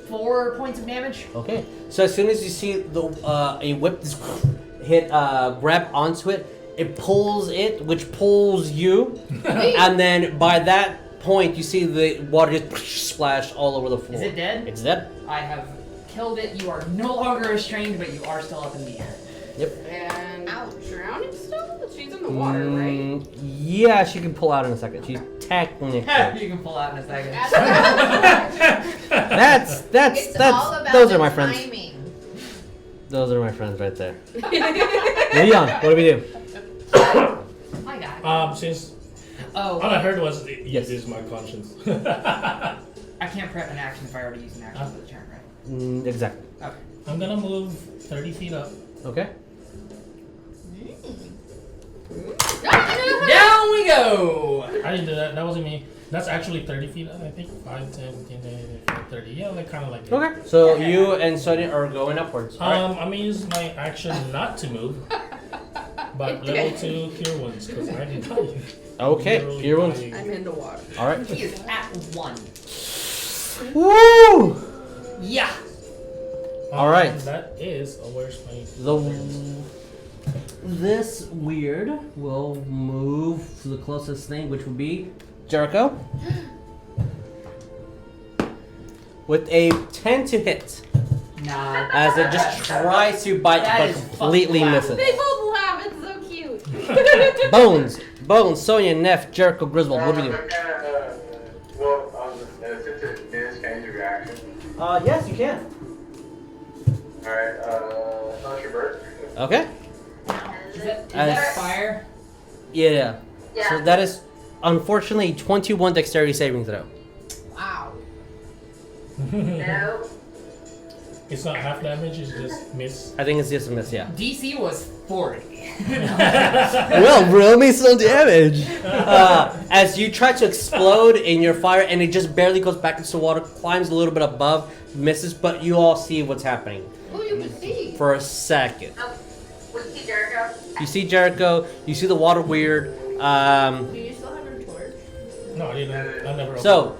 4 points of damage. Okay. So as soon as you see the a whip just hit grab onto it, it pulls it, which pulls you, and then by that point you see the water just splash all over the floor. Is it dead? It's dead. I have killed it. You are no longer restrained, but you are still up in the air. Yep. And Ouch. drowning still? She's in the water, right? Yeah, she can pull out in a second. She's technically. You can pull out in a second. that's It's all about those the are my friends. timing. Those are my friends right there. Leon, what do we do? Hi, guy. Since Oh, all I heard was Yes. use my conscience. I can't prep an action if I already use an action for the turn, right? Exactly. Okay. I'm gonna move 30 feet up. Okay. Down we go! I didn't do that. That wasn't me. That's actually 30 feet up, I think. 5, 10, 15, 20, 30. Yeah, like kind of like that. Okay. So you and Sonya are going upwards. All right. I'm gonna use my action not to move, but level 2 cure wounds because I didn't tell you. Okay. Literally Cure wounds. dying. I'm into water. All right. He is at 1. Woo! Yeah! All right. That is. Oh, where's my? This weird will move to the closest thing, which would be Jericho, with a 10 to hit, Nah. as it just tries to bite That but is completely fucking misses. They both laugh. It's so cute. Bones, Sonya, Neff, Jericho, Griswold. What do we do? Since it is, can I use a reaction? Yes, you can. Alright, Hunter Bird. Okay. Is that As- fire? Yeah. Yeah. So that is unfortunately 21 dexterity saving throw. Wow. No. It's not half damage. It's just miss. I think it's just a miss. Yeah. DC was 40. Well, roll me some damage. As you try to explode in your fire, and it just barely goes back into the water, climbs a little bit above, misses, but you all see what's happening Who you can see? for a second. Oh, we see Jericho. You see Jericho. You see the water weird. Do you still have your torch? No, I didn't. I never. So,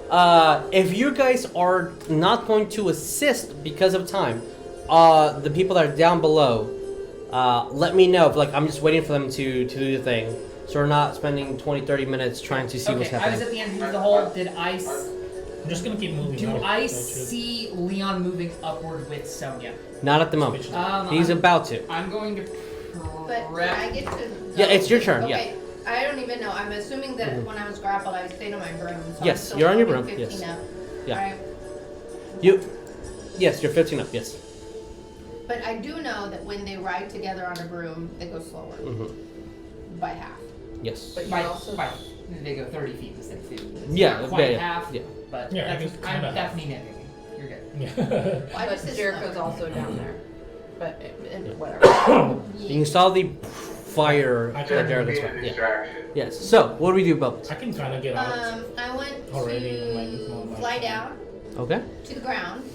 if you guys are not going to assist because of time, the people that are down below, let me know. Like, I'm just waiting for them to do the thing. So we're not spending 20-30 minutes trying to see what's Okay, I was happening. at the end of the hole. Did I... I'm just gonna keep moving. Do now, I don't you? see Leon moving upward with Sonya? Not at the moment. He's about to. I'm going to But prep. I get to. Yeah, it's your turn, yeah. Okay. I don't even know. I'm assuming that when I was grappled, I stayed on my broom. So I'm Yes, still you're on your floating broom, 15 yes. up. Yeah. Alright. Yes, you're 15 up. Yes. But I do know that when they ride together on a broom, they go slower by half. Yes. But you By, also. by, they go 30 feet instead of 50. It's Yeah, not quite yeah, half, yeah. but Yeah, I that's, think I'm kinda half. definitely nitpicking. You're good. Yeah. Why does But this Jericho's slower? also down there. But whatever. You saw the fire I that can Jericho's Be a fire. Yeah. distraction. Yes. So, what do we do, Bones? I can kind of get out. I went Already, to like, fly down Okay. to the ground.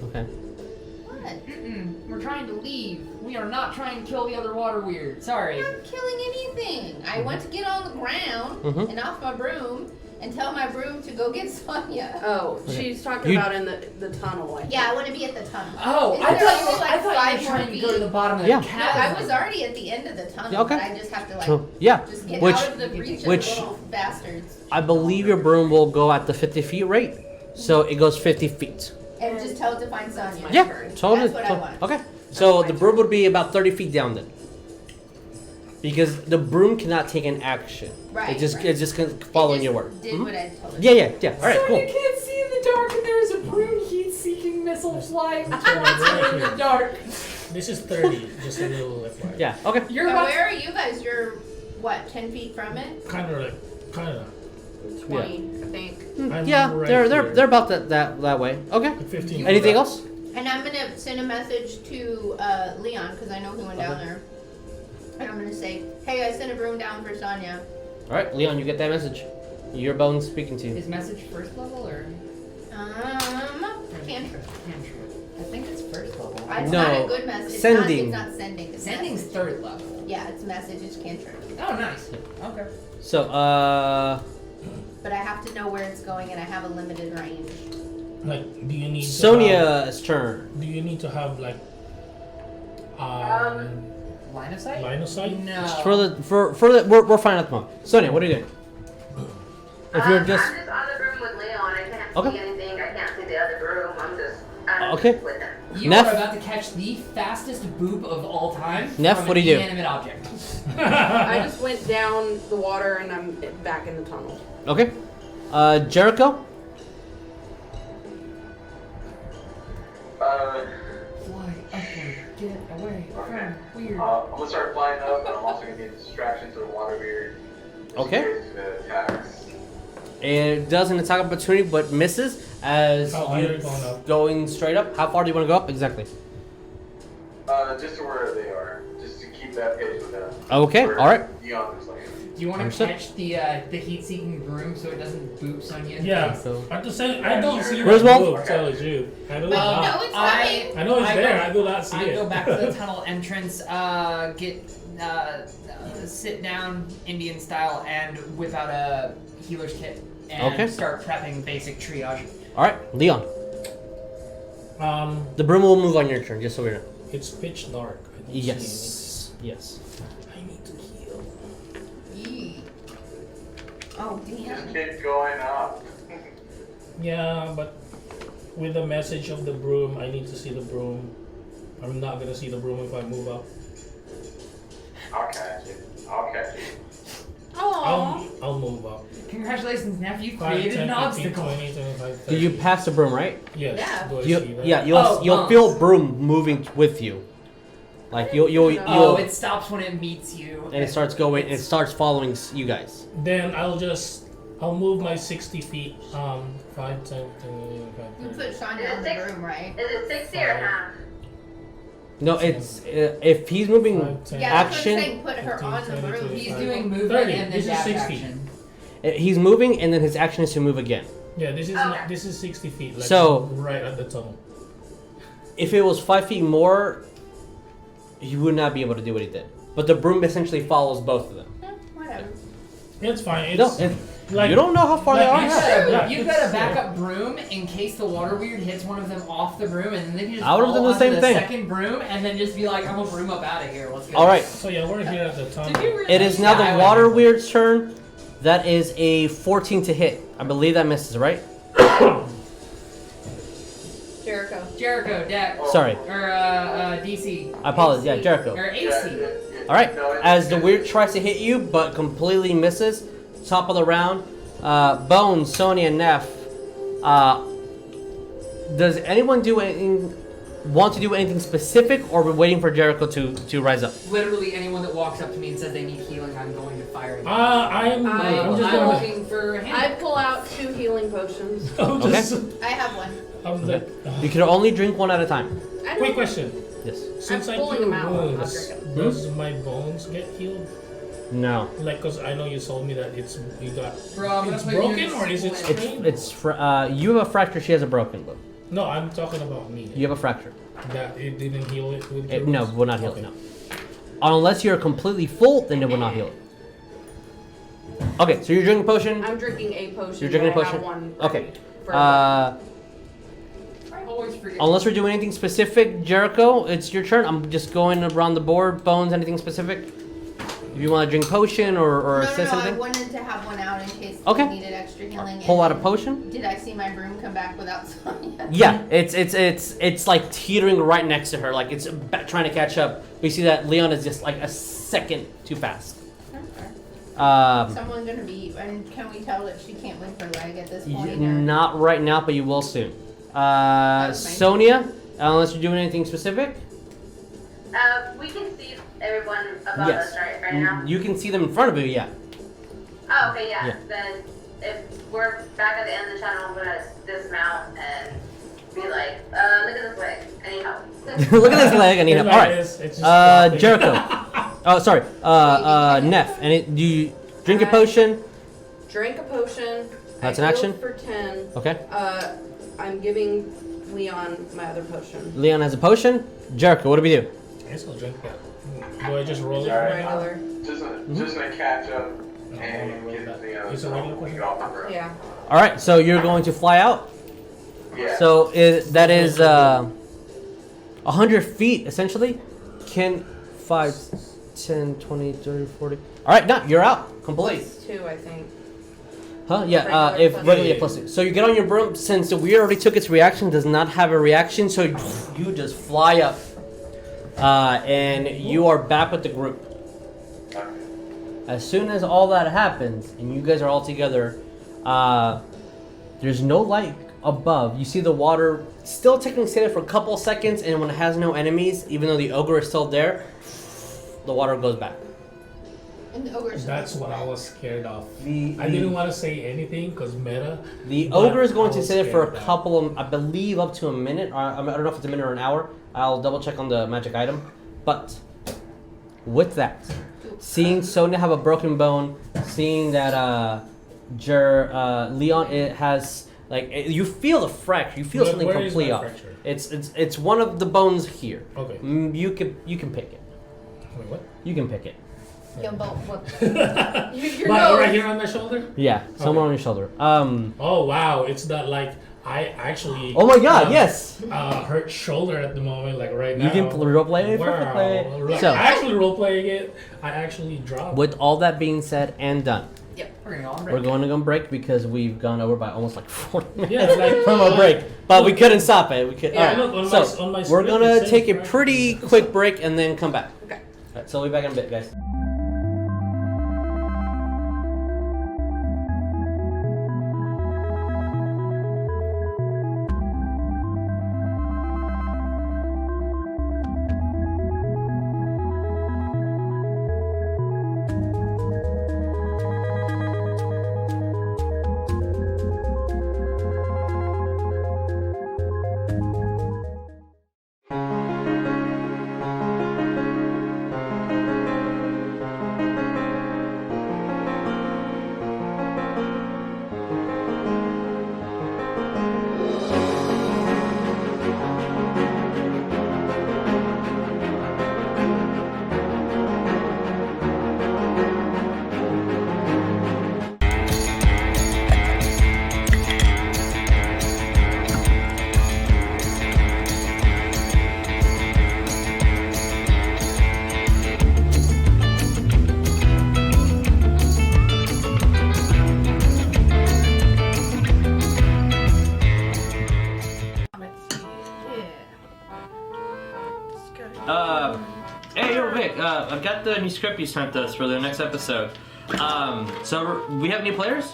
Okay. What? We're trying to leave. We are not trying to kill the other water weird. Sorry. I'm not killing anything. I went to get on the ground Mhm. and off my broom and tell my broom to go get Sonya. Oh, Okay. she's talking You- about in the tunnel. I think. Yeah, I want to be at the tunnel. Oh, Is I there thought, only, you, like, I thought you 5 were trying more to go to the feet? bottom of Yeah. the No, chasm. I was already at the end of the tunnel. Yeah, okay. But I just have to like So, yeah. just get Which out of the reach of which- the little bastards I believe your broom will go at the 50 feet rate. So it goes 50 feet. and just tell it to find Sonya. Yeah, turn. totally. That's what I want. Okay. So the broom would be about 30 feet down then. Because the broom cannot take an action. Right, It's just right. it's just following It your just word. Did Mhm. what I told it. Yeah. All right, So cool. you can't see in the dark, and there's a broom heat-seeking missile flying right towards you in here. the dark. This is 30, just a little FYI. Yeah. Okay. You're But about where are you guys? You're what? 10 feet from it? Kind of. 20, I think. I'm Yeah. right they're here. they're about that way. Okay. 15. Anything else? And I'm gonna send a message to Leon because I know he went down there. And I'm gonna say, hey, I sent a broom down for Sonya. All right, Leon, you get that message. Your Bones speaking to you. Is message first level or Cantrip. cantrip? I think it's first level. It's No, not a good message. sending. It's not sending. It's Sending's message. third level. Yeah, it's message. It's cantrip. Oh, nice. Okay. So, But I have to know where it's going, and I have a limited range. Like, do you need Sonya's turn. do you need to have like Line of sight? line of sight? No. For the we're fine at the moment. Sonya, what are you doing? If you're just I'm just on the room with Leon. I can't Okay. see anything. I can't see the other room. I'm Okay. just with him. You Neff. are about to catch the fastest boop of all time. Neff, from what do an you do? inanimate object. I just went down the water and I'm back in the tunnel. okay. Jericho. Fly upward, get away Okay. from weird. I'm gonna start flying up, and I'm also gonna be a distraction to the water weird. Okay. The attacks. It does an attack opportunity, but misses as How high are you're you going up? going straight up. How far do you want to go up exactly? Just to where they are, just to keep that pace with them. Okay, Where all right. Leon is like. Do you want to Understood. catch the heat-seeking broom so it doesn't boop Sonya? Yeah. So- At the same, I don't see Griswold? that tell you. I do But not. you know it's coming. I know it's I there. go- I do not see I it. go back to the tunnel entrance, sit down Indian style, and whip out a healer's kit and Okay. start prepping basic triage. All right, Leon. The broom will move on your turn, just so we know. It's pitch dark. I don't see Yes. Yes. anything. I need to heal. Yee. Oh, Just damn. keep going up. Yeah, but with the message of the broom, I need to see the broom. I'm not gonna see the broom if I move up. I'll catch it. I'll catch it. Oh. I'll move up. Congratulations, nephew! You 5, created 10, an 15, obstacle. 20, 25, 30. Do you pass the broom, right? Yes. Yeah. Do I see that? Yeah, Oh, you'll feel broom moving with you. Like you'll Oh, it stops when it meets you. and it starts going. It starts following you guys. Then I'll move my 60 feet. 5, 10, 20, 25, You 30. put Sonya on the broom, right? Is it 60 or half? No, it's if he's moving 5, 10, Yeah, that's what I'm action. saying. Put her 15, on the 20, broom. 25. He's doing movement 30. and then This is dash 60. action. He's moving, and then his action is to move again. Yeah, this is Okay. this is 60 feet. Like So- right at the tunnel. If it was 5 feet more, he would not be able to do what he did. But the broom essentially follows both of them. Whatever. It's fine. No, It's it, you don't know how far they like- are. Yeah, You've got a backup broom in case the water weird hits one of them off the broom, and then they can just I would've fall done the onto same the thing. second broom, and then just be like, "I'm gonna broom up out of here. Let's go." All right. So yeah, we're here at the tunnel. Did you realize? It is now Yeah, I the went water there. weird's turn. That is a 14 to hit. I believe that misses, right? Jericho. Jericho, deck, Sorry. or DC, I apologize. Yeah, Jericho. or AC. All right. As the weird tries to hit you, but completely misses. Top of the round. Bones, Sonya, and Neff. Does anyone want to do anything specific, or we're waiting for Jericho to rise up? Literally anyone that walks up to me and says they need healing, I'm going to fire them. I'm just I'm gonna. looking for a hand. I pull out 2 healing potions. I'm just. I have one. I'm like, You can only drink one at a time. I quick don't- question. Yes. Since I pulling heal them out. I'm not wounds, drinking. does my bones get healed? No. Like, cause I know you told me that you got. Bro, I'm gonna It's put you broken in or is it split. strained? You have a fracture. She has a broken limb. No, I'm talking about me. You have a fracture. That it didn't heal it with. It, your no, wounds? will not heal Okay. it. No. Unless you're completely full, then it will not heal it. Okay, so you're drinking a potion. I'm drinking a potion. You're drinking a but I have potion? one Okay. ready for- I always forget. Unless we're doing anything specific, Jericho, it's your turn. I'm just going around the board. Bones, anything specific? If you want to drink potion or No, assist I anything, wanted to have one out in case Okay. we needed extra healing. pull out a and potion. Did I see my broom come back without Sonya? Yeah, it's like teetering right next to her, like it's trying to catch up. We see that Leon is just like a second too fast. Someone gonna be, and can we tell that she can't win her leg at this point? Or? Not right now, but you will soon. was my- Sonya, unless you're doing anything specific. We can see everyone above us, right now? You can see them in front of you, yeah. Oh, okay, yeah. Yeah. Then if we're back at the end of the channel, I'm gonna dismount and be like, look at this leg. I need help. Look at this leg, I need help. Like Alright. this, it's just Jericho. Oh, sorry. Neff. Do you drink a potion? Drink a potion. That's I an healed action? for 10. Okay. I'm giving Leon my other potion. Leon has a potion. Jericho, what do we do? I still drink that. Do I just roll it Just right now? regular. Just gonna catch up and get Is it regular we question? go off the road. Yeah. Alright, so you're going to fly out. Yeah. So that is 100 feet essentially. 5, 10, 20, 30, 40. Alright, no, you're out. Complete. Plus 2, I think. Huh? Yeah, Regular if plus regular two. plus 2. So you get on your broom, since the weird already took its reaction, does not have a reaction, so you just fly up. And you are back with the group. As soon as all that happens, and you guys are all together, there's no light above. You see the water still technically stay there for a couple seconds, and when it has no enemies, even though the ogre is still there, the water goes back. And the ogre's That's what I was scared of. I The didn't want to say anything because meta. The but ogre is going I to was sit there for scared a of couple of, I believe, up to a minute. Or I don't know if it's a minute or an hour. I'll double check on the magic item. But with that, seeing Sonya have a broken bone, seeing that Leon it has you feel the fracture. You feel Where- something where is completely my off. fracture? It's one of the bones here. Okay. You can pick it. Wait, what? You can pick it. Yo, but what? Your But nose. right here on the shoulder? Yeah, somewhere on your shoulder. Oh wow, it's that I actually. Oh my God! Yes. Hurt shoulder at the moment, like right now. You can roleplay it Wow. perfectly. Like, So- I actually role playing it. I actually dropped. With all that being said and done, We're gonna go on break. we're going to go on break because we've gone over by almost like 40 minutes Yeah, like from a break. But we couldn't stop it. We could. Yeah, all right. look, on So my we're script gonna it says take a fracture. pretty quick break and then come back. Okay. All right, so we'll be back in a bit, guys. Hey, yo, Vic. I've got the new script you sent us for the next episode. So we have new players.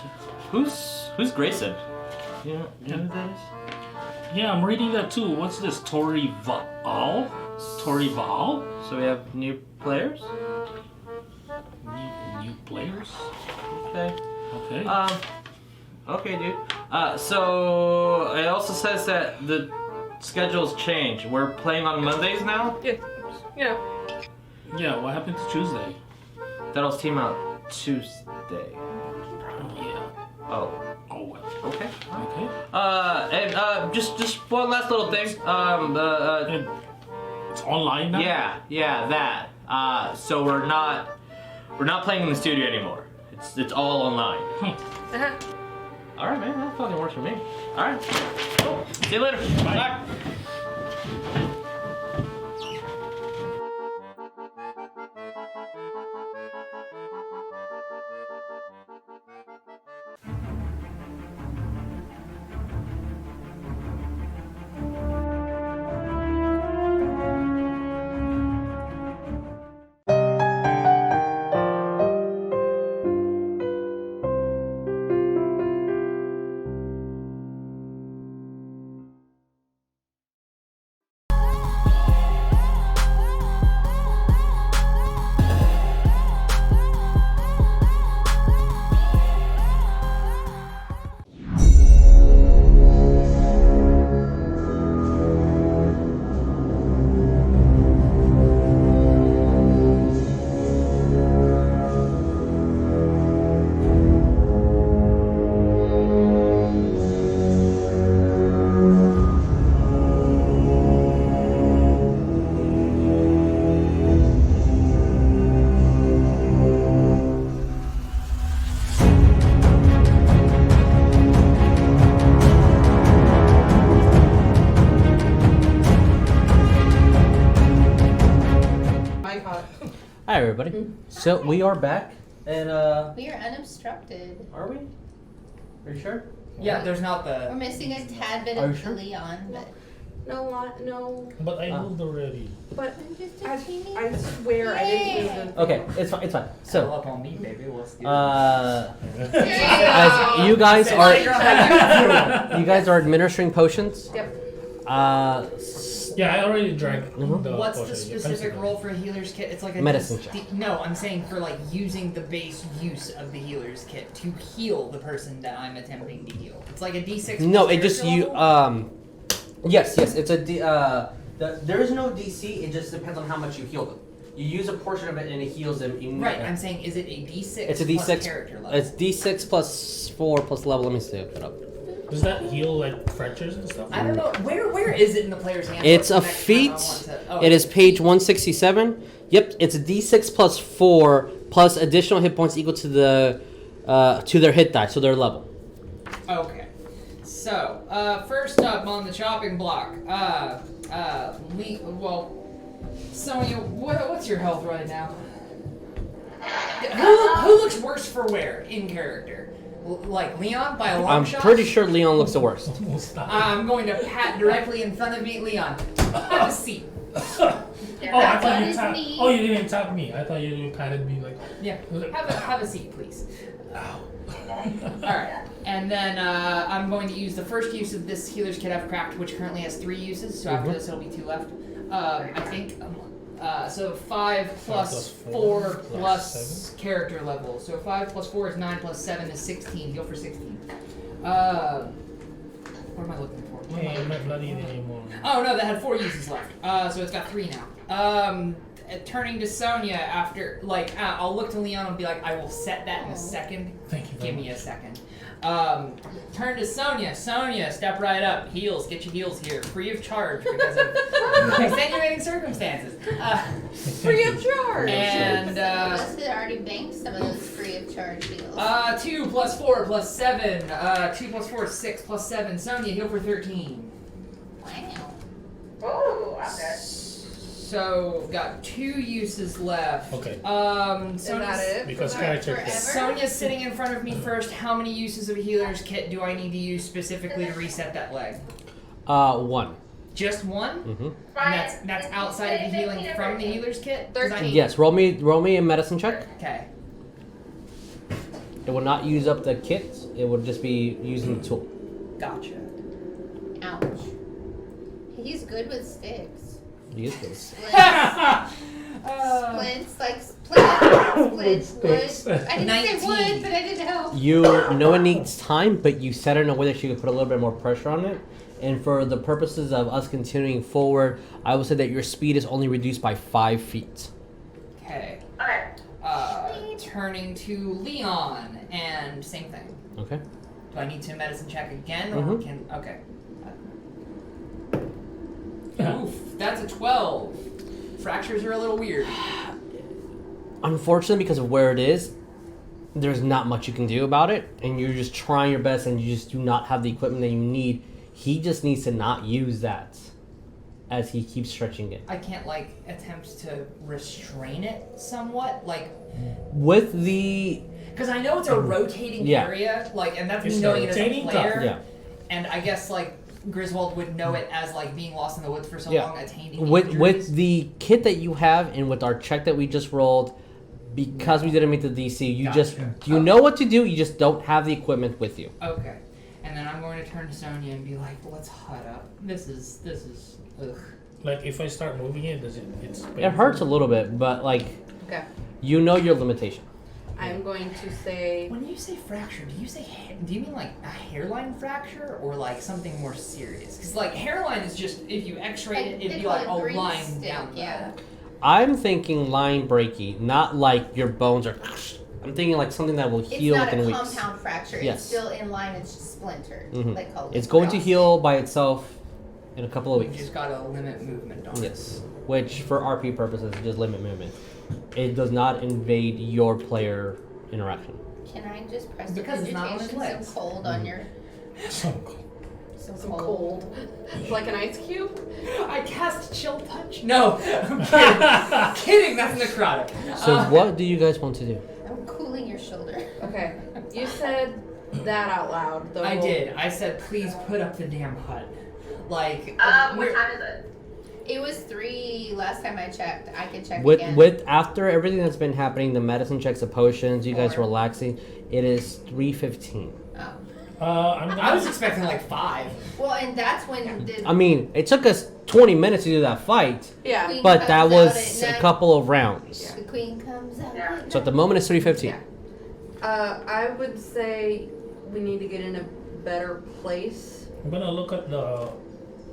Who's Grayson? Yeah, yeah, I'm reading that too. What's this? Tori Val? So we have new players. New players? Okay. Okay. Okay, dude. So it also says that the schedule's changed. We're playing on Mondays now. Yeah. You know. Yeah, what happened to Tuesday? That'll team out Tuesday. Yeah. Oh. Oh well. Okay. Okay. And just one last little thing. And it's online now? Yeah, that. So we're not playing in the studio anymore. It's all online. Uh-huh. All right, man. That fucking works for me. All right. Cool. See you later. Bye. Hi, everybody. So we are back, and We are unobstructed. are we? Are you sure? Yeah, there's not We're the. missing a tad bit Are you of sure? Leon, but No. But I moved already. But I'm just a I teeny. swear I didn't move the Okay, it's fine. It's fine. Pull So, up on me, baby. Let's do it. as you guys are, you guys are administering potions. Yep. Yeah, I already drank the What's potion. the specific role for a healer's kit? It's like a Medicine check. No, I'm saying for like using the base use of the healer's kit to heal the person that I'm attempting to heal. It's like a D6. No, plus it just character you. level? Yes. It's a D. There is no DC. It just depends on how much you heal them. You use a portion of it and it heals them immediately. Right. I'm saying, is it a D6? It's a plus D6. character level. It's D6 plus 4 plus level. Let me see. Look it up. Does that heal like fractures and stuff? I don't know. Where is it in the player's handbook? It's a Next time I feat. want to- oh, It is page 167. Yep, it's a D6 plus 4 plus additional hit points equal to their hit die, so their level. Okay. So, first up on the chopping block, Sonya, what's your health right now? Who looks worse for wear in character? Like Leon by a long I'm shot? pretty sure Leon looks the worst. Almost died. I'm going to pat directly in front of me, Leon. Have a seat. Oh, I That thought you is tapped. me. Oh, you didn't tap me. I thought you patted me like. Yeah. Have a seat, please. Alright, and then I'm going to use the first use of this healer's kit I've cracked, which currently has 3 uses, so after this it'll be 2 left. I think. So 5 plus 4 plus character level. So 5 plus 4 is 9 plus 7 is 16. Go for 16. What am I looking for? Hey, I'm not bloody anymore. Oh no, that had 4 uses left. So it's got 3 now. Turning to Sonya after, like, I'll look to Leon and be like, I will set that in a second. Thank you very Give me a second. Turn to Sonya. Sonya, step right up. Heals. Get your heals here. Free of charge because of extenuating circumstances. free of charge. And, Some of us had already banked some of those free of charge deals. 2 plus 4 plus 7. 2 plus 4 is 6 plus 7. Sonya, heal for 13. Wow. Oh, okay. So, got 2 uses left. Okay. Is that it? Because For character. forever? Sonia's sitting in front of me first. How many uses of a healer's kit do I need to use specifically to reset that leg? 1. Just 1? Mm-hmm. And that's outside of the healing from the healer's kit? 'Cause I need- Yes, roll me a medicine check. Okay. It will not use up the kit. It will just be using the tool. Gotcha. Ouch. He's good with sticks. Use this. Splints. Splints, like splint. Wood. I didn't 19. say wood, but I didn't know. You know it needs time, but you set it in a way that you can put a little bit more pressure on it. And for the purposes of us continuing forward, I would say that your speed is only reduced by 5 feet. Okay. Okay. Turning to Leon, and same thing. Okay. Do I need to medicine check again, or Mhm. can... Okay. Oof, that's a 12. Fractures are a little weird. Unfortunately, because of where it is, there's not much you can do about it, and you're just trying your best, and you just do not have the equipment that you need. He just needs to not use that as he keeps stretching it. I can't, like, attempt to restrain it somewhat, like... With the... Because I know it's a rotating Yeah. area, like, and that's It's me knowing it as a rotating player. Yeah. And I guess, like, Griswold would know it as, like, being lost in the woods for so Yeah. long, attaining With injuries. the kit that you have, and with our check that we just rolled, because we didn't meet the DC, you just... Gotcha. You know what to do, you just don't have the equipment with you. Okay. And then I'm going to turn to Sonya and be like, let's hut up. This is, ugh. Like if I start moving it, does it? It hurts a little bit, but, like, Okay. you know your limitation. I'm going to say When you say fracture, do you mean like a hairline fracture or like something more serious? Because like hairline is just if you X-ray it, it'd They be call like it a green line stick, down. yeah. I'm thinking line breaky, not like your bones are... I'm thinking like something that will It's heal not a within weeks. compound fracture. Yes. It's still in line. It's just splintered. Mhm. They call it. It's going to cross. heal by itself in a couple of You weeks. just gotta limit movement on it. Yes, which for RP purposes is just limit movement. It does not invade your player interaction. Can I just press Because it's not on his some legs. cold on your? So So Some cold. cold. Like an ice cube? I cast Chill Touch. No, I'm kidding. Kidding, that's necrotic. So what do you guys want to do? I'm cooling your shoulder. Okay. You said that out loud. The I whole- did. I said, please put up the damn hut. Like, What time is it? It was 3 last time I checked. I can check With again. with after everything that's been happening, the medicine checks, the potions, you guys Four. relaxing, it is 3:15. Oh. I was expecting like 5. Well, and that's when the I mean, it took us 20 minutes to do that fight, Yeah. queen but comes that out was at a night. couple of rounds. The queen comes out. Yeah. at So at the night. moment it's 3:15. I would say we need to get in a better place. I'm gonna look at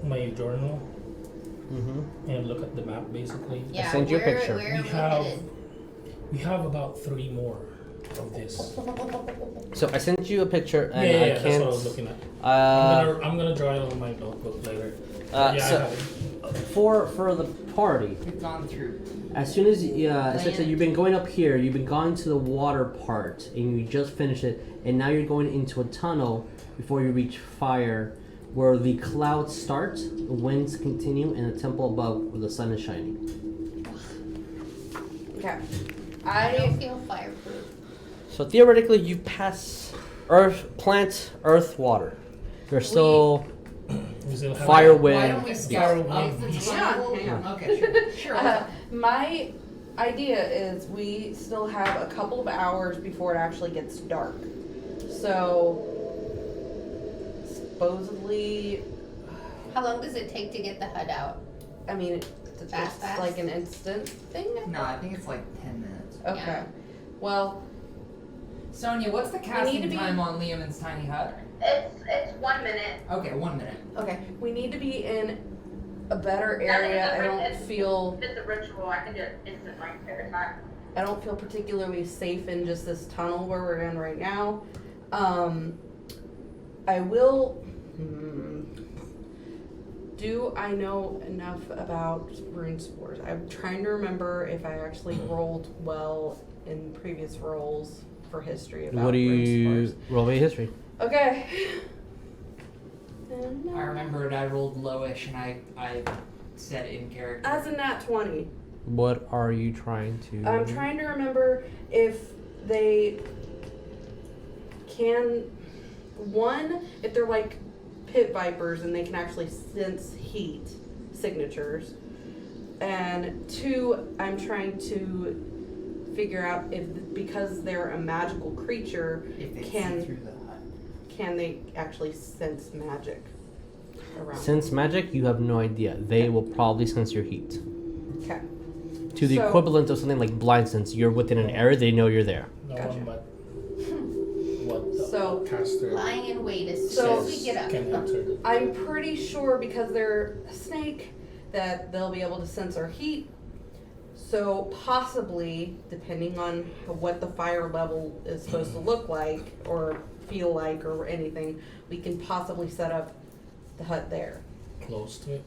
my journal Mm-hmm. and look at the map basically. Yeah, send you a where, picture. Where are We we have- headed? We have about 3 more of this. So I sent you a picture, and Yeah, I that's what I was can't. looking at. Uh, I'm gonna draw it on my notebook later. uh, Yeah, I so have it. for the party, We've gone through. as soon as essentially Land. you've been going up here, you've been gone to the water part, and you just finished it, and now you're going into a tunnel before you reach fire, where the clouds start, the winds continue, and a temple above where the sun is shining. Okay. I I don't feel fireproof. So theoretically, you pass earth, water. You're still We still have fire, Why wind. don't we scout up the Hang tunnel? on, hang on. Okay, sure. Sure. my idea is we still have a couple of hours before it actually gets dark. So supposedly, How long does it take to get the hut out? I mean, it's Fast. like an instant thing. No, I think it's like 10 minutes. Okay. Yeah. Well, Sonya, what's the casting to be- time on Liamon's tiny hut? It's 1 minute. Okay, 1 minute. okay, we need to be in a better area. I don't feel If it's a ritual, I can do it instantly if it's not. I don't feel particularly safe in just this tunnel where we're in right now. I will. Do I know enough about rune spores? I'm trying to remember if I actually rolled well in previous rolls for history about What do rune you spores. roll me history? Okay. I remembered I rolled lowish and I said in character. As a nat 20. What are you trying to? I'm trying to remember if they can, one, if they're like pit vipers and they can actually sense heat signatures, and 2, I'm trying to figure out if, because they're a magical creature, if they can- see through the hut. can they actually sense magic around? Sense magic? You have no idea. They will probably sense your heat. Okay. To the So- equivalent of something like blind sense, you're within an area, they know you're there. no Gotcha. one but what the So- caster Lying in wait as soon So- as we get up. can enter. I'm pretty sure because they're a snake that they'll be able to sense our heat. So possibly, depending on what the fire level is supposed to look like or feel like or anything, we can possibly set up the hut there. Close to it.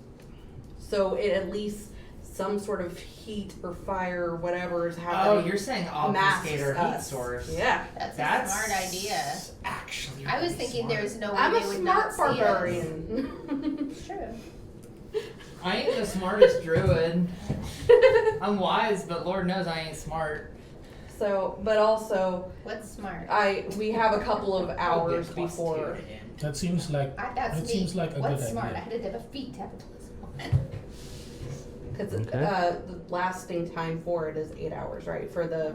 So it at least some sort of heat or fire or whatever is Oh, happening. you're saying masks obfuscate our heat us. source. Yeah. That's That's a smart idea. Actually, I was really thinking smart. there's no way I'm they a would smart not see us. barbarian. True. I ain't the smartest druid. I'm wise, but Lord knows I ain't smart. So, but also, What's smart? we have a couple of I'll get hours +2 before. to him. That seems like That's that me. seems like a What's good smart? I idea. had to have a feet capitalism. Because Okay. the lasting time for it is 8 hours, right? For the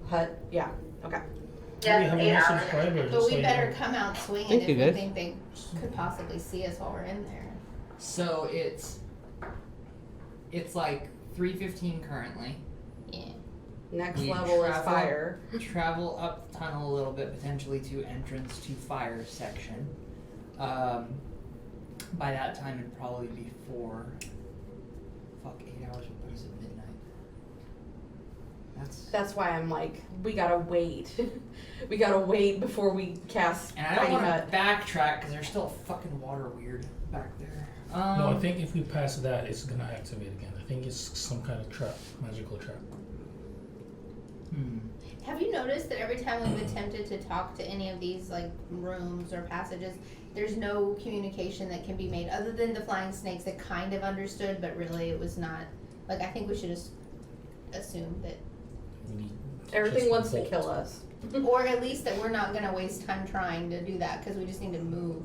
hut, yeah. Okay. We Yes, have 8 more hours. subscribers. But so we you better know. come out swinging Thank if you, we guys. think they could possibly see us while we're in there. So it's like 3:15 currently. Yeah. Next We level is travel- fire. Travel up the tunnel a little bit, potentially to entrance to fire section. By that time, it'd probably be 8 hours would put us at midnight. That's why I'm like, we gotta wait. We gotta wait before we cast And I don't Tiny want Hut. to backtrack because there's still fucking water weird back there. No, I think if we pass that, it's gonna activate again. I think it's some kind of trap, magical trap. Have you noticed that every time we've attempted to talk to any of these like rooms or passages, there's no communication that can be made other than the flying snakes that kind of understood, but really it was not. Like, I think we should just assume that, Everything Just wants to bolt. kill us. or at least that we're not gonna waste time trying to do that because we just need to move.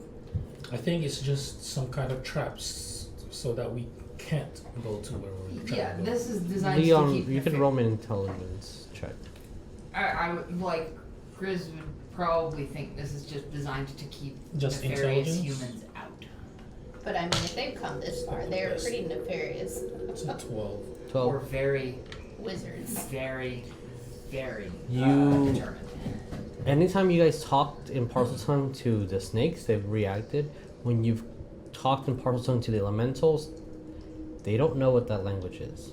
I think it's just some kind of traps so that we can't go to where we're trying Yeah, to go. this is designed to Leon, keep. you can roll me an intelligence check. I would like Grizz would probably think this is just designed to keep Just nefarious intelligence? humans out. But I mean, if they've come this far, they're Yes. pretty nefarious It's a 12. 12. Or very, wizards. very You- determined. Anytime you guys talked in parcel tongue to the snakes, they've reacted. When you've talked in parcel tongue to the elementals, they don't know what that language is.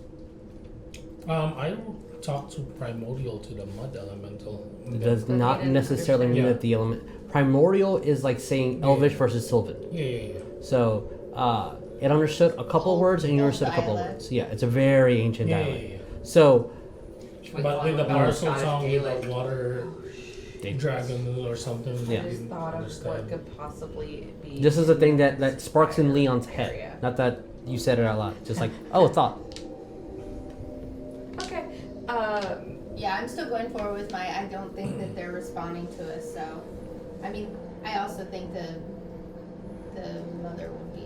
I don't talk to Primordial to the Mud Elemental. It does But not they didn't necessarily mean understand. that the element. Primordial is like saying Elvish versus Sylvan. Yeah. So it understood a couple Old- words and you old understood a couple dialect. words. Yeah, it's a very ancient Yeah. dialect. So But with the Our parcel Scottish song, with Gaelic. the water dragon or something. Yeah. I just didn't thought of what understand. could possibly be. this is the thing that sparks in fire Leon's area. head. Not that you said it out loud. Just like, oh, a thought. Okay. Yeah, I'm still going forward with my. I don't think that they're responding to us. So, I mean, I also think the mother would be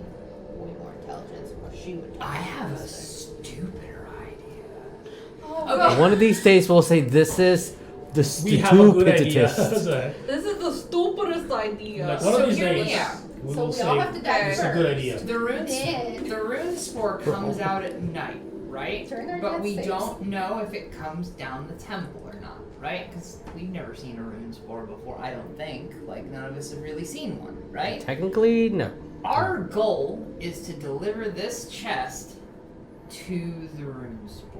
way more intelligent, or she would. I have a faster. stupider idea. Oh, Okay. One of these days we'll say this is the We have a good idea. stupidest. this is the stupidest idea. Like one So of these hear me days, out. we So will we say all have to die Okay. it's first. a good idea. The rune spore comes out at night, right? During our But death we saves. don't know if it comes down the temple or not, right? Because we've never seen a rune spore before, I don't think. Like, none of us have really seen one, right? Technically, no. Our goal is to deliver this chest to the rune spore.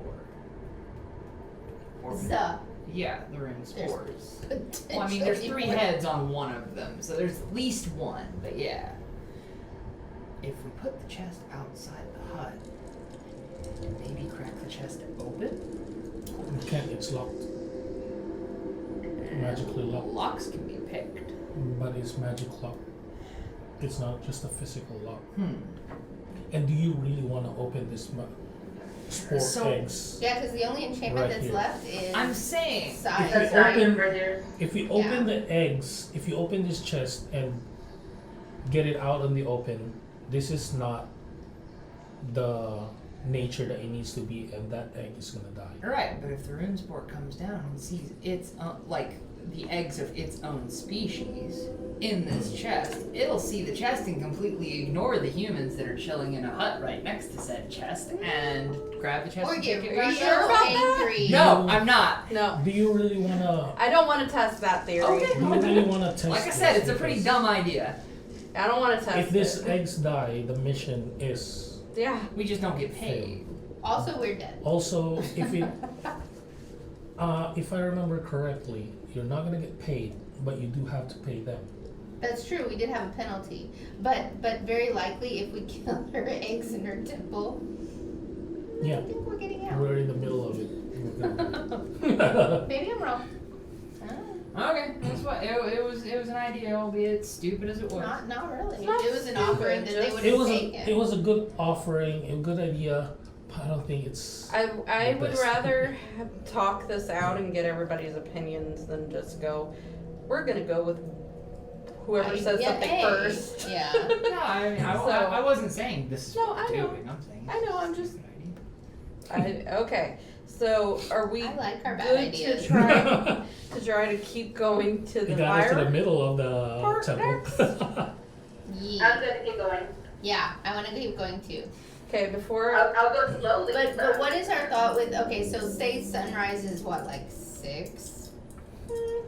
Or, The yeah, the rune spores. potentially Well, I mean, there's 3 more. heads on one of them, so there's at least one, but yeah. If we put the chest outside the hut, maybe crack the chest open? You can't, it's locked. Magically locked. Locks can be picked. But it's magic lock. It's not just a physical lock. And do you really want to open this spore So- eggs? Yeah, because the only enchantment Right that's here. left is I'm saying, size. If That's you right, open- brothers. If we open the eggs, if you open this chest and get it out in the open, this is not the nature that it needs to be, and that egg is gonna die. right, but if the rune spore comes down and sees its, like, the eggs of its own species in this chest, it'll see the chest and completely ignore the humans that are chilling in a hut right next to said chest and grab the chest Or and get take it real back sure out. about that? angry. No, I'm not. No, Do you really wanna? I don't want to test that theory. Okay. Do you really wanna test? Like I said, this? it's a pretty Because dumb idea. I don't want to test If this it. eggs die, the mission is Yeah. We just don't get paid. Also, we're dead. also if it. If I remember correctly, you're not gonna get paid, but you do have to pay them. That's true. We did have a penalty, but very likely, if we kill her eggs in her temple, Yeah, I think we're getting out. we're in the middle of it. Maybe I'm wrong. I don't know. Okay, that's what it was an idea, albeit stupid as it was. Not really. It's not It was an stupid, offering that they just- would It have was taken. it was a good offering, a good idea, but I don't think it's. I The would best. rather talk this out and get everybody's opinions than just go. We're gonna go with whoever says Yeah, something A. first. Yeah. No, I mean, I wasn't saying this is No, what I we're know. doing. I'm saying I know, I'm it's just- a good idea. Okay, so are we I like our bad good ideas. to try to keep going to You the got us to the fire? middle of the Part temple. Yeah. I'm gonna keep going. Yeah, I want to keep going too. Okay, before I'll go slowly. But what is our thought with? Okay, so say sunrise is what, like 6?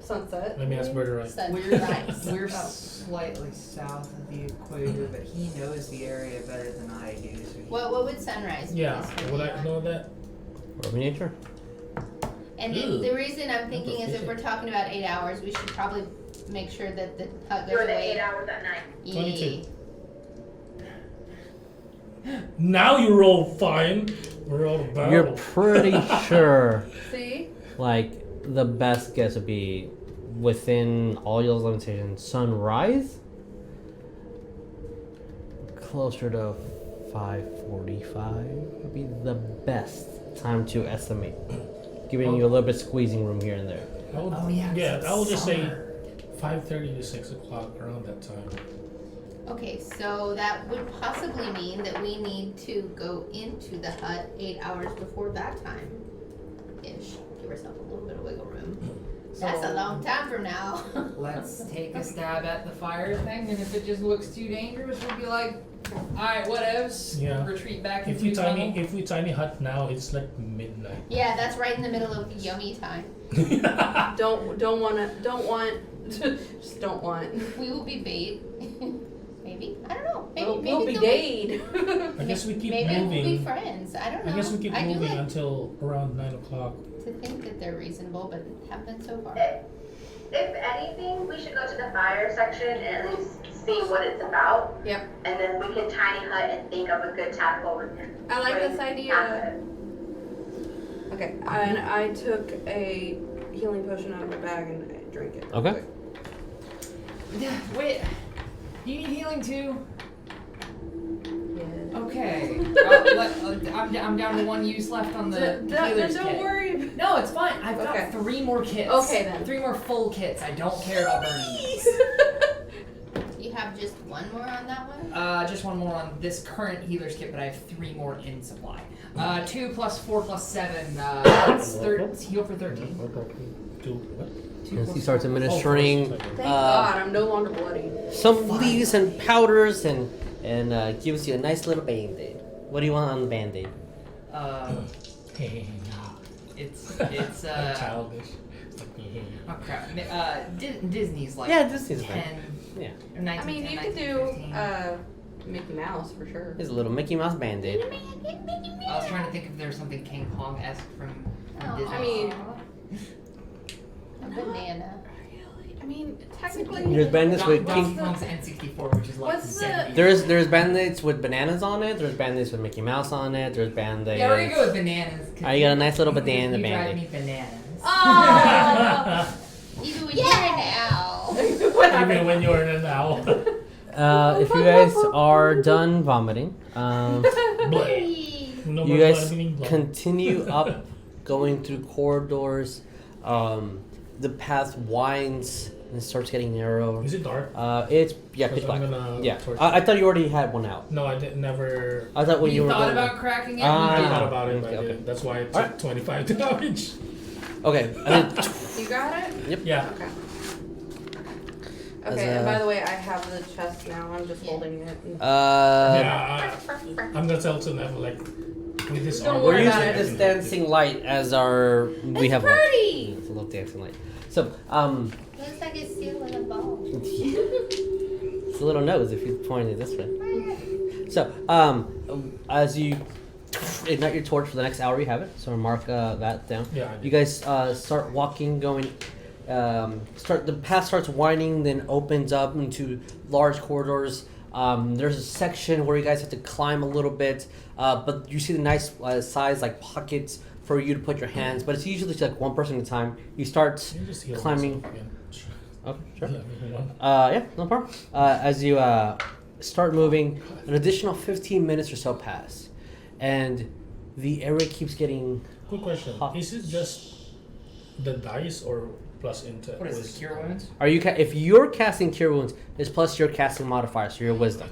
sunset. Let me ask Berta right. Sunrise. We're Oh. slightly south of the equator, but he knows the area better than I do. So he- What would sunrise be? Yeah, for would I Leon? know that? Roll me nature. And Ew. the reason I'm thinking is if efficient. we're talking about 8 hours, we should probably make sure that the hut goes During the away. 8 hours at night. 22. Now you roll fine. We rolled a barrel. You're pretty sure, See? like, the best guess would be within all your limitations, sunrise. Closer to 5:45 would be the best time to estimate, giving you a little bit squeezing room here and there. I would, I will just say 5:30 to 6 o'clock around that time. Okay, so that would possibly mean that we need to go into the hut 8 hours before that time. Ish. Give ourselves a little bit of wiggle room. That's a long time from now. Let's take a stab at the fire thing, and if it just looks too dangerous, we'll be like, alright, whatevs. Yeah. Retreat back If into we the tunnel. if we tiny hut now, it's like midnight. Yeah, that's right in the middle of yummy time. Don't want. We will be bait. Maybe. I don't know. Maybe We'll be they'll dade. I guess we keep maybe moving. we'll be friends. I don't know. I guess we keep do moving like until around 9 o'clock. to think that they're reasonable, but haven't been so far. If anything, we should go to the fire section and at least see what it's about. Yep. And then we can tiny hut and think of a good tackle with him. I like this idea. Okay, and I took a healing potion out of my bag and I drank it. Okay. Wait, you need healing too? Yeah. Okay. I'm down to 1 use left on the healer's Don't kit. worry. No, it's fine. I've got Okay. 3 more kits. Okay, then. 3 more full kits. I don't care about burning these. You have just one more on that one? Just 1 more on this current healer's kit, but I have 3 more in supply. 2 plus 4 plus 7. That's heal for 13. Do what? 2 As plus he starts 4. administering Thank God, I'm no longer bloody. some leaves and powders and gives you a nice little band-aid. What do you want on the band-aid? It's childish. oh crap. Disney's like Yeah, Disney's fine. 10. Yeah. Or 19, I mean, 10, you could 19, do 15. Mickey Mouse for sure. Here's a little Mickey Mouse band-aid. I was trying to think if there was something King Kong-esque from Disney. I mean, A banana. I mean, technically. There's bandits with Donkey King. Kong's N64, which is like What's the- 70. There's bandits with bananas on it. There's bandits with Mickey Mouse on it. There's bandits. Yeah, we're gonna go with bananas. 'Cause You got a nice little banana you drive band-aid. me bananas. Oh! Even when you're now. Even when you're in an owl. If you guys are done vomiting, No you more guys vomiting blood. continue up, going through corridors. The path winds and starts getting narrow. Is it dark? It's pitch Because black. I'm gonna Yeah, torch I thought you already had one out. No, I did never. I thought when you You were thought going. about cracking it? I Ah. thought about it, but Okay, I okay. didn't. That's why it took Alright. 25 damage. Okay. And then, You got it? Yeah. Okay. As Okay, a- and by the way, I have the chest now. I'm just holding it. Yeah. I'm gonna tell Nev like with this Don't armor, we're worry using about it. this dancing light as our. We have pretty. It's a little dancing light. So Looks like it's sealing a ball. it's a little nose if you point it this way. So as you ignite your torch for the next hour, you have it. So mark that down. Yeah, I did. You guys start walking, going. The path starts winding, then opens up into large corridors. There's a section where you guys have to climb a little bit, but you see the nice size like pockets for you to put your hands. But it's usually just like one person at a time. You start Can you just heal climbing. myself again? Oh, sure. Yeah, maybe one. Yeah, no problem. As you start moving, an additional 15 minutes or so pass, and the area keeps getting. Quick question: hot. Is it just the dice or plus into? What is this, Cure Wounds? Are you if you're casting Cure Wounds, it's plus your casting modifier, so your Wisdom.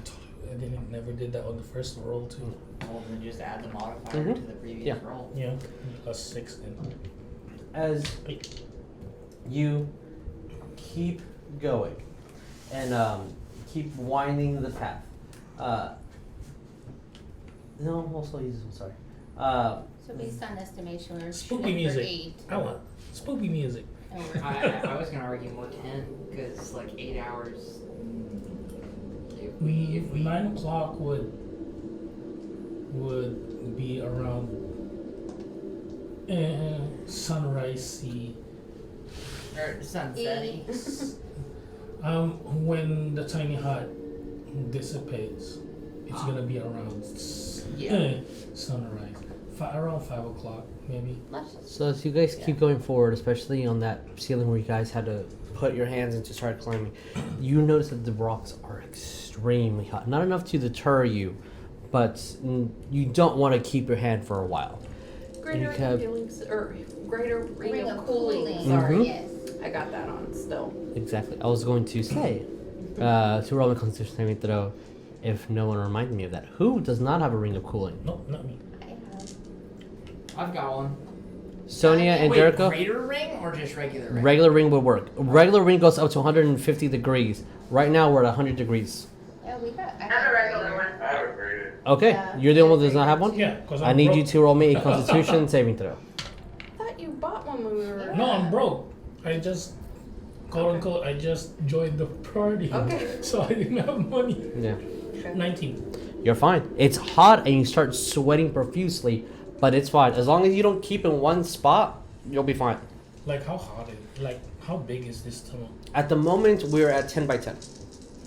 I didn't never did that on the first roll too. Well, then just add the modifier Mhm. to the previous Yeah. roll. Yeah, plus 6 then. As you keep going and keep winding the path. No, I'm also using. Sorry. So based on estimation, we're Spooky shooting for music. 8. I want spooky music. And we're I was gonna argue more 10 because like 8 hours. If We if we 9 o'clock would be around sunrise sea. or sunsetting. When the tiny hut dissipates, it's gonna be around Yeah. sunrise. Around 5 o'clock, maybe. So as you guys keep going forward, especially on that ceiling where you guys had to put your hands in to start climbing, you notice that the rocks are extremely hot. Not enough to deter you, but you don't want to keep your hand for a while. Greater greater ring of cooling. Sorry. Sorry. Yes. I got that on still. Exactly. I was going to say, to roll a constitution saving throw, if no one reminded me of that. Who does not have a ring of cooling? No, not me. I have. I've got one. Sonya and Wait, Jericho? greater ring or just regular ring? Regular ring would work. Regular ring goes up to 150 degrees. Right now we're at 100 degrees. Yeah, we got. I have a regular one. I have a graded. Okay, Yeah. you're the only one that does not have one? Yeah, because I need you to roll me a constitution saving throw. I thought you bought one when we were. No, I'm broke. I just, quote unquote, I just joined the party. Okay. So I didn't have money. Yeah. 19. You're fine. It's hot and you start sweating profusely, but it's fine. As long as you don't keep in one spot, you'll be fine. Like how hot how big is this tunnel? At the moment, we're at 10 by 10.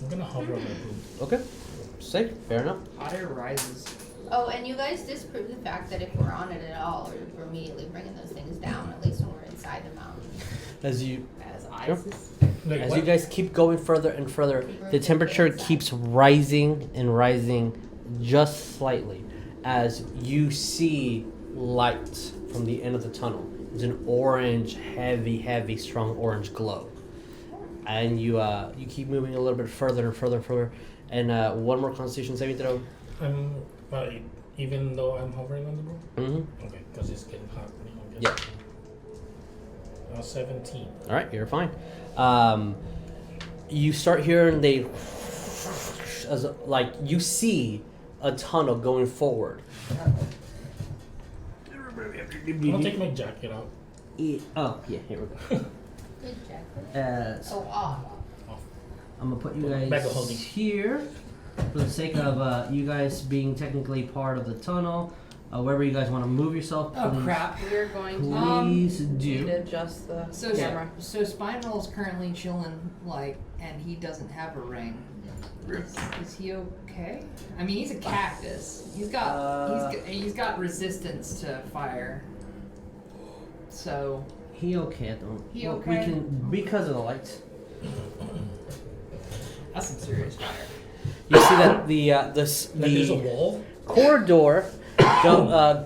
I'm gonna hover on my boot. Okay. Safe. Fair enough. Higher rises. Oh, and you guys disprove the fact that if we're on it at all, we're immediately bringing those things down. At least when we're inside the mountain. As you As Sure. ISIS. Like As what? you guys keep going further and further, the temperature keeps rising and rising just slightly as you see light from the end of the tunnel. It's an orange, heavy, strong orange glow. And you keep moving a little bit further and further and further. And one more Constitution saving throw. I'm, even though I'm hovering on the boat? Mm-hmm. Okay, because it's getting hot. Yeah. 17. All right, you're fine. You start hearing you see a tunnel going forward. I'm gonna take my jacket out. Oh, yeah, here we go. Good jacket. So Oh, off. I'm gonna put you Bag guys of holding. here for the sake of you guys being technically part of the tunnel. Wherever you guys want to move yourself, Oh please, crap. We're going to please need to do. adjust the So camera. so Spinal's currently chilling, and he doesn't have a ring. Is he okay? I mean, he's a cactus. He's got resistance to fire. So He okay at the moment. He Well, okay? We can because of the lights. that's some serious fire. You see that There's a the wall? corridor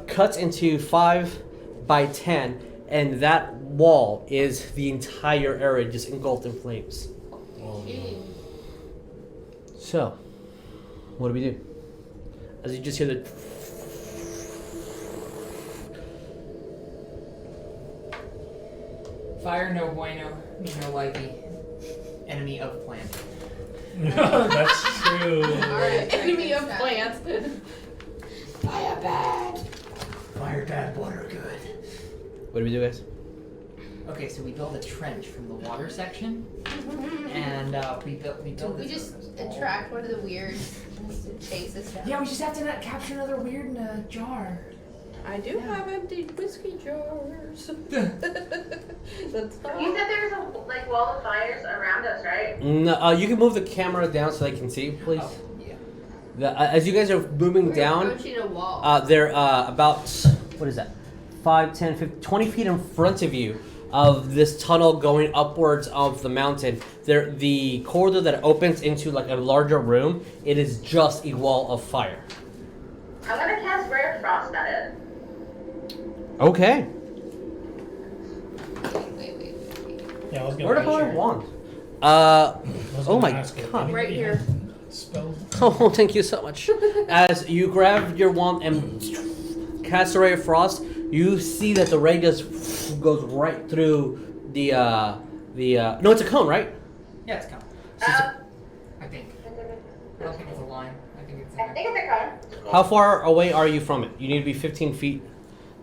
cuts into 5 by 10, and that wall is the entire area just engulfed in flames. Oh, no. So, what do we do? As you just hear the Fire no bueno, me no likey. Enemy of plant. That's true. Alright. Enemy of plants. Fire bad. Fire bad, water good. what do we do, guys? Okay, so we build a trench from the water section, and we build We this. just attract one of the weirds to chase us down. Yeah, we just have to capture another weird in a jar. I do have empty whiskey jars. That's fine. You said there's a wall of fires around us, right? No, you can move the camera down so they can see, please. Oh, yeah. As you guys are moving We're down, approaching a wall. they're about, what is that, 5, 10, 15, 20 feet in front of you of this tunnel going upwards of the mountain. The corridor that opens into like a larger room, it is just a wall of fire. I'm gonna cast Rare Frost at it. Okay. Wait. Yeah, I was gonna Where the ask hell you. are wand? I was Oh gonna my ask if God. anybody Right here. had Spell. Oh, thank you so much. As you grab your wand and cast a ray of frost, you see that the ray just goes right through the no, it's a cone, right? Yeah, it's coming. I think. I don't think it's a line. I think it's. I think it's a cone. How far away are you from it? You need to be 15 feet,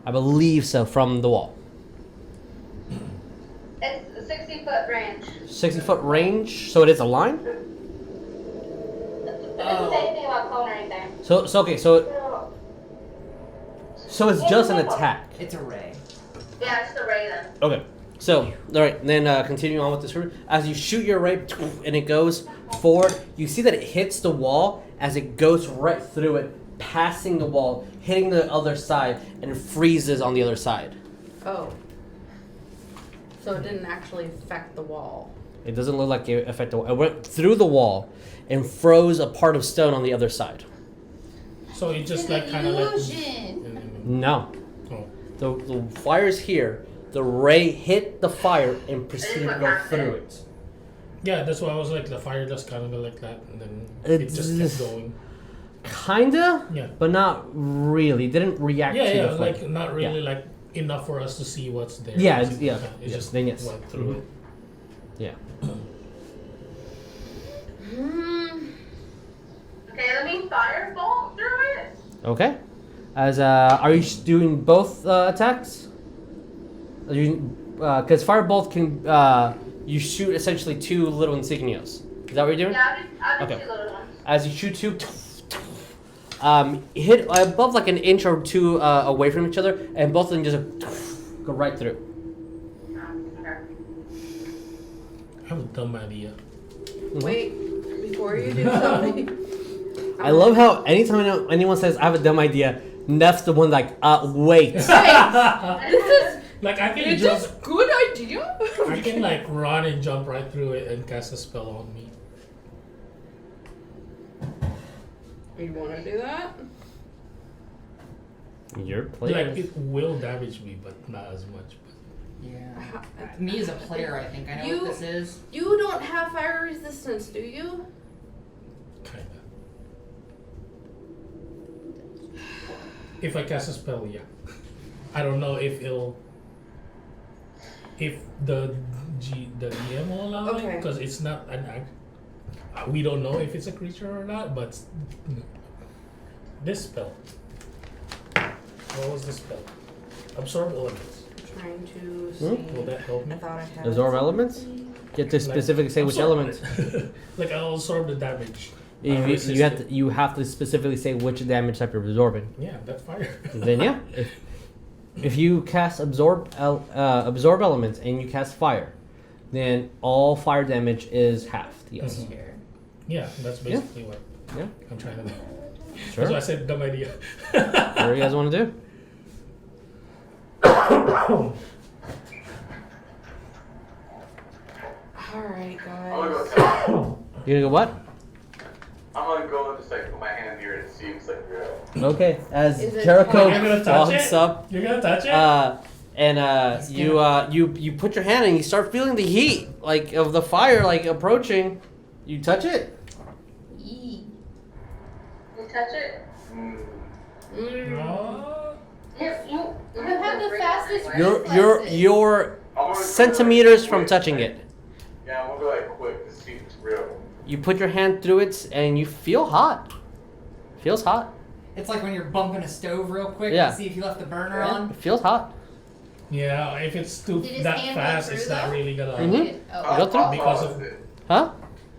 I believe so, from the wall. It's a 60-foot range. 60-foot range, so it is a line? It doesn't say anything about cone or anything. So okay, so it's just an attack. It's a ray. Yeah, it's the ray then. Okay, so all right, then continue on with this route. As you shoot your ray and it goes forward, you see that it hits the wall as it goes right through it, passing the wall, hitting the other side, and freezes on the other side. Oh. So it didn't actually affect the wall. It doesn't look like it affected the wall. It went through the wall and froze a part of stone on the other side. So it just like kind of like. No. Oh. The fire's here. The ray hit the fire and proceeded to go through it. Yeah, that's why I was like, the fire just kind of go like that, and then it just kept going. Kinda, Yeah. but not really. It didn't react to the flame. Like not really like enough for us to see what's there. Yeah, It yes, just then yes. went through it. Yeah. Okay, let me firebolt through it. Okay. As are you doing both attacks? Because firebolt can you shoot essentially 2 little insignias. Is that what you're doing? Yeah, I'll do Okay. 2 little ones. As you shoot 2, hit above like an inch or 2 away from each other, and both of them just go right through. Okay. I have a dumb idea. Wait, before you do something. I love how anytime anyone says I have a dumb idea, Neff's the one like, wait. This is. Like I can It's jump. just good idea. I can like run and jump right through it and cast a spell on me. You want to do that? You're playing. Like it will damage me, but not as much. Yeah. Me as a player, I think I know what this is. You don't have fire resistance, do you? Kinda. If I cast a spell, yeah. I don't know if the DM will allow it, Okay. because it's not an act. We don't know if it's a creature or not, but this spell. What was this spell? Absorb elements. I'm trying to see. Will that help me? I thought I had. Absorb elements? You have to specifically say which element. Like I'll absorb the damage. You have to specifically say which damage type you're absorbing. Yeah, that's fire. Then yeah, if you cast absorb elements and you cast fire, then all fire damage is halved. Yes. Mhm. Yeah, that's basically what Yeah. I'm trying to do. Sure. That's why I said dumb idea. Whatever you guys want to do. Alright, I'm gonna guys. go tell. You gonna go what? I'm gonna go and just like put my hand near it and see if it's like real. Okay. As Is it Jericho You're gonna touch walks it? up, You're gonna touch it? and you put your hand and you start feeling the heat like of the fire like approaching. You touch it. Yee. You touch it. No. You have the fastest You're I'm gonna go, centimeters like, from quick. touching it. Yeah, I'm gonna go like quick to see if it's real. You put your hand through it and you feel hot. Feels hot. It's like when you're bumping a stove real quick Yeah. to see if you left the burner It on. feels hot. Yeah, if it's too Did his that hand go fast, through, it's not though? really gonna. Mhm. Oh, Go through? Because of Huh?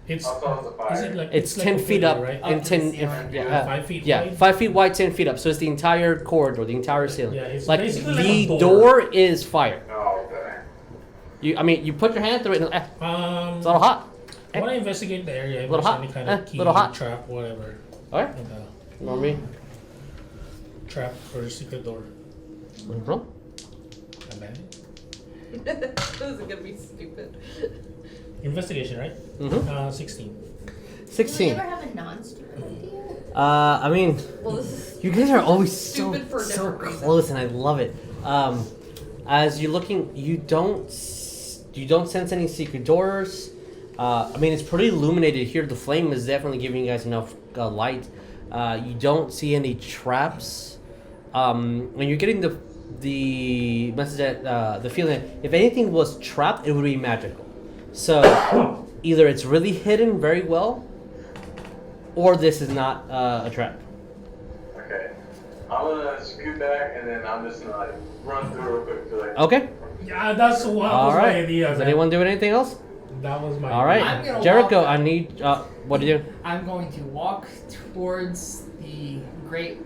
it's. How tall is the fire? Is it like It's like 10 a feet pillar, up right? and Up to 10 the ceiling. yeah, 5 feet yeah, wide? 5 feet wide, 10 feet up. So it's the entire corridor, the entire ceiling. Yeah, it's like basically like the a door. door is fire. Oh, okay. You put your hand through it and it's a little hot. I want to investigate the area. If Little there's hot. any kind of key, Little hot. trap, whatever. Alright. Like You know what I mean? trap or a secret door. Roll. Abandoned. This is gonna be stupid. Investigation, right? Mm-hmm. 16. Do we 16. ever have a non-stupid idea? I mean, Well, this is you guys are always so stupid for so different reasons. close, and I love it. As you're looking, you don't sense any secret doors. I mean, it's pretty illuminated here. The flame is definitely giving you guys enough light. You don't see any traps. And you're getting the message that the feeling that if anything was trapped, it would be magical. So either it's really hidden very well, or this is not a trap. Okay. I'm gonna scoot back and then I'm just gonna like run through real quick to like. Okay. Yeah, that's what All was my right. idea. Is man. anyone doing anything else? That was my All idea. I'm right, gonna Jericho. walk- I need. What do you do? I'm going to walk towards the great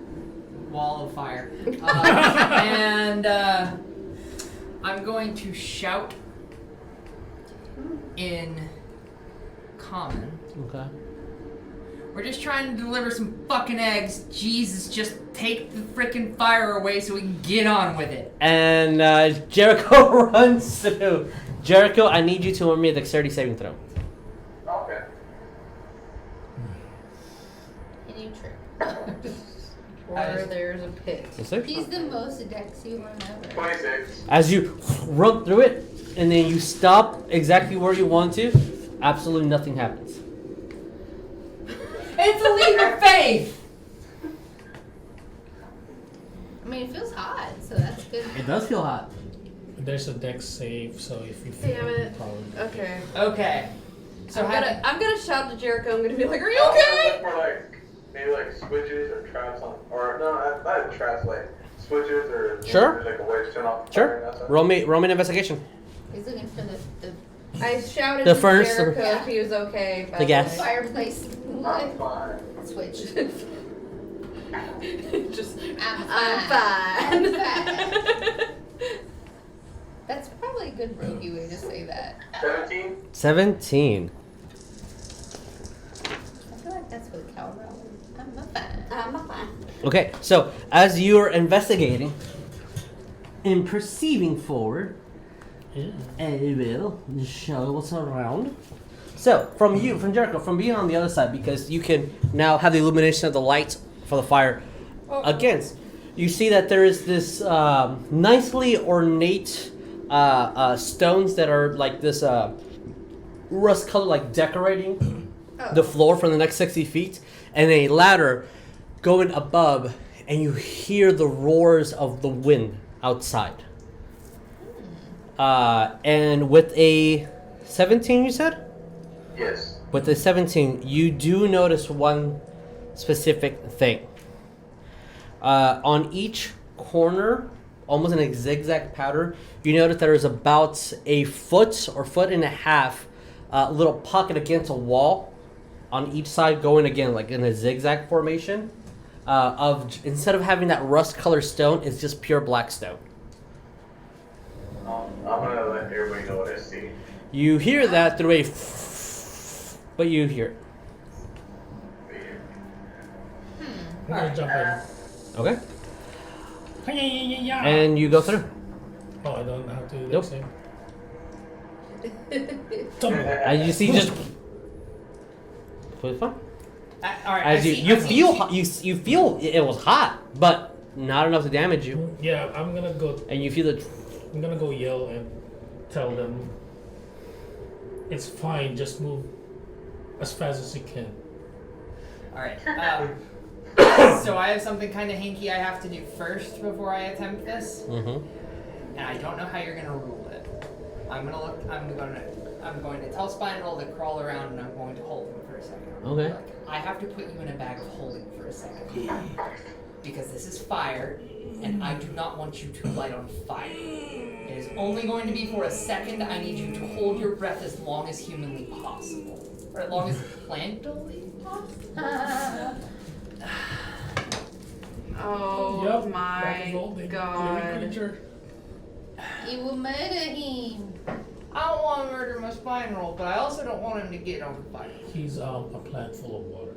wall of fire. And I'm going to shout in common. Okay. We're just trying to deliver some fucking eggs. Jesus, just take the freaking fire away so we can get on with it. And Jericho runs through. Jericho, I need you to roll me a dexterity saving throw. Okay. And you trip. Or there's a pit. Yes, sir. He's the most Dexy one ever. 26. As you run through it, and then you stop exactly where you want to, absolutely nothing happens. It's a leap of faith! I mean, it feels hot, so that's good. It does feel hot. There's a dex save, so if you fail, Damn it. probably. Okay. Okay. So I'm gonna shout to Jericho. I'm gonna be like, "Are you I was okay?" looking for like maybe like switches or traps on, or no, not traps, like switches or Sure. there's like a way to turn off. Sure. fire and that Roll me an investigation. He's looking for the I shouted The to first- Jericho if he was okay. By The gas. fireplace stuff. I'm fine. switch. Just, I'm I'm fine. fine. That's probably a good roguey way to say that. 17. 17. I feel like that's what cowbell is. I'm fine. I'm fine. Okay, so as you're investigating and perceiving forward, Yeah. I will show what's around. So, from Jericho, from being on the other side, because you can now have the illumination of the light for the fire against, you see that there is this nicely ornate stones that are like this rust color, like decorating the floor for the next 60 feet, and a ladder going above, and you hear the roars of the wind outside. And with a 17, you said? Yes. With a 17, you do notice one specific thing. On each corner, almost in a zigzag pattern, you notice there is about a foot or foot and a half little pocket against a wall on each side, going again like in a zigzag formation. Instead of having that rust colored stone, it's just pure black stone. I'm gonna let everybody know what I see. You hear that through a but you hear it. I'm gonna jump in. Okay. Hi-ya-ya-ya-ya. And you go through. Oh, I don't have to do Nope. that same. Double. And you see just fine. Alright, As you feel it was hot, but not enough to damage you. Yeah, I'm gonna go And you feel yell and tell them it's fine, just move as fast as you can. Alright. So I have something kind of hinky I have to do first before I attempt this, Mm-hmm. and I don't know how you're gonna rule it. I'm going to tell Spinal to crawl around, and I'm going to hold him for a second. Okay. Like, I have to put you in a bag of holding for a second, because this is fire, and I do not want you to light on fire. It is only going to be for a second. I need you to hold your breath as long as humanly possible, or as long as plantally possible. Oh Yup, my rock and roll, baby. Living god. creature. You will murder him. I don't want to murder my spine roll, but I also don't want him to get on fire. He's a plant full of water.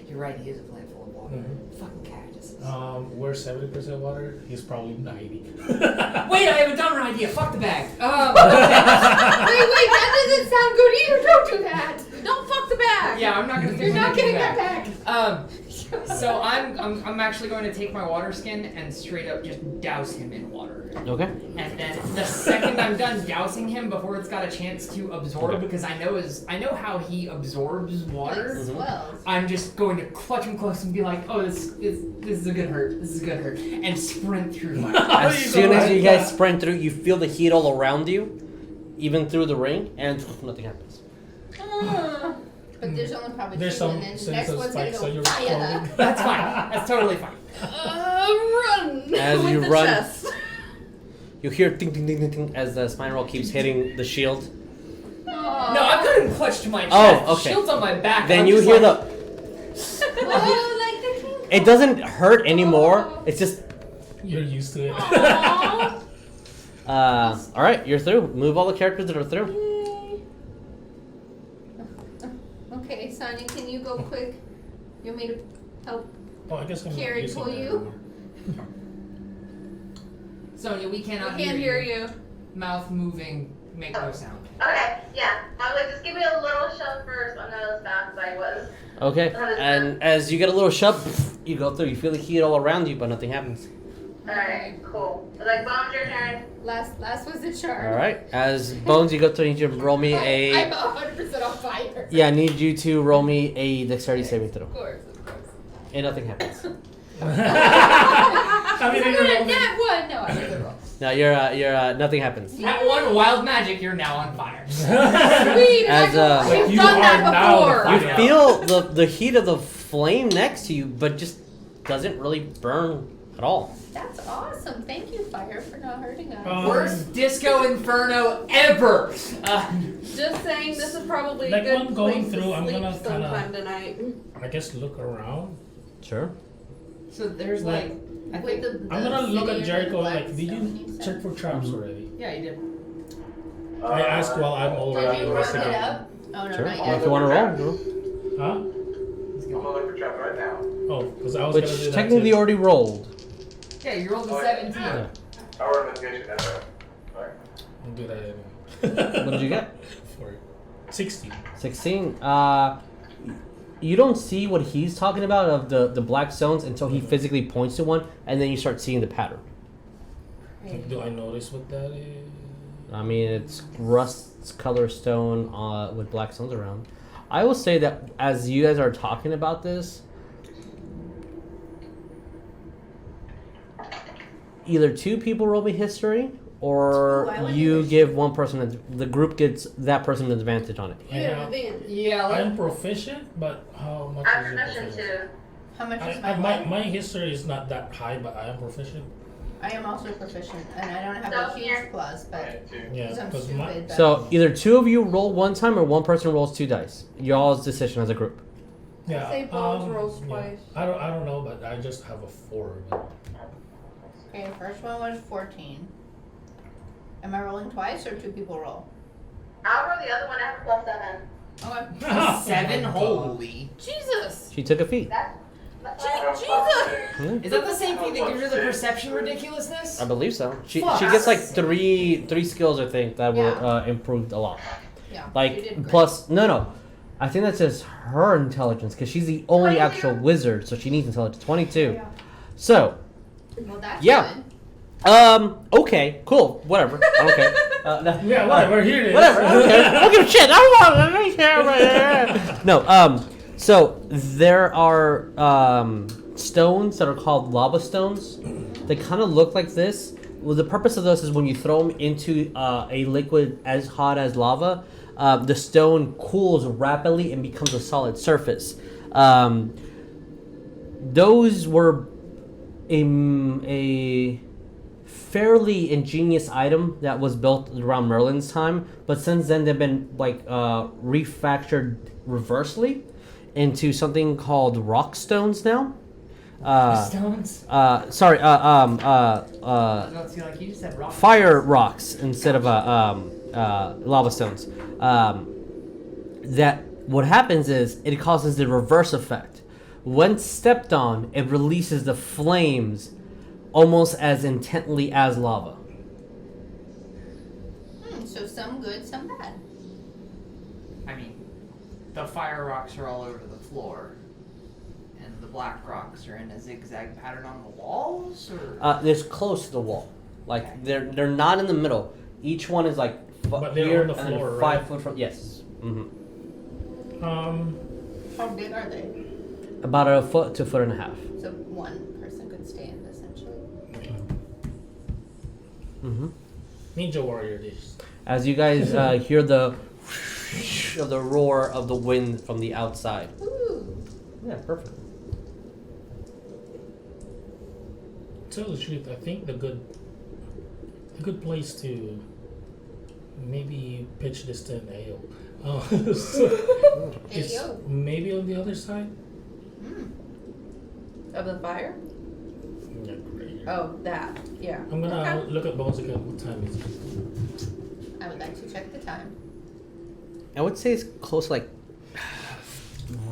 You're right, he is a plant full of water. Mhm. Fucking cactuses. We're 70% water. He's probably 90. Wait, I have a dumber idea. Fuck the bag. Wait, that doesn't sound good either. Don't do that. Don't fuck the bag. Yeah, I'm not gonna. You're not getting that back. So I'm actually going to take my water skin and straight up just douse him in water. Okay. And then the second I'm done dousing him, before it's got a chance to absorb, because I know how he absorbs water. Like swells. I'm just going to clutch him close and be like, "Oh, this is a good hurt. This is a good hurt," and sprint through fire. As soon as you guys sprint through, you feel the heat all around you, even through the ring, and nothing happens. But there's only probably There's two, some and then the sense next of one's gonna spikes go on your fire. clothing. That's fine. That's totally fine. Run. As with you the run- chest. You hear ding ding ding ding ding as the spine roll keeps hitting the shield. No, I've got him clutched to my chest. Oh, okay. Shield's on my back. Then I'm you just hear like, the. Oh, like the king. It doesn't hurt anymore. It's just. You're used to it. Aw. All right, you're through. Move all the characters that are through. Okay, Sonya, can you go quick? You want me to help? Oh, I guess I'm Carrie, not using pull that you? anymore. Sonya, we cannot We can't hear you. Mouth moving, make no sound. Okay, yeah. I was like, just give me a little shove first. I'm not as fast as I was. Okay, and as you get a little shove, you go through. You feel the heat all around you, but nothing happens. Alright, cool. I was like, Bones, your turn. Last was the charm. All right, as Bones, you go through. I need you to roll me I'm a. 100% on fire. Yeah, I need you to roll me a dexterity saving throw, Of course. and nothing happens. I mean, Nat one. No, I didn't roll. No, you're nothing happens. That one wild magic, you're now on fire. Sweet. As, We've you done are that now the before. fire. You feel the heat of the flame next to you, but just doesn't really burn at all. That's awesome. Thank you, fire, for not hurting us. Worst disco inferno ever. Just saying, this is probably Like a good one going place through, to I'm sleep gonna kinda- sometime tonight. I guess look around. Sure. So there's like, I With think, the I'm gonna look city at Jericho. and the Like, did you Blackstone, check for traps already? yeah, you did. I asked while I'm Did already you run it investigating. up? Oh no, Sure. not If yet. you want to roll, Huh? I'm gonna look for trap right now. Oh, because I was gonna do which that technically too. already rolled. Yeah, you rolled a Oh, yeah. 17. Yeah. Our investigation, Sorry. I'll do that anyway. What did you get? 16. 16. You don't see what he's talking about of the black stones until he physically points to one, and then you start seeing the pattern. Do I notice what that is? I mean, it's rust color stone with black stones around. I will say that as you guys are talking about this, either two people roll me history, or Ooh, I like you history. give one person, the group gets that person an advantage on it. I have, Yeah, like, I'm proficient, but how much I'm is your proficient proficiency? too. How much is I, my my history is not that high, but I am proficient. I am also proficient, and I don't have So a here. huge plus, but Yeah, because I'm because stupid. my But So either two of you roll one time, or one person rolls two dice. Y'all's decision as a group. yeah. Say Bones rolls yeah. twice. I don't know, but I just have a 4. But okay, first one was 14. Am I rolling twice, or two people roll? I'll roll the other one. I have a +7. Okay. 7? Oh my God. Holy. Jesus. She took a feat. That's Is that the same thing that gives her the perception ridiculousness? I believe so. She Fuck. gets like three skills, I think, that were Yeah. Improved a lot. Yeah. you did Like great. plus no. I think that's just her intelligence because she's the only 22. actual wizard, so she needs intelligence. 22. Yeah. So Well, that's yeah. good. Okay. Cool. Whatever. I don't care. No, yeah, whatever. Here it is. Whatever. I don't care. I don't give a shit. I don't care. No. So there are stones that are called lava stones. They kind of look like this. Well, the purpose of this is when you throw them into a liquid as hot as lava, the stone cools rapidly and becomes a solid surface. Those were a fairly ingenious item that was built around Merlin's time, but since then they've been like refactored reversely into something called rock stones now. Stones? Sorry. I was about to say, like, you just said rock. Fire rocks instead of lava stones. That what happens is it causes the reverse effect. When stepped on, it releases the flames almost as intently as lava. So some good, some bad. I mean, the fire rocks are all over the floor, and the black rocks are in a zigzag pattern on the walls, or? It's close to the wall. Like they're not in the middle. Each one is like But they're here on the and then floor, 5 right? foot from. Yes. How big are they? About a foot to a foot and a half. So one person could stand, essentially. Ninja warrior this. As you guys hear the of the roar of the wind from the outside. Ooh. Yeah, perfect. To tell the truth, I think the good place to maybe pitch this to an ale. It's Ale. maybe on the other side. Of the fire? Yeah, great. Oh, that. Yeah. I'm gonna Okay. look at Bones again. What time is it? I would like to check the time. I would say it's close to like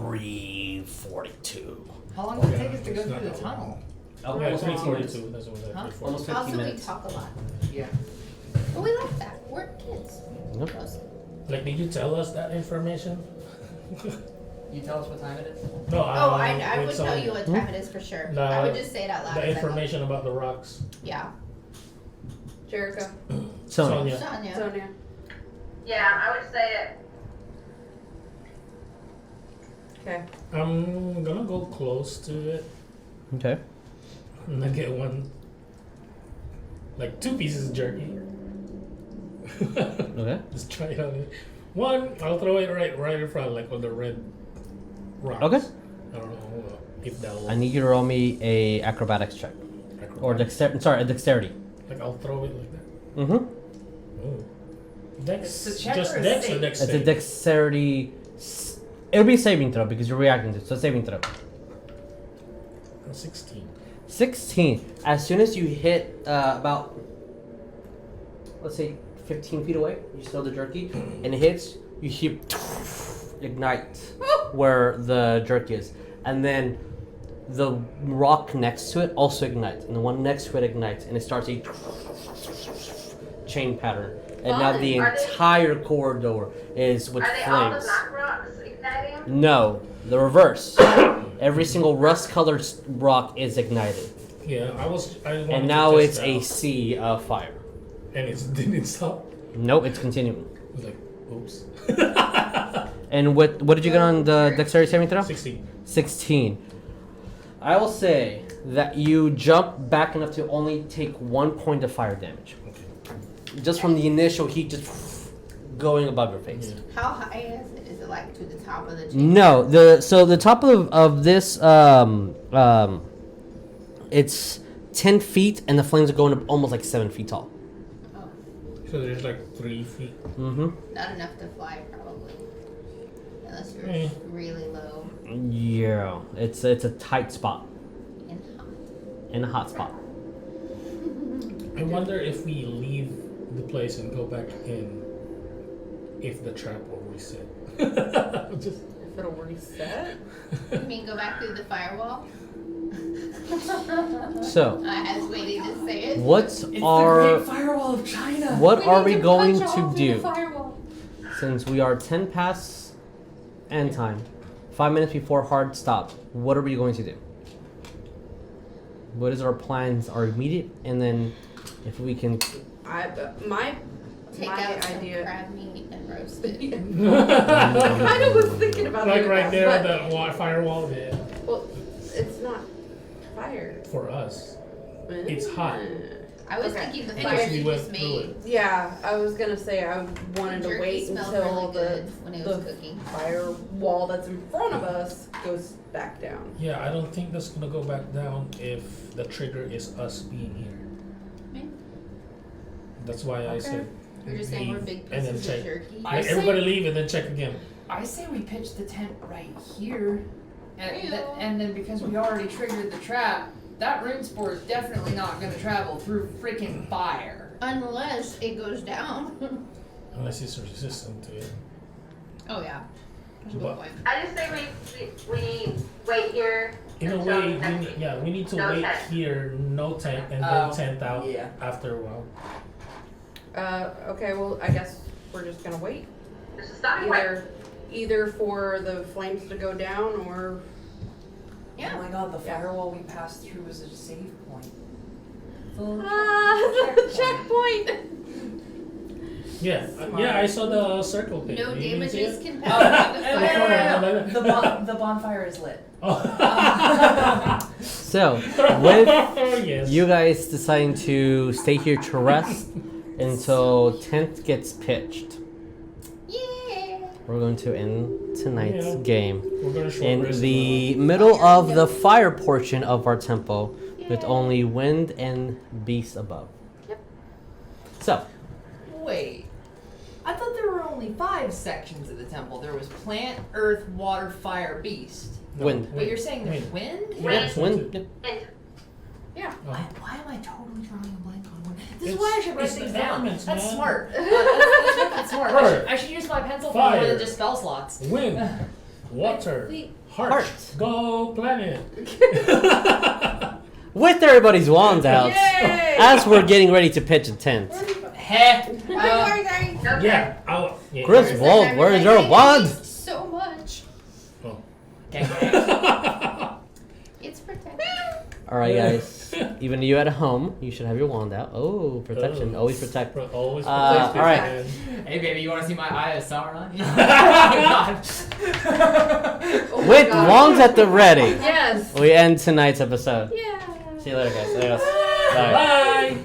3:42. How long does it Okay, take us to go it's not through the that tunnel? long. Oh, Yeah, almost 15 minutes. 3:42. That's what I Huh? said. Almost 15 Also, we minutes. talk a lot. Yeah. But we like that. We're kids. Yep. Close. Like, did you tell us that information? You tell us what time it is? No, Oh, I with would tell Sonya. you what time it is for sure. The- I would just say it out loud. The 'cause I love- information about the rocks. Yeah. Jericho. Sonya. Sonya. Sonya. Yeah, I would say it. Okay. I'm gonna go close to it Okay. and I get one, like 2 pieces of jerky. Okay. Just try it on it. One, I'll throw it right in front, like on the red rocks. Okay. I don't know if that will. I need you to roll me a acrobatics check. Or dexterity. Sorry, a dexterity. Like I'll throw it like that. Mm-hmm. Oh. Dex. It's a check Just or a dex save? or dex It's a save? dexterity. It'll be a saving throw because you're reacting to it. So saving throw. 16. 16. As soon as you hit about, let's say, 15 feet away, you smell the jerky, and it hits, you hear ignite where the jerky is. And then the rock next to it also ignites, and the one next to it ignites, and it starts a chain pattern. And now the Are they- entire corridor is with Are they all the flames. black rocks igniting? No, the reverse. Every single rust-colored rock is ignited, Yeah, I wanted and now to it's test a out, sea of fire. and it didn't stop. Nope, it's continuing. I was like, oops. And what did you get on the dexterity saving throw? 16. 16. I will say that you jump back enough to only take 1 point of fire damage, Okay. just from the initial heat just going above your face. Yeah. How high is it? Is it like to the top of the chain? No, the top of this it's 10 feet, and the flames are going up almost like 7 feet tall. Oh, So there's like 3 feet. Mm-hmm. not enough to fly, probably. Unless you're Eh. really low Yeah, it's a tight spot and hot. and a hot spot. I wonder if we leave the place and go back in, if the trap will reset. Just If it'll reset. You mean go back through the firewall? So, I was waiting to say it. what It's the are Great Firewall of China. what are we need going punch a to hole through the do? firewall. Since we are 10 past end time, 5 minutes before hard stop, what are we going to do? What is our plans, our immediate, and then if we can... My Take my out some idea. crab meat and roast it. I kind of was thinking about like doing right there, but, that firewall. Yeah. well, it's not fire. For us, it's hot. I was Okay. thinking the And fire we you went just through made. it. Yeah, I was gonna say I wanted to Jerky wait smelled until really the good when it was the cooking. firewall that's in front of us goes back down. Yeah, I don't think that's gonna go back down if the trigger is us being here. Maybe. That's why I said You're just saying we're leave big and then pieces check. of jerky. I Like, say- everybody leave and then check again. I say we pitch the tent right here, and, Ew. and then because we already triggered the trap, that rune spore is definitely not going to travel through freaking fire. Unless it goes down. Unless it's resistant to it. Oh yeah. That's a But- good point. I just say we wait here. In a until way, next we week. need to No wait tent. here, no tent, and Oh, then tent out yeah. after a while. Okay, well I guess we're just gonna wait. There's a stopping point. Either for the flames to go down or Yeah. Oh my god, the firewall we passed through was a save point. checkpoint. Yeah, Smart. yeah, I saw the circle thing. No You didn't see damages it? can Oh, pass no, through the no, firewall. the bonfire is lit. Oh. So, with yes. you guys deciding to stay here to rest until tent gets pitched, Yeah. we're going to end tonight's Yeah. game We're gonna short in rest the middle of the fire portion of our temple, with only wind and beasts above. Yep. So, Wait. I thought there were only 5 sections of the temple. There was plant, earth, water, fire, beast. now. wind. But you're saying there's Wind. wind? yeah, wind. And Why am I totally drawing a blank on wind? This is It's- why I should write it's the things down. elements, That's man. smart. That's smart. Earth. I should use my pencil for Fire. more than just spell slots. Wind, water, Wait. heart, go planet. With everybody's wands out, Yay! as we're getting ready to pitch a tent. Heh. Sorry. Okay. Yeah, Griswold, where's your wand? So much. Oh. Okay. It's protected. Alright, guys. Even you at home, you should have your wand out. Oh, protection. Always protect. Always all protect. right. Hey baby, you want to see my eye of Sauron? Oh my With God. wands at the ready, Yes. we end tonight's episode. Yeah. See you later, guys. Adios. Bye. Bye.